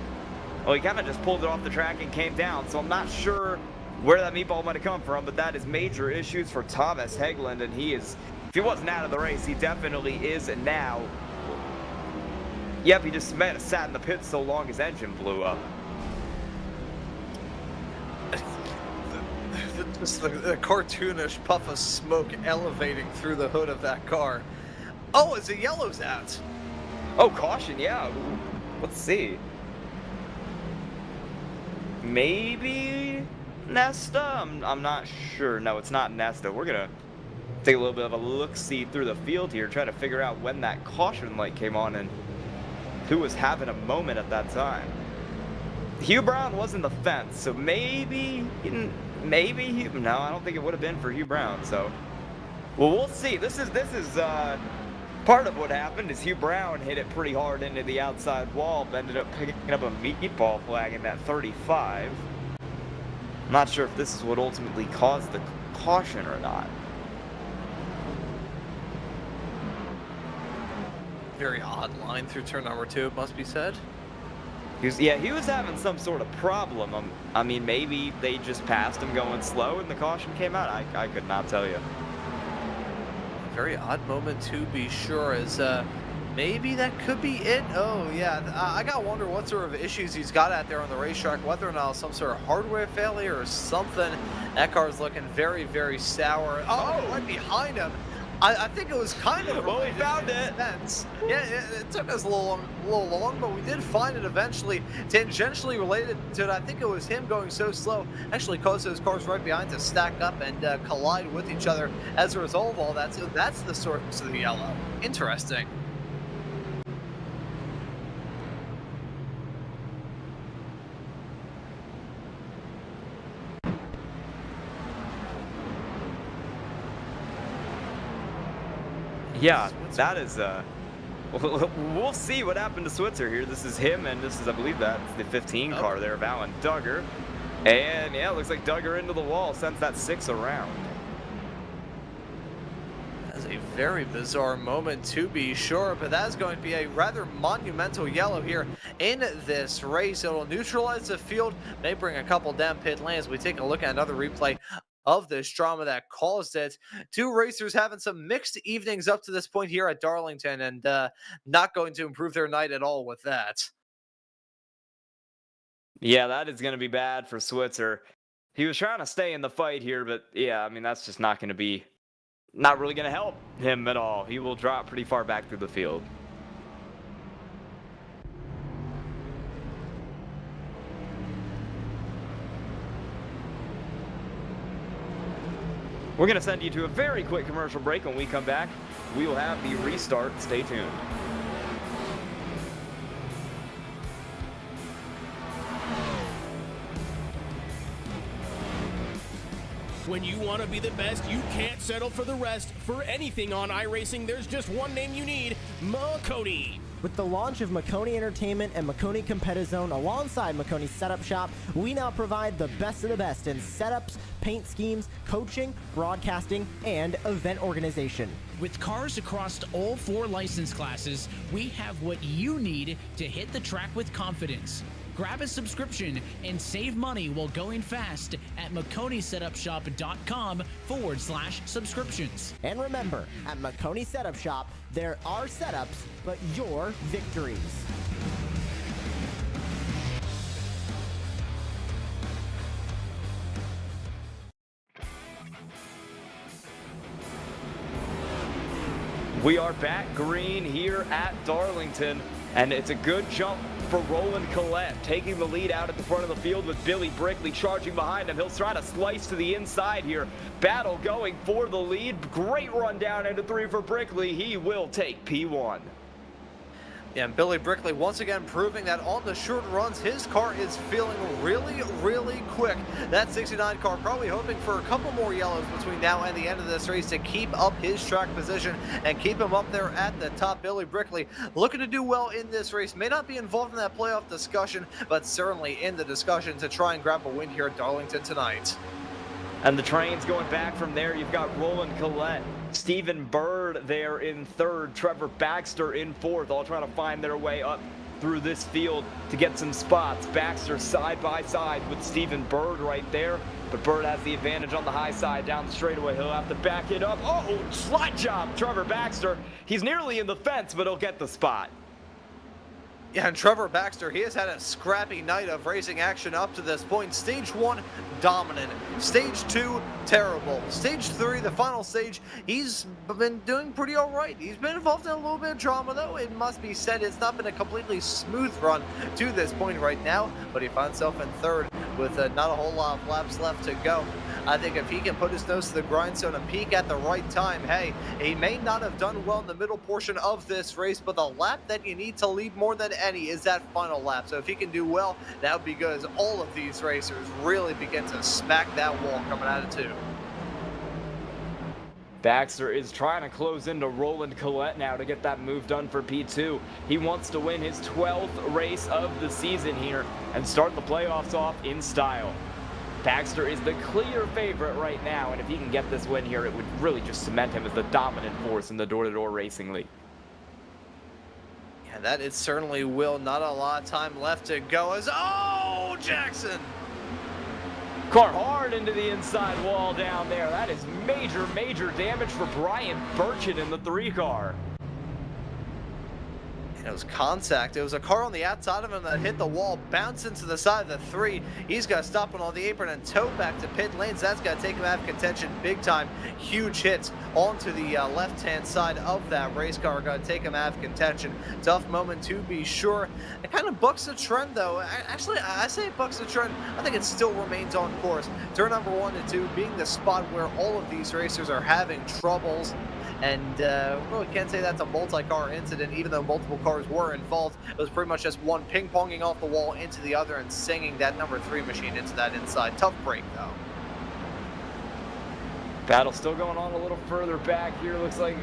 Well, he kind of just pulled it off the track and came down, so I'm not sure where that meatball might have come from, but that is major issues for Thomas Hegland, and he is... If he wasn't out of the race, he definitely is now. Yep, he just might have sat in the pit so long his engine blew up.
Just the cartoonish puff of smoke elevating through the hood of that car. Oh, it's a yellow's out.
Oh, caution, yeah. Let's see. Maybe Nesta? I'm not sure. No, it's not Nesta. We're going to take a little bit of a look-see through the field here, try to figure out when that caution light came on. And who was having a moment at that time. Hugh Brown was in the fence, so maybe no, I don't think it would have been for Hugh Brown. So, well, we'll see. This is part of what happened is Hugh Brown hit it pretty hard into the outside wall, but ended up picking up a meatball flag in that 35. I'm not sure if this is what ultimately caused the caution or not.
Very odd line through turn number 2, it must be said.
He was having some sort of problem. I mean, maybe they just passed him going slow and the caution came out. I could not tell you.
Very odd moment to be sure, as maybe that could be it. Oh yeah, I gotta wonder what sort of issues he's got out there on the racetrack, whether or not some sort of hardware failure or something. That car's looking very, very sour. Oh, right behind him. I think it was kind of.
Well, we found it.
Yeah, it took us a little long, but we did find it eventually. Tangentially related to it, I think it was him going so slow actually caused those cars right behind to stack up and collide with each other as a result of all that. So that's the source of the yellow. Interesting.
Yeah, that is, we'll see what happened to Switzer here. This is him, and this is, I believe that's the 15 car there of Alan Duggar. And yeah, it looks like Duggar into the wall, sends that 6 around.
That's a very bizarre moment to be sure, but that's going to be a rather monumental yellow here in this race. It'll neutralize the field, may bring a couple down pit lanes. We take a look at another replay of this drama that caused it. Two racers having some mixed evenings up to this point here at Darlington, and not going to improve their night at all with that.
Yeah, that is going to be bad for Switzer. He was trying to stay in the fight here, but yeah, I mean, that's just not really going to help him at all. He will drop pretty far back through the field. We're going to send you to a very quick commercial break. When we come back, we will have the restart. Stay tuned.
When you want to be the best, you can't settle for the rest. For anything on iRacing, there's just one name you need, Maconi.
With the launch of Maconi Entertainment and Maconi Competizone alongside Maconi Setup Shop, we now provide the best of the best in setups, paint schemes, coaching, broadcasting, and event organization.
With cars across all 4 license classes, we have what you need to hit the track with confidence. Grab a subscription and save money while going fast at MaconiSetupShop.com/subscriptions.
And remember, at Maconi Setup Shop, there are setups, but your victories.
We are back green here at Darlington, and it's a good jump for Roland Collette, taking the lead out at the front of the field with Billy Brickley charging behind him. He'll try to slice to the inside here. Battle going for the lead. Great run down into 3 for Brickley. He will take P1.
Yeah, and Billy Brickley once again proving that on the short runs, his car is feeling really, really quick. That 69 car probably hoping for a couple more yellows between now and the end of this race to keep up his track position and keep him up there at the top. Billy Brickley looking to do well in this race. May not be involved in that playoff discussion, but certainly in the discussion to try and grab a win here at Darlington tonight.
And the train's going back from there. You've got Roland Collette, Stephen Bird there in 3rd, Trevor Baxter in 4th, all trying to find their way up through this field to get some spots. Baxter side by side with Stephen Bird right there, but Bird has the advantage on the high side down the straightaway. He'll have to back it up. Oh, slide job, Trevor Baxter. He's nearly in the fence, but he'll get the spot.
Yeah, and Trevor Baxter, he has had a scrappy night of racing action up to this point. Stage 1, dominant. Stage 2, terrible. Stage 3, the final stage, he's been doing pretty all right. He's been involved in a little bit of drama, though. It must be said, it's not been a completely smooth run to this point right now, but he found himself in 3rd with not a whole lot of laps left to go. I think if he can put his nose to the grindstone and peak at the right time, hey, he may not have done well in the middle portion of this race, but the lap that you need to lead more than any is that final lap. So if he can do well, that would be good, as all of these racers really begin to smack that wall coming out of 2.
Baxter is trying to close into Roland Collette now to get that move done for P2. He wants to win his 12th race of the season here and start the playoffs off in style. Baxter is the clear favorite right now, and if he can get this win here, it would really just cement him as the dominant force in the door-to-door racing league.
Yeah, that it certainly will. Not a lot of time left to go as, oh, Jackson!
Car hard into the inside wall down there. That is major, major damage for Brian Burchett in the 3 car.
And it was contact. It was a car on the outside of him that hit the wall, bounced into the side of the 3. He's got to stop on the apron and tow back to pit lanes. That's got to take him out of contention big time. Huge hits onto the left-hand side of that race car. Got to take him out of contention. Tough moment to be sure. It kind of bucks the trend, though. Actually, I say it bucks the trend. I think it still remains on course. Turn number 1 and 2 being the spot where all of these racers are having troubles. And really can't say that's a multi-car incident, even though multiple cars were involved. It was pretty much just one ping-ponging off the wall into the other and singing that number 3 machine into that inside. Tough break, though.
Battle still going on a little further back here. Looks like,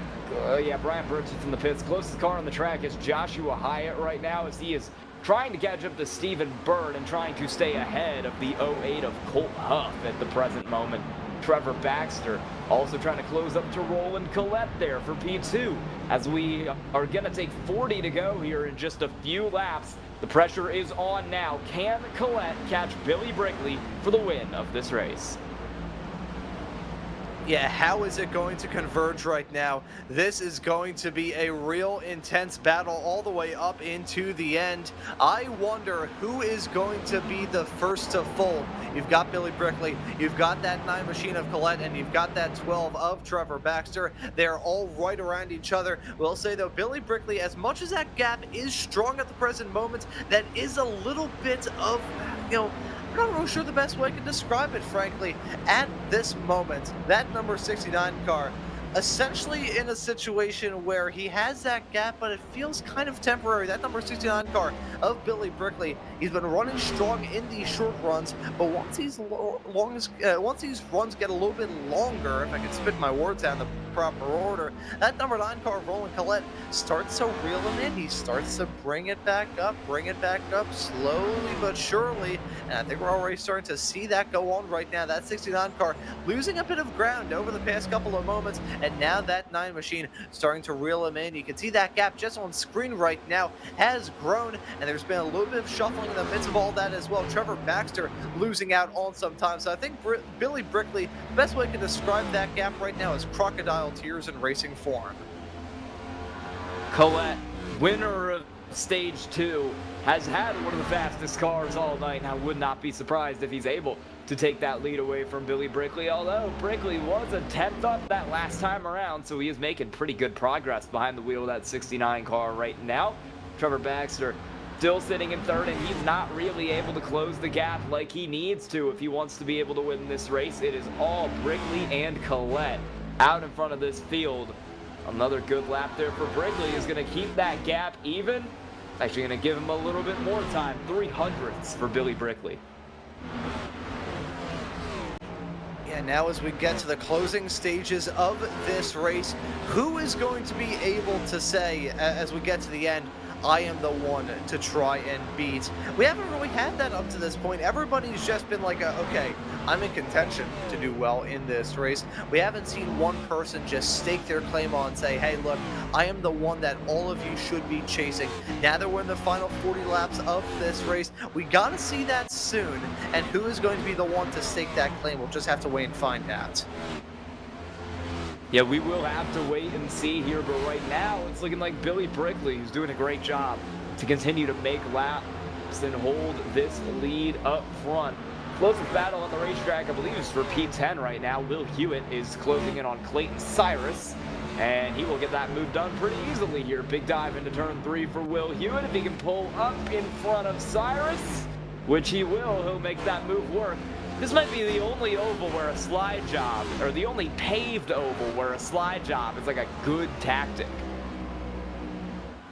yeah, Brian Burchett's in the pits. Closest car on the track is Joshua Hyatt right now, as he is trying to catch up to Stephen Bird and trying to stay ahead of the 08 of Colt Huff at the present moment. Trevor Baxter also trying to close up to Roland Collette there for P2. As we are going to take 40 to go here in just a few laps. The pressure is on now. Can Collette catch Billy Brickley for the win of this race?
Yeah, how is it going to converge right now? This is going to be a real intense battle all the way up into the end. I wonder who is going to be the first to fold. You've got Billy Brickley, you've got that 9 machine of Collette, and you've got that 12 of Trevor Baxter. They're all right around each other. We'll say, though, Billy Brickley, as much as that gap is strong at the present moment, that is a little bit of, I'm not really sure the best way I can describe it, frankly. At this moment, that number 69 car, essentially in a situation where he has that gap, but it feels kind of temporary. That number 69 car of Billy Brickley, he's been running strong in these short runs, but once these runs get a little bit longer, if I can spit my words out in the proper order, that number 9 car of Roland Collette starts to reel him in. He starts to bring it back up slowly but surely, and I think we're already starting to see that go on right now. That 69 car losing a bit of ground over the past couple of moments, and now that 9 machine starting to reel him in. You can see that gap just on screen right now has grown, and there's been a little bit of shuffling in the midst of all that as well. Trevor Baxter losing out on some time. So I think Billy Brickley, the best way I can describe that gap right now is crocodile tears in racing form.
Collette, winner of Stage 2, has had one of the fastest cars all night, and I would not be surprised if he's able to take that lead away from Billy Brickley, although Brickley was a 10th up that last time around, so he is making pretty good progress behind the wheel of that 69 car right now. Trevor Baxter still sitting in 3rd, and he's not really able to close the gap like he needs to if he wants to be able to win this race. It is all Brickley and Collette out in front of this field. Another good lap there for Brickley is going to keep that gap even. It's actually going to give him a little bit more time. 300ths for Billy Brickley.
Yeah, now as we get to the closing stages of this race, who is going to be able to say, as we get to the end, I am the one to try and beat? We haven't really had that up to this point. Everybody's just been like, okay, I'm in contention to do well in this race. We haven't seen one person just stake their claim on and say, hey, look, I am the one that all of you should be chasing. Now that we're in the final 40 laps of this race, we got to see that soon. And who is going to be the one to stake that claim? We'll just have to wait and find out.
Yeah, we will have to wait and see here, but right now it's looking like Billy Brickley, who's doing a great job to continue to make laps and hold this lead up front. Closest battle on the racetrack, I believe, is for P10 right now. Will Hewitt is closing in on Clayton Cyrus, and he will get that move done pretty easily here. Big dive into turn 3 for Will Hewitt. If he can pull up in front of Cyrus, which he will, he'll make that move work. This might be the only oval where a slide job, or the only paved oval where a slide job is like a good tactic.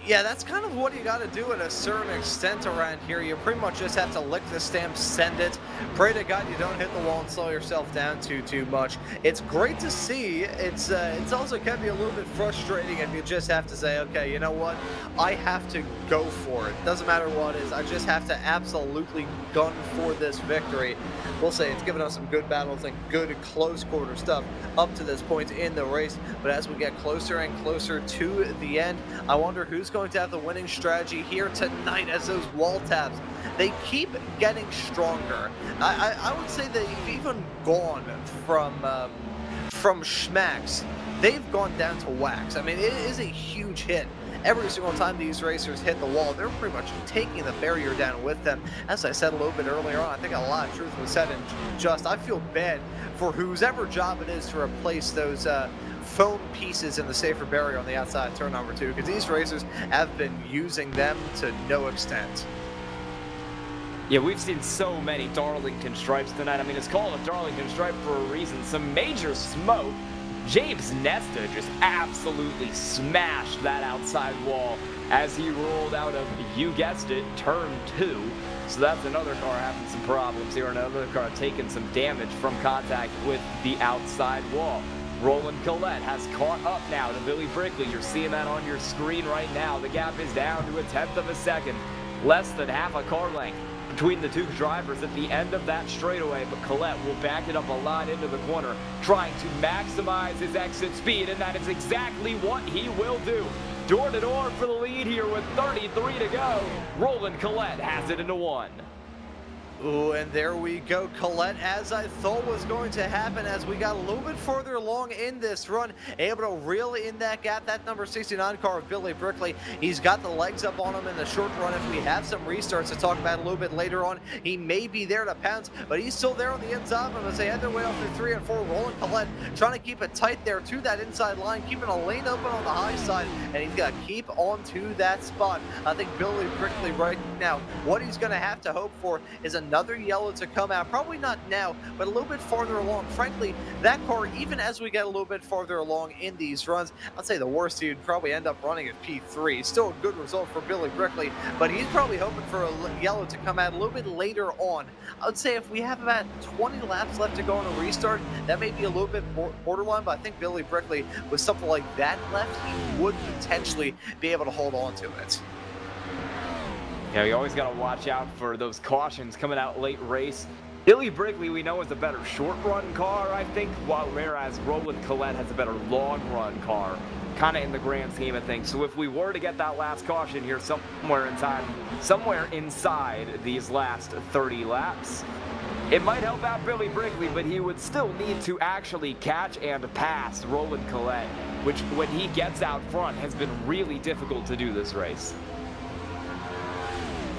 Yeah, that's kind of what you got to do at a certain extent around here. You pretty much just have to lick the stamp, send it, pray to God you don't hit the wall and slow yourself down too much. It's great to see. It's also can be a little bit frustrating if you just have to say, okay, you know what? I have to go for it. Doesn't matter what it is. I just have to absolutely gun for this victory. We'll say it's given us some good battles and good close quarter stuff up to this point in the race. But as we get closer and closer to the end, I wonder who's going to have the winning strategy here tonight as those wall taps, they keep getting stronger. I would say they've even gone from schmacks, they've gone down to wax. I mean, it is a huge hit. Every single time these racers hit the wall, they're pretty much taking the barrier down with them. As I said a little bit earlier on, I think a lot of truth was said, and just I feel bad for whoever job it is to replace those foam pieces in the safer barrier on the outside of turn number 2, because these racers have been using them to no extent.
Yeah, we've seen so many Darlington stripes tonight. I mean, it's called a Darlington stripe for a reason. Some major smoke. James Nesta just absolutely smashed that outside wall as he rolled out of, you guessed it, turn 2. So that's another car having some problems here, and another car taking some damage from contact with the outside wall. Roland Collette has caught up now to Billy Brickley. You're seeing that on your screen right now. The gap is down to 1/10 of a second. Less than half a car length between the two drivers at the end of that straightaway, but Collette will back it up a lot into the corner, trying to maximize his exit speed, and that is exactly what he will do. Door to door for the lead here with 33 to go. Roland Collette has it into 1.
Ooh, and there we go. Collette, as I thought was going to happen, as we got a little bit further along in this run, able to reel in that gap. That number 69 car of Billy Brickley, he's got the legs up on him in the short run. If we have some restarts to talk about a little bit later on, he may be there to pounce, but he's still there on the inside of him as they head their way off through 3 and 4. Roland Collette trying to keep it tight there to that inside line, keeping a lane open on the high side, and he's got to keep on to that spot. I think Billy Brickley right now, what he's going to have to hope for is another yellow to come out. Probably not now, but a little bit farther along. Frankly, that car, even as we get a little bit farther along in these runs, I'd say the worst he'd probably end up running at P3. Still a good result for Billy Brickley, but he's probably hoping for a yellow to come out a little bit later on. I would say if we have about 20 laps left to go on a restart, that may be a little bit borderline, but I think Billy Brickley, with something like that left, he would potentially be able to hold on to it.
Yeah, you always got to watch out for those cautions coming out late race. Billy Brickley, we know, is a better short-run car, I think, whereas Roland Collette has a better long-run car, kind of in the grand scheme of things. So if we were to get that last caution here somewhere inside these last 30 laps, it might help out Billy Brickley, but he would still need to actually catch and pass Roland Collette, which, when he gets out front, has been really difficult to do this race.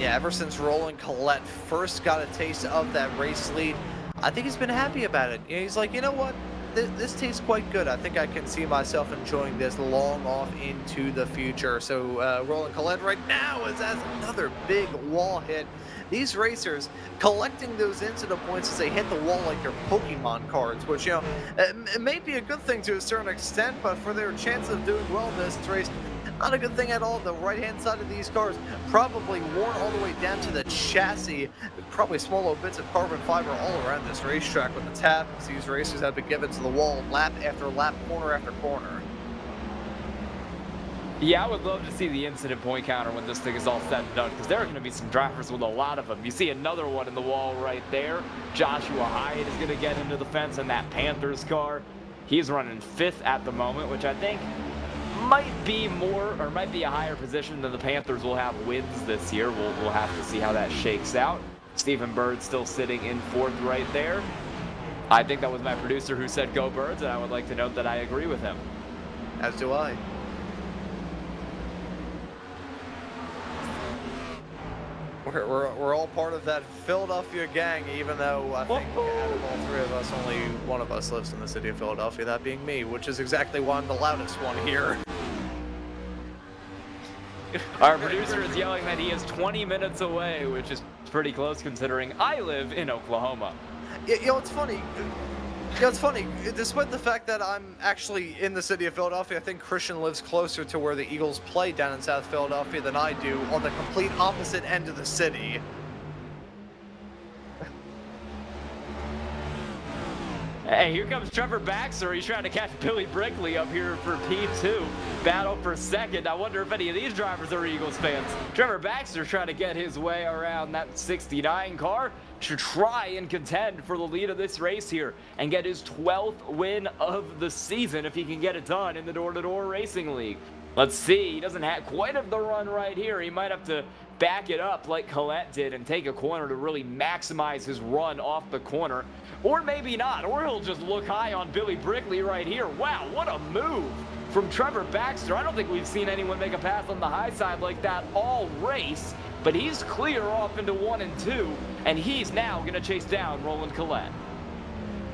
Yeah, ever since Roland Collette first got a taste of that race lead, I think he's been happy about it. You know, he's like, you know what? This tastes quite good. I think I can see myself enjoying this long off into the future. So Roland Collette right now has another big wall hit. These racers collecting those incident points as they hit the wall like their Pokemon cards, which, you know, it may be a good thing to a certain extent, but for their chance of doing well in this race, not a good thing at all. The right-hand side of these cars probably worn all the way down to the chassis. Probably small little bits of carbon fiber all around this racetrack with the taps these racers have been given to the wall lap after lap, corner after corner.
Yeah, I would love to see the incident point counter when this thing is all said and done, because there are going to be some drivers with a lot of them. You see another one in the wall right there. Joshua Hyatt is going to get into the fence in that Panthers car. He's running 5th at the moment, which I think might be a higher position than the Panthers will have wins this year. We'll have to see how that shakes out. Stephen Bird still sitting in 4th right there. I think that was my producer who said go Birds, and I would like to note that I agree with him.
As do I. We're all part of that Philadelphia gang, even though I think out of all 3 of us, only one of us lives in the city of Philadelphia, that being me, which is exactly why I'm the loudest one here.
Our producer is yelling that he is 20 minutes away, which is pretty close considering I live in Oklahoma.
It's funny. It's funny. Despite the fact that I'm actually in the city of Philadelphia, I think Christian lives closer to where the Eagles play down in South Philadelphia than I do, on the complete opposite end of the city.
Hey, here comes Trevor Baxter. He's trying to catch Billy Brinkley up here for P2. Battle for second. I wonder if any of these drivers are Eagles fans. Trevor Baxter trying to get his way around that 69 car to try and contend for the lead of this race here and get his 12th win of the season if he can get it done in the Door Racing League. Let's see. He doesn't have quite of the run right here. He might have to back it up like Collette did and take a corner to really maximize his run off the corner. Or maybe not, or he'll just look high on Billy Brinkley right here. Wow, what a move from Trevor Baxter. I don't think we've seen anyone make a pass on the high side like that all race, but he's clear off into 1 and 2, and he's now going to chase down Roland Collette.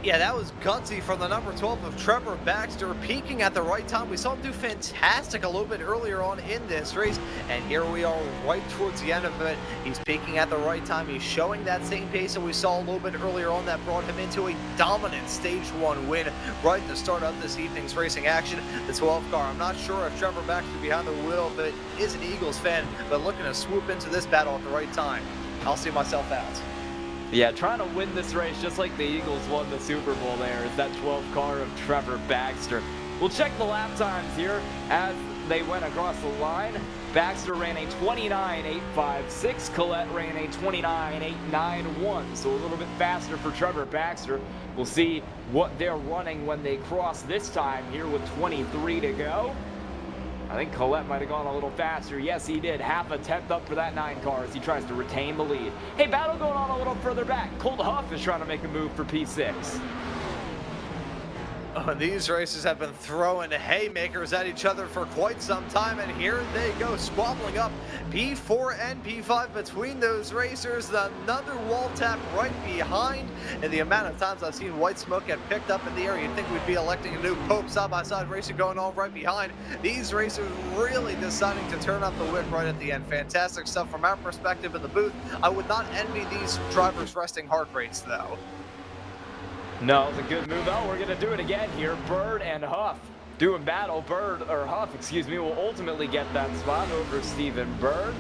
Yeah, that was gutsy from the number 12 of Trevor Baxter, peaking at the right time. We saw him do fantastic a little bit earlier on in this race, and here we are right towards the end of it. He's peaking at the right time. He's showing that same pace that we saw a little bit earlier on that brought him into a dominant Stage 1 win right at the start of this evening's racing action. The 12 car, I'm not sure if Trevor Baxter behind the wheel, but is an Eagles fan, but looking to swoop into this battle at the right time. I'll see myself out.
Yeah, trying to win this race just like the Eagles won the Super Bowl there is that 12 car of Trevor Baxter. We'll check the lap times here as they went across the line. Baxter ran a 29.856. Collette ran a 29.891. So a little bit faster for Trevor Baxter. We'll see what they're running when they cross this time here with 23 to go. I think Collette might have gone a little faster. Yes, he did. Half a tenth up for that 9 car as he tries to retain the lead. Hey, battle going on a little further back. Colt Huff is trying to make a move for P6.
These races have been throwing haymakers at each other for quite some time, and here they go, squabbling up P4 and P5 between those racers. Another wall tap right behind, and the amount of times I've seen white smoke get picked up in the air, you'd think we'd be electing a new pope. Side-by-side racing going on right behind. These racers really deciding to turn up the whip right at the end. Fantastic stuff from our perspective in the booth. I would not envy these drivers' resting heart rates, though.
No, it's a good move. Oh, we're going to do it again here. Bird and Huff doing battle. Huff, excuse me, will ultimately get that spot over Stephen Bird.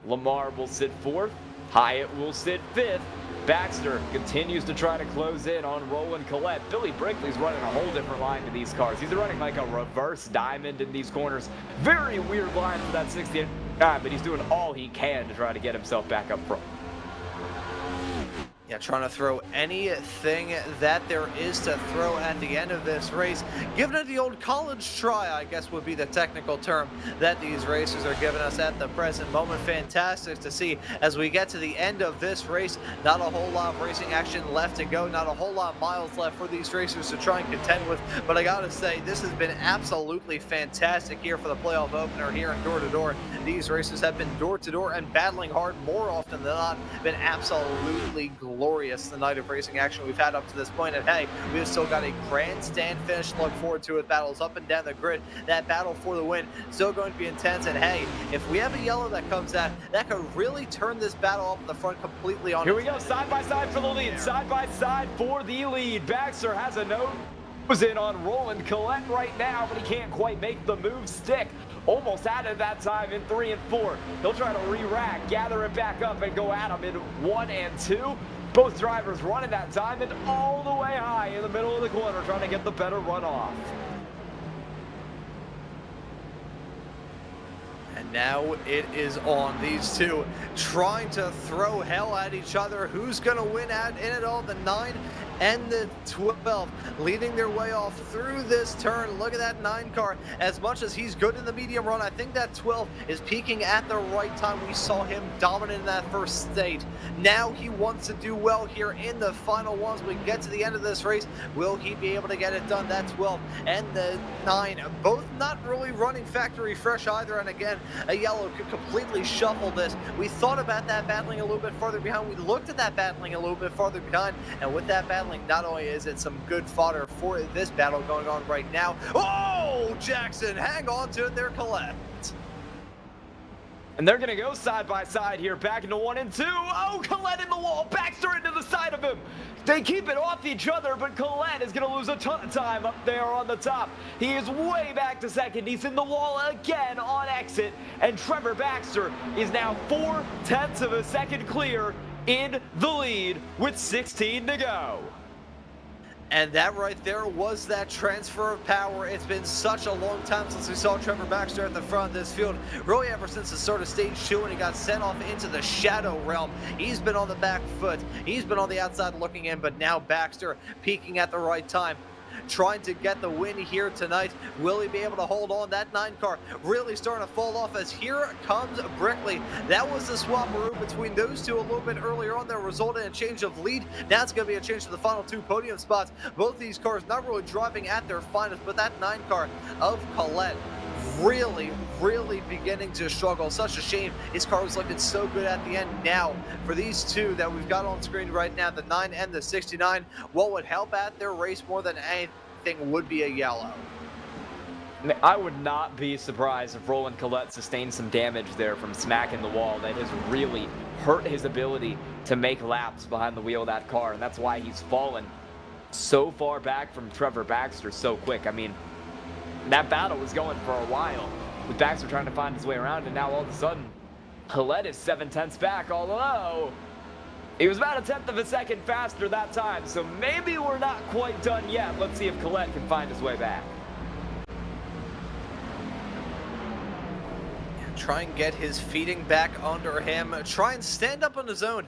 Lamar will sit 4th. Hyatt will sit 5th. Baxter continues to try to close in on Roland Collette. Billy Brinkley's running a whole different line to these cars. He's running like a reverse diamond in these corners. Very weird line for that 60th time, but he's doing all he can to try to get himself back up front.
Yeah, trying to throw anything that there is to throw at the end of this race. Giving it the old college try, I guess would be the technical term that these racers are giving us at the present moment. Fantastic to see as we get to the end of this race. Not a whole lot of racing action left to go. Not a whole lot of miles left for these racers to try and contend with. But I gotta say, this has been absolutely fantastic here for the playoff opener here in Door to Door. These races have been door to door and battling hard more often than not. Been absolutely glorious the night of racing action we've had up to this point, and hey, we've still got a grandstand finish to look forward to with battles up and down the grid. That battle for the win still going to be intense, and hey, if we have a yellow that comes out, that could really turn this battle up in the front completely on.
Here we go, side by side for the lead, side by side for the lead. Baxter has a note. Was in on Roland Collette right now, but he can't quite make the move stick. Almost had it that time in 3 and 4. He'll try to re-rack, gather it back up, and go at him in 1 and 2. Both drivers running that time and all the way high in the middle of the corner, trying to get the better run off.
And now it is on these two trying to throw hell at each other. Who's going to win out in it all? The 9 and the 12 leading their way off through this turn. Look at that 9 car. As much as he's good in the medium run, I think that 12 is peaking at the right time. We saw him dominant in that first stage. Now he wants to do well here in the final ones. We get to the end of this race. Will he be able to get it done? That 12 and the 9, both not really running factory fresh either. And again, a yellow could completely shuffle this. We thought about that battling a little bit farther behind. We looked at that battling a little bit farther behind. And with that battling, not only is it some good fodder for this battle going on right now. Oh, Jackson, hang on to it there, Collette.
And they're going to go side by side here, back into 1 and 2. Oh, Collette in the wall, Baxter into the side of him. They keep it off each other, but Collette is going to lose a ton of time up there on the top. He is way back to second. He's in the wall again on exit. And Trevor Baxter is now 0.4 of a second clear in the lead with 16 to go.
And that right there was that transfer of power. It's been such a long time since we saw Trevor Baxter at the front of this field. Really ever since the start of stage 2 when he got sent off into the shadow realm. He's been on the back foot. He's been on the outside looking in, but now Baxter peaking at the right time, trying to get the win here tonight. Will he be able to hold on? That 9 car really starting to fall off as here comes Brickley. That was the swap-a-roo between those two a little bit earlier on that resulted in a change of lead. Now it's going to be a change to the final 2 podium spots. Both these cars not really driving at their finest, but that 9 car of Collette really beginning to struggle. Such a shame. His car was looking so good at the end. Now, for these two that we've got on screen right now, the 9 and the 69, what would help at their race more than anything would be a yellow.
I would not be surprised if Roland Collette sustained some damage there from smacking the wall. That has really hurt his ability to make laps behind the wheel of that car, and that's why he's fallen so far back from Trevor Baxter so quick. I mean, that battle was going for a while with Baxter trying to find his way around, and now all of a sudden Collette is 0.7 back, although he was about 1/10 of a second faster that time, so maybe we're not quite done yet. Let's see if Collette can find his way back.
Try and get his feeding back under him. Try and stand up on his own.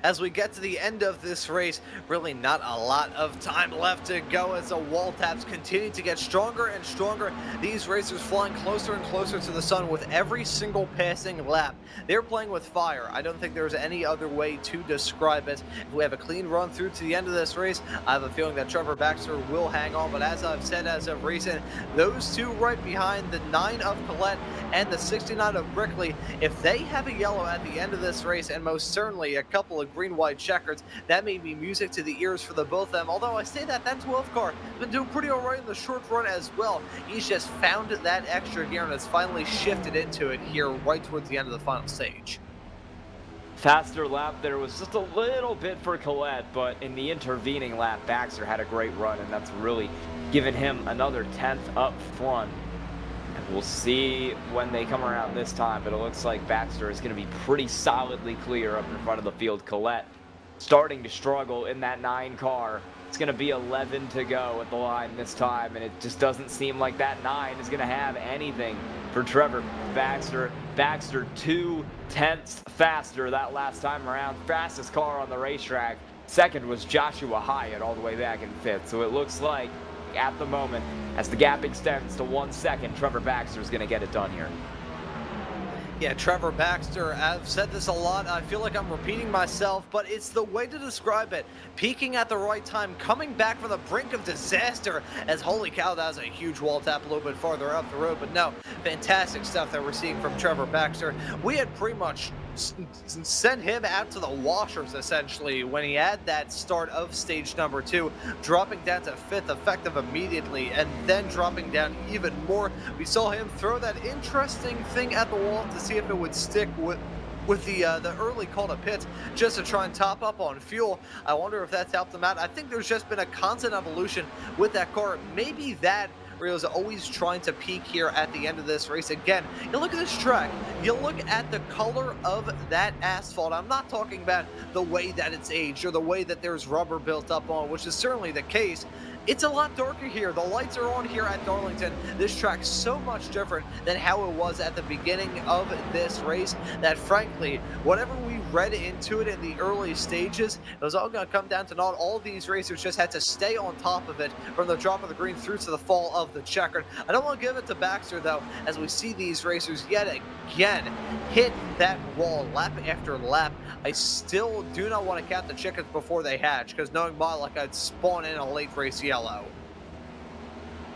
As we get to the end of this race, really not a lot of time left to go as the wall taps continue to get stronger and stronger. These racers flying closer and closer to the sun with every single passing lap. They're playing with fire. I don't think there's any other way to describe it. If we have a clean run through to the end of this race, I have a feeling that Trevor Baxter will hang on. But as I've said as of recent, those two right behind, the 9 of Collette and the 69 of Brickley, if they have a yellow at the end of this race, and most certainly a couple of green-white checkers, that may be music to the ears for the both of them. Although I say that 12 car has been doing pretty all right in the short run as well. He's just found that extra gear and has finally shifted into it here right towards the end of the final stage.
Faster lap there was just a little bit for Collette, but in the intervening lap, Baxter had a great run, and that's really given him another 10th up front. We'll see when they come around this time, but it looks like Baxter is going to be pretty solidly clear up in front of the field. Collette starting to struggle in that 9 car. It's going to be 11 to go at the line this time, and it just doesn't seem like that 9 is going to have anything for Trevor Baxter. Baxter 0.2 faster that last time around. Fastest car on the racetrack. Second was Joshua Hyatt all the way back in 5th, so it looks like at the moment, as the gap extends to 1 second, Trevor Baxter is going to get it done here.
Yeah, Trevor Baxter, I've said this a lot, I feel like I'm repeating myself, but it's the way to describe it. Peaking at the right time, coming back from the brink of disaster, as holy cow, that was a huge wall tap a little bit farther up the road, but no, fantastic stuff that we're seeing from Trevor Baxter. We had pretty much sent him out to the washers, essentially, when he had that start of stage number 2, dropping down to 5th effective immediately, and then dropping down even more. We saw him throw that interesting thing at the wall to see if it would stick with the early call to pits, just to try and top up on fuel. I wonder if that's helped him out. I think there's just been a constant evolution with that car. Maybe that Rio's always trying to peak here at the end of this race. Again, you look at this track, you look at the color of that asphalt. I'm not talking about the way that it's aged or the way that there's rubber built up on, which is certainly the case. It's a lot darker here. The lights are on here at Darlington. This track's so much different than how it was at the beginning of this race that, frankly, whatever we read into it in the early stages, it was all going to come down to naught. All these racers just had to stay on top of it from the drop of the green through to the fall of the checkered. I don't want to give it to Baxter, though, as we see these racers yet again hit that wall lap after lap. I still do not want to count the chickens before they hatch, because knowing my luck, I'd spawn in a late race yellow.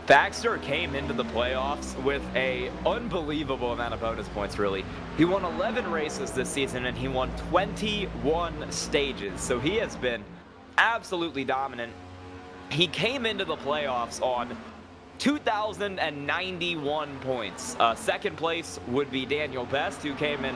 Baxter came into the playoffs with an unbelievable amount of bonus points, really. He won 11 races this season, and he won 21 stages, so he has been absolutely dominant. He came into the playoffs on 2,091 points. Second place would be Daniel Best, who came in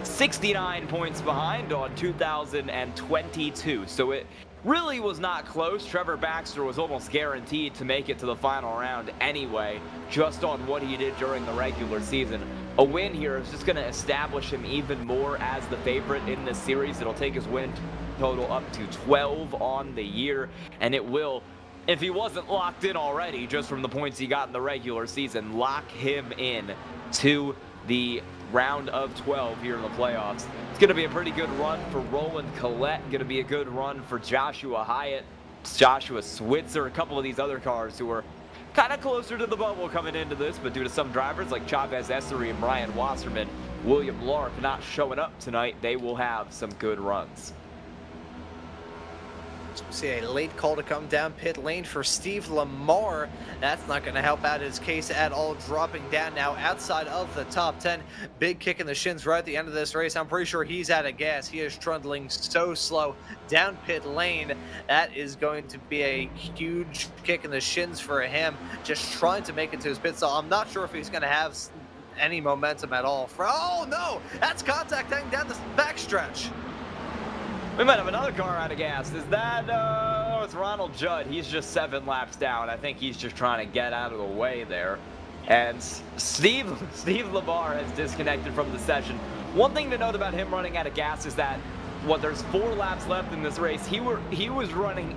69 points behind on 2,022. So it really was not close. Trevor Baxter was almost guaranteed to make it to the final round anyway, just on what he did during the regular season. A win here is just going to establish him even more as the favorite in this series. It'll take his win total up to 12 on the year, and it will, if he wasn't locked in already just from the points he got in the regular season, lock him in to the round of 12 here in the playoffs. It's going to be a pretty good run for Roland Collette, going to be a good run for Joshua Hyatt, Joshua Switzer, a couple of these other cars who are kind of closer to the bubble coming into this, but due to some drivers like Chavez Essery and Brian Wasserman, William Lark not showing up tonight, they will have some good runs.
See a late call to come down pit lane for Steve Lamar. That's not going to help out his case at all, dropping down now outside of the top 10. Big kick in the shins right at the end of this race. I'm pretty sure he's out of gas. He is trundling so slow down pit lane. That is going to be a huge kick in the shins for him, just trying to make it to his pit stop. I'm not sure if he's going to have any momentum at all. Oh no, that's contact heading down the backstretch.
We might have another car out of gas. Is that, oh, it's Ronald Judd. He's just 7 laps down. I think he's just trying to get out of the way there. And Steve Lamar has disconnected from the session. One thing to note about him running out of gas is that, there's 4 laps left in this race. He was running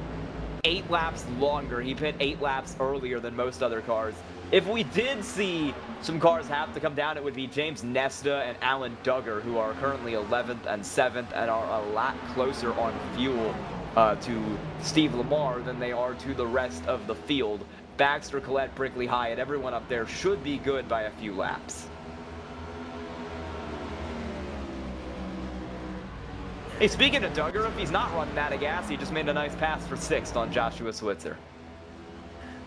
8 laps longer. He pit 8 laps earlier than most other cars. If we did see some cars have to come down, it would be James Nesta and Alan Duggar, who are currently 11th and 7th and are a lot closer on fuel to Steve Lamar than they are to the rest of the field. Baxter, Collette, Brickley, Hyatt, everyone up there should be good by a few laps. Hey, speaking of Duggar, if he's not running out of gas, he just made a nice pass for 6th on Joshua Switzer.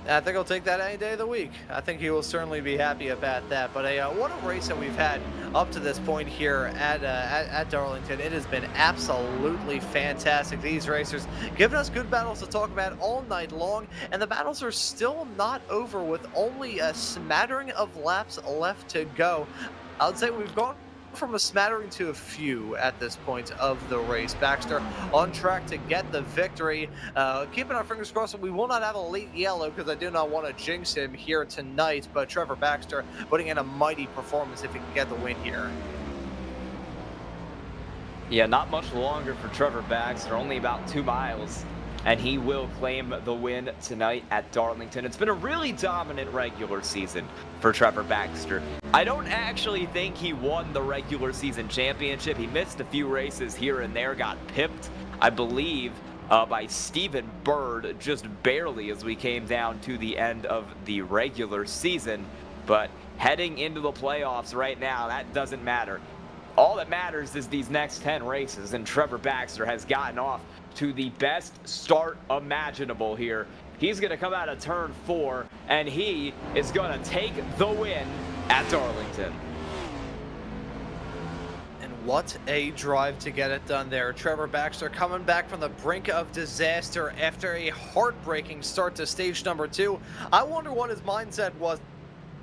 I think I'll take that any day of the week. I think he will certainly be happy about that. But what a race that we've had up to this point here at Darlington. It has been absolutely fantastic. These racers giving us good battles to talk about all night long, and the battles are still not over with only a smattering of laps left to go. I would say we've gone from a smattering to a few at this point of the race. Baxter on track to get the victory. Keeping our fingers crossed that we will not have a late yellow, because I do not want to jinx him here tonight, but Trevor Baxter putting in a mighty performance if he can get the win here.
Yeah, not much longer for Trevor Baxter, only about 2 miles, and he will claim the win tonight at Darlington. It's been a really dominant regular season for Trevor Baxter. I don't actually think he won the regular season championship. He missed a few races here and there, got pipped, I believe, by Stephen Bird just barely as we came down to the end of the regular season. But heading into the playoffs right now, that doesn't matter. All that matters is these next 10 races, and Trevor Baxter has gotten off to the best start imaginable here. He's going to come out of turn 4, and he is going to take the win at Darlington.
And what a drive to get it done there. Trevor Baxter coming back from the brink of disaster after a heartbreaking start to stage number 2. I wonder what his mindset was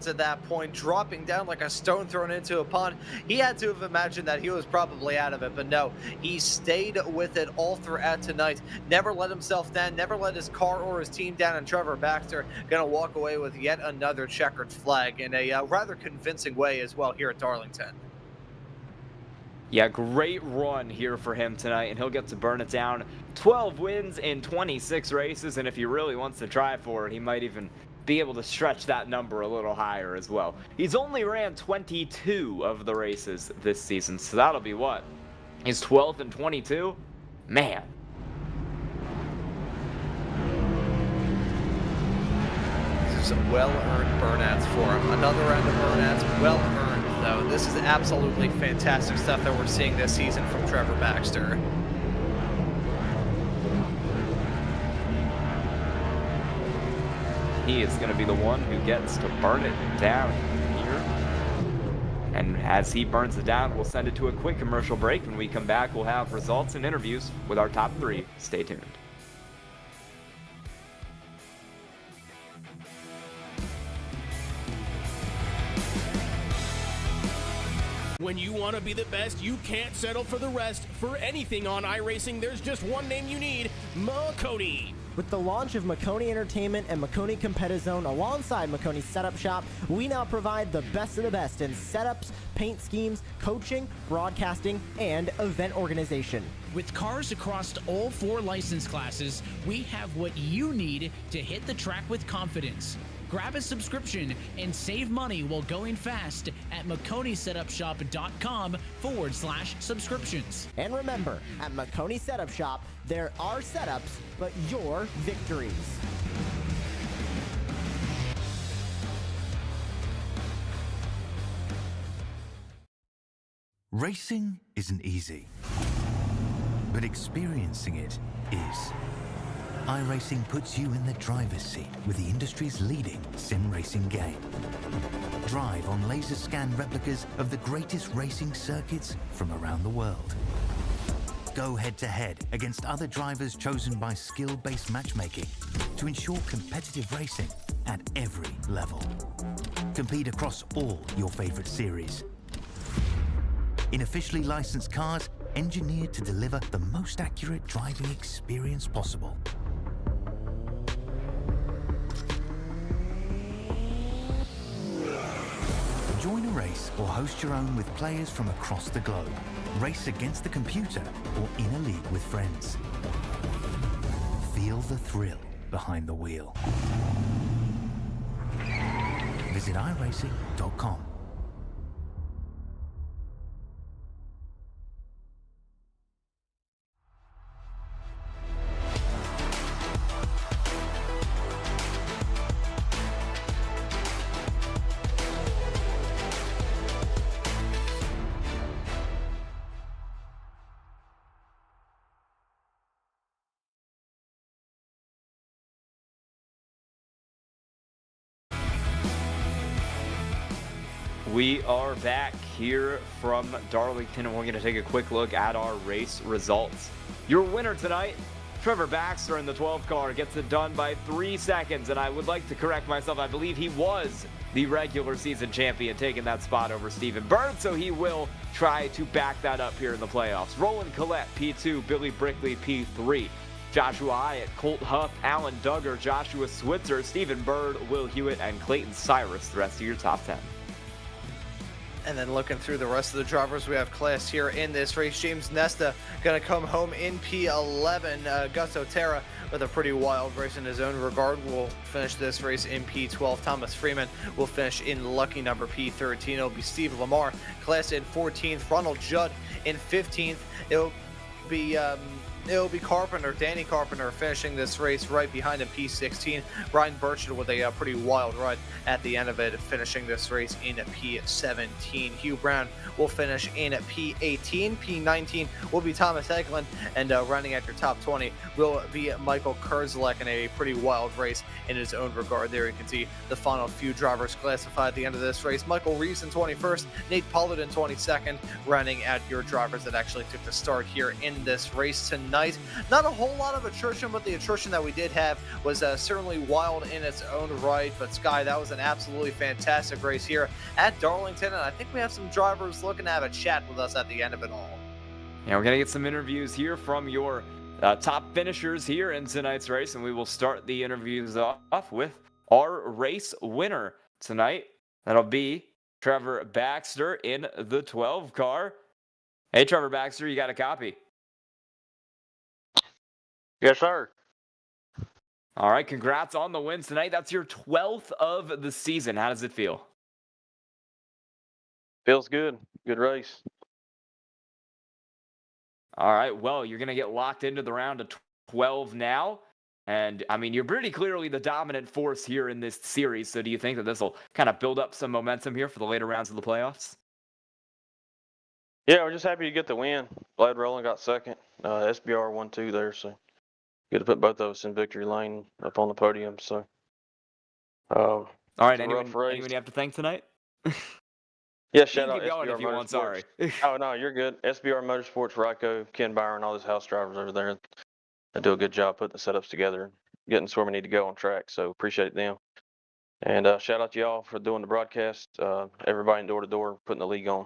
at that point, dropping down like a stone thrown into a pond. He had to have imagined that he was probably out of it, but no, he stayed with it all throughout tonight. Never let himself down, never let his car or his team down, and Trevor Baxter gonna walk away with yet another checkered flag in a rather convincing way as well here at Darlington.
Yeah, great run here for him tonight, and he'll get to burn it down. 12 wins in 26 races, and if he really wants to try for it, he might even be able to stretch that number a little higher as well. He's only ran 22 of the races this season, so that'll be what? He's 12th in 22? Man.
These are some well-earned burnouts for him. Another round of burnouts, well-earned though. This is absolutely fantastic stuff that we're seeing this season from Trevor Baxter.
He is going to be the one who gets to burn it down here. And as he burns it down, we'll send it to a quick commercial break. When we come back, we'll have results and interviews with our top 3. Stay tuned.
When you want to be the best, you can't settle for the rest. For anything on iRacing, there's just one name you need, Maconi.
With the launch of Maconi Entertainment and Maconi Competizone alongside Maconi Setup Shop, we now provide the best of the best in setups, paint schemes, coaching, broadcasting, and event organization.
With cars across all 4 license classes, we have what you need to hit the track with confidence. Grab a subscription and save money while going fast at MaconiSetupShop.com/subscriptions.
And remember, at Maconi Setup Shop, there are setups, but your victories.
Racing isn't easy, but experiencing it is. iRacing puts you in the driver's seat with the industry's leading sim racing game. Drive on laser scan replicas of the greatest racing circuits from around the world. Go head-to-head against other drivers chosen by skill-based matchmaking to ensure competitive racing at every level. Compete across all your favorite series. In officially licensed cars, engineered to deliver the most accurate driving experience possible. Join a race or host your own with players from across the globe. Race against the computer or in a league with friends. Feel the thrill behind the wheel. Visit iRacing.com.
We are back here from Darlington, and we're going to take a quick look at our race results. Your winner tonight, Trevor Baxter in the 12 car, gets it done by 3 seconds, and I would like to correct myself. I believe he was the regular season champion, taking that spot over Stephen Bird, so he will try to back that up here in the playoffs. Roland Collette, P2, Billy Brickley, P3. Joshua Hyatt, Colt Huff, Alan Duggar, Joshua Switzer, Stephen Bird, Will Hewitt, and Clayton Cyrus, the rest of your top 10.
And then looking through the rest of the drivers we have class here in this race, James Nesta going to come home in P11. Gusto Terra with a pretty wild race in his own regard will finish this race in P12. Thomas Freeman will finish in lucky number P13. It'll be Steve Lamar, class in 14th. Ronald Judd in 15th. It'll be Carpenter, Danny Carpenter, finishing this race right behind him, P16. Ryan Burchett with a pretty wild run at the end of it, finishing this race in P17. Hugh Brown will finish in P18. P19 will be Thomas Eklund, and running at your top 20 will be Michael Kurzlek in a pretty wild race in his own regard. There you can see the final few drivers classified at the end of this race. Michael Reese in 21st, Nate Pollard in 22nd, running at your drivers that actually took the start here in this race tonight. Not a whole lot of attrition, but the attrition that we did have was certainly wild in its own right. But Sky, that was an absolutely fantastic race here at Darlington, and I think we have some drivers looking to have a chat with us at the end of it all.
Yeah, we're going to get some interviews here from your top finishers here in tonight's race, and we will start the interviews off with our race winner tonight. That'll be Trevor Baxter in the 12 car. Hey, Trevor Baxter, you got a copy?
Yes, sir.
All right, congrats on the win tonight. That's your 12th of the season. How does it feel?
Feels good. Good race.
All right, well, you're going to get locked into the round of 12 now. And, I mean, you're pretty clearly the dominant force here in this series. So do you think that this will kind of build up some momentum here for the later rounds of the playoffs?
Yeah, we're just happy to get the win. Glad Roland got second. SBR won 2 there, so good to put both of us in victory lane up on the podium. So,
all right, anyone you have to thank tonight?
Yeah, shout out
SBR
SBR
if you want, sorry.
Oh, no, you're good. SBR Motorsports, Ryko, Ken Byron, all those house drivers over there. They do a good job putting the setups together, getting us where we need to go on track. So appreciate them. And shout out to y'all for doing the broadcast. Everybody in door to door putting the league on.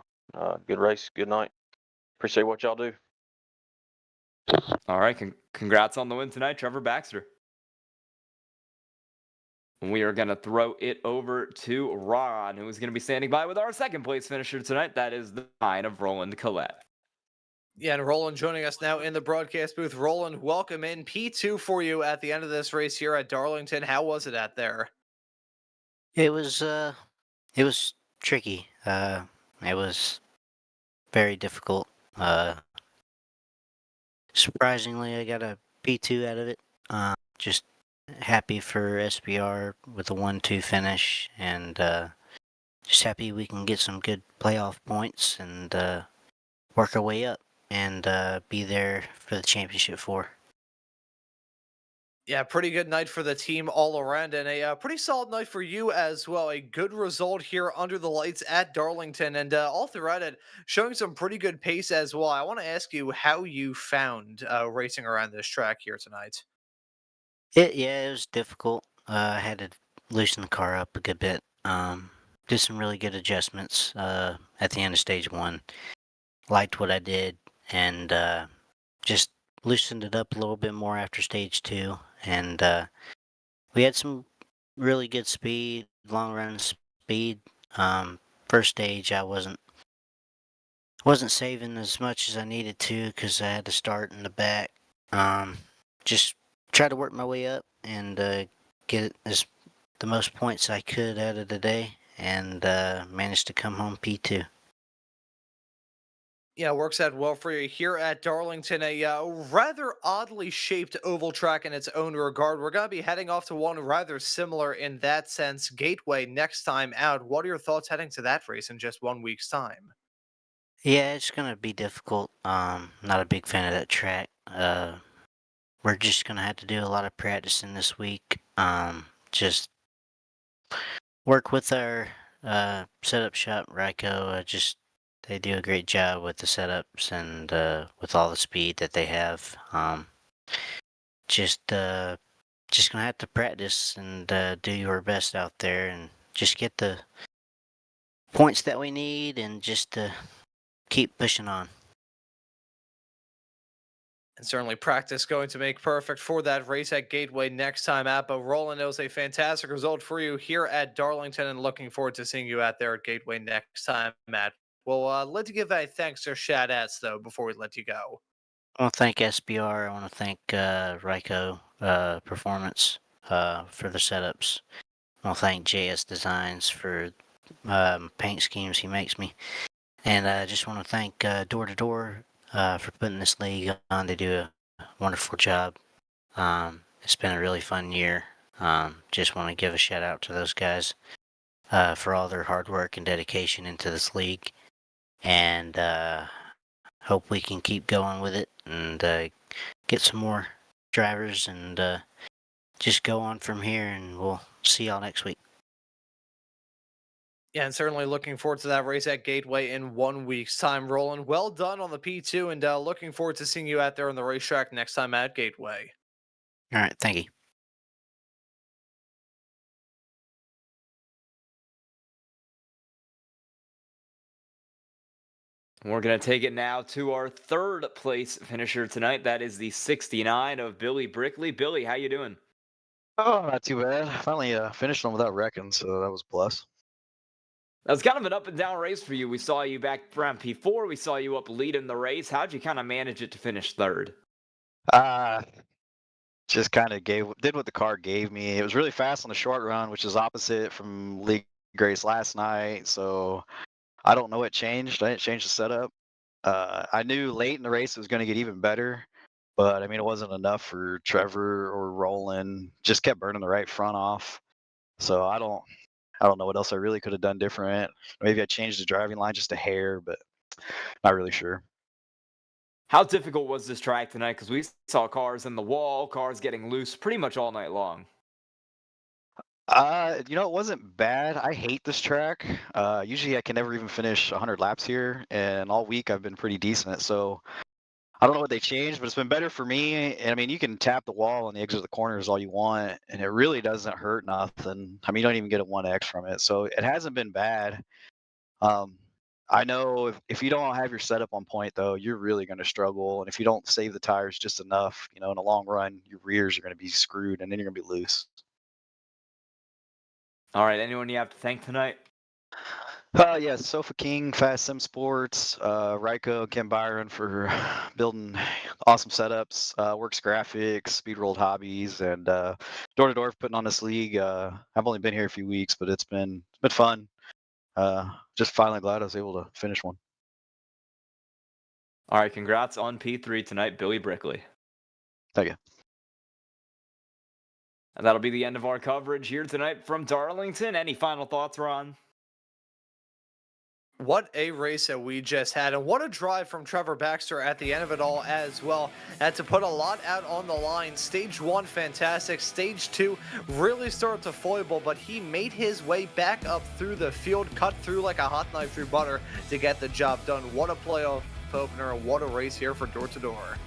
Good race, good night. Appreciate what y'all do.
All right, congrats on the win tonight, Trevor Baxter. We are going to throw it over to Ron, who is going to be standing by with our second place finisher tonight. That is the 9 of Roland Collette.
Yeah, and Roland joining us now in the broadcast booth. Roland, welcome in. P2 for you at the end of this race here at Darlington. How was it out there?
It was tricky. It was very difficult. Surprisingly, I got a P2 out of it. Just happy for SBR with a 1-2 finish, and just happy we can get some good playoff points and work our way up and be there for the championship 4.
Yeah, pretty good night for the team all around, and a pretty solid night for you as well. A good result here under the lights at Darlington, and all throughout it, showing some pretty good pace as well. I want to ask you how you found racing around this track here tonight.
It was difficult. I had to loosen the car up a good bit. Did some really good adjustments at the end of stage 1. Liked what I did, and just loosened it up a little bit more after stage 2. And we had some really good speed, long run speed. First stage, I wasn't saving as much as I needed to because I had to start in the back. Just try to work my way up and get the most points I could out of the day, and managed to come home P2.
Yeah, works out well for you here at Darlington, a rather oddly shaped oval track in its own regard. We're going to be heading off to one rather similar in that sense, Gateway, next time out. What are your thoughts heading to that race in just 1 week's time?
Yeah, it's gonna be difficult. Not a big fan of that track. We're just gonna have to do a lot of practicing this week. Just work with our setup shop, Ryko. They do a great job with the setups and with all the speed that they have. Just gonna have to practice and do your best out there and just get the points that we need and just keep pushing on.
And certainly practice going to make perfect for that race at Gateway next time out. But Roland, it was a fantastic result for you here at Darlington, and looking forward to seeing you out there at Gateway next time, Matt. Well, let's give a thanks or shout outs, though, before we let you go.
I want to thank SBR. I want to thank Ryko Performance for the setups. I want to thank JS Designs for paint schemes he makes me. And I just want to thank Door to Door for putting this league on. They do a wonderful job. It's been a really fun year. Just want to give a shout out to those guys for all their hard work and dedication into this league. And hope we can keep going with it and get some more drivers and just go on from here, and we'll see y'all next week.
Yeah, and certainly looking forward to that race at Gateway in 1 week's time. Roland, well done on the P2, and looking forward to seeing you out there on the racetrack next time at Gateway.
All right, thank you.
We're going to take it now to our third place finisher tonight. That is the 69 of Billy Brickley. Billy, how you doing?
Oh, not too bad. Finally finished one without wrecking, so that was a plus.
That was kind of an up and down race for you. We saw you back around P4. We saw you up leading the race. How'd you kind of manage it to finish third?
Just kind of did what the car gave me. It was really fast on the short run, which is opposite from league race last night. So I don't know what changed. I didn't change the setup. I knew late in the race it was going to get even better, but I mean it wasn't enough for Trevor or Roland. Just kept burning the right front off. So I don't know what else I really could have done different. Maybe I changed the driving line just a hair, but not really sure.
How difficult was this track tonight? Because we saw cars in the wall, cars getting loose pretty much all night long.
It wasn't bad. I hate this track. Usually I can never even finish 100 laps here, and all week I've been pretty decent. So I don't know what they changed, but it's been better for me. And I mean, you can tap the wall on the exit of the corners all you want, and it really doesn't hurt nothing. I mean, you don't even get a 1X from it. So it hasn't been bad. I know if you don't have your setup on point, though, you're really going to struggle. And if you don't save the tires just enough, in the long run, your rears are going to be screwed, and then you're going to be loose.
All right, anyone you have to thank tonight?
Yeah, Sofa King, Fast Sim Sports, Ryko, Ken Byron for building awesome setups, Works Graphics, Speed Rolled Hobbies, and Door to Door putting on this league. I've only been here a few weeks, but it's been fun. Just finally glad I was able to finish one.
All right, congrats on P3 tonight, Billy Brickley.
Thank you.
And that'll be the end of our coverage here tonight from Darlington. Any final thoughts, Ron?
What a race that we just had, and what a drive from Trevor Baxter at the end of it all as well. Had to put a lot out on the line. Stage 1, fantastic. Stage 2 really started to foible, but he made his way back up through the field, cut through like a hot knife through butter to get the job done. What a playoff opener, and what a race here for Door to Door.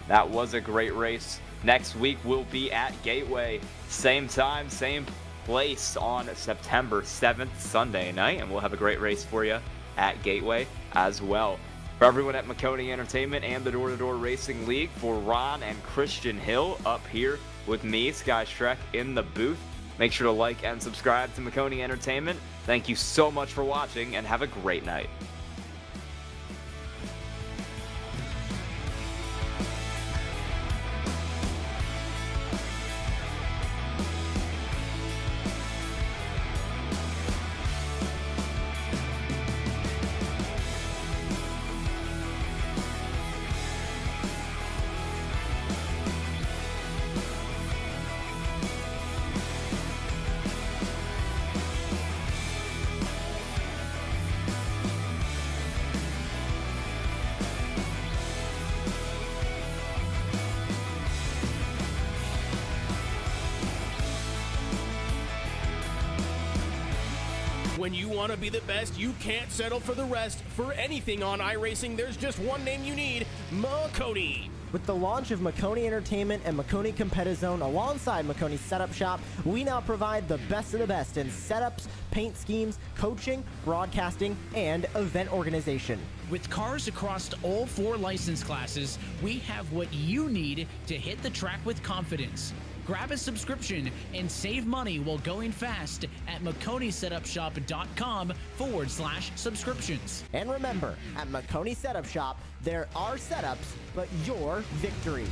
That was a great race. Next week we'll be at Gateway. Same time, same place on September 7th, Sunday night, and we'll have a great race for you at Gateway as well. For everyone at Maconi Entertainment and the Door to Door Racing League, for Ron and Christian Hill up here with me, Sky Shrek, in the booth. Make sure to like and subscribe to Maconi Entertainment. Thank you so much for watching, and have a great night.
When you want to be the best, you can't settle for the rest. For anything on iRacing, there's just one name you need, Maconi.
With the launch of Maconi Entertainment and Maconi Competizone alongside Maconi Setup Shop, we now provide the best of the best in setups, paint schemes, coaching, broadcasting, and event organization.
With cars across all 4 license classes, we have what you need to hit the track with confidence. Grab a subscription and save money while going fast at MaconiSetupShop.com/subscriptions.
And remember, at Maconi Setup Shop, there are setups, but your victories.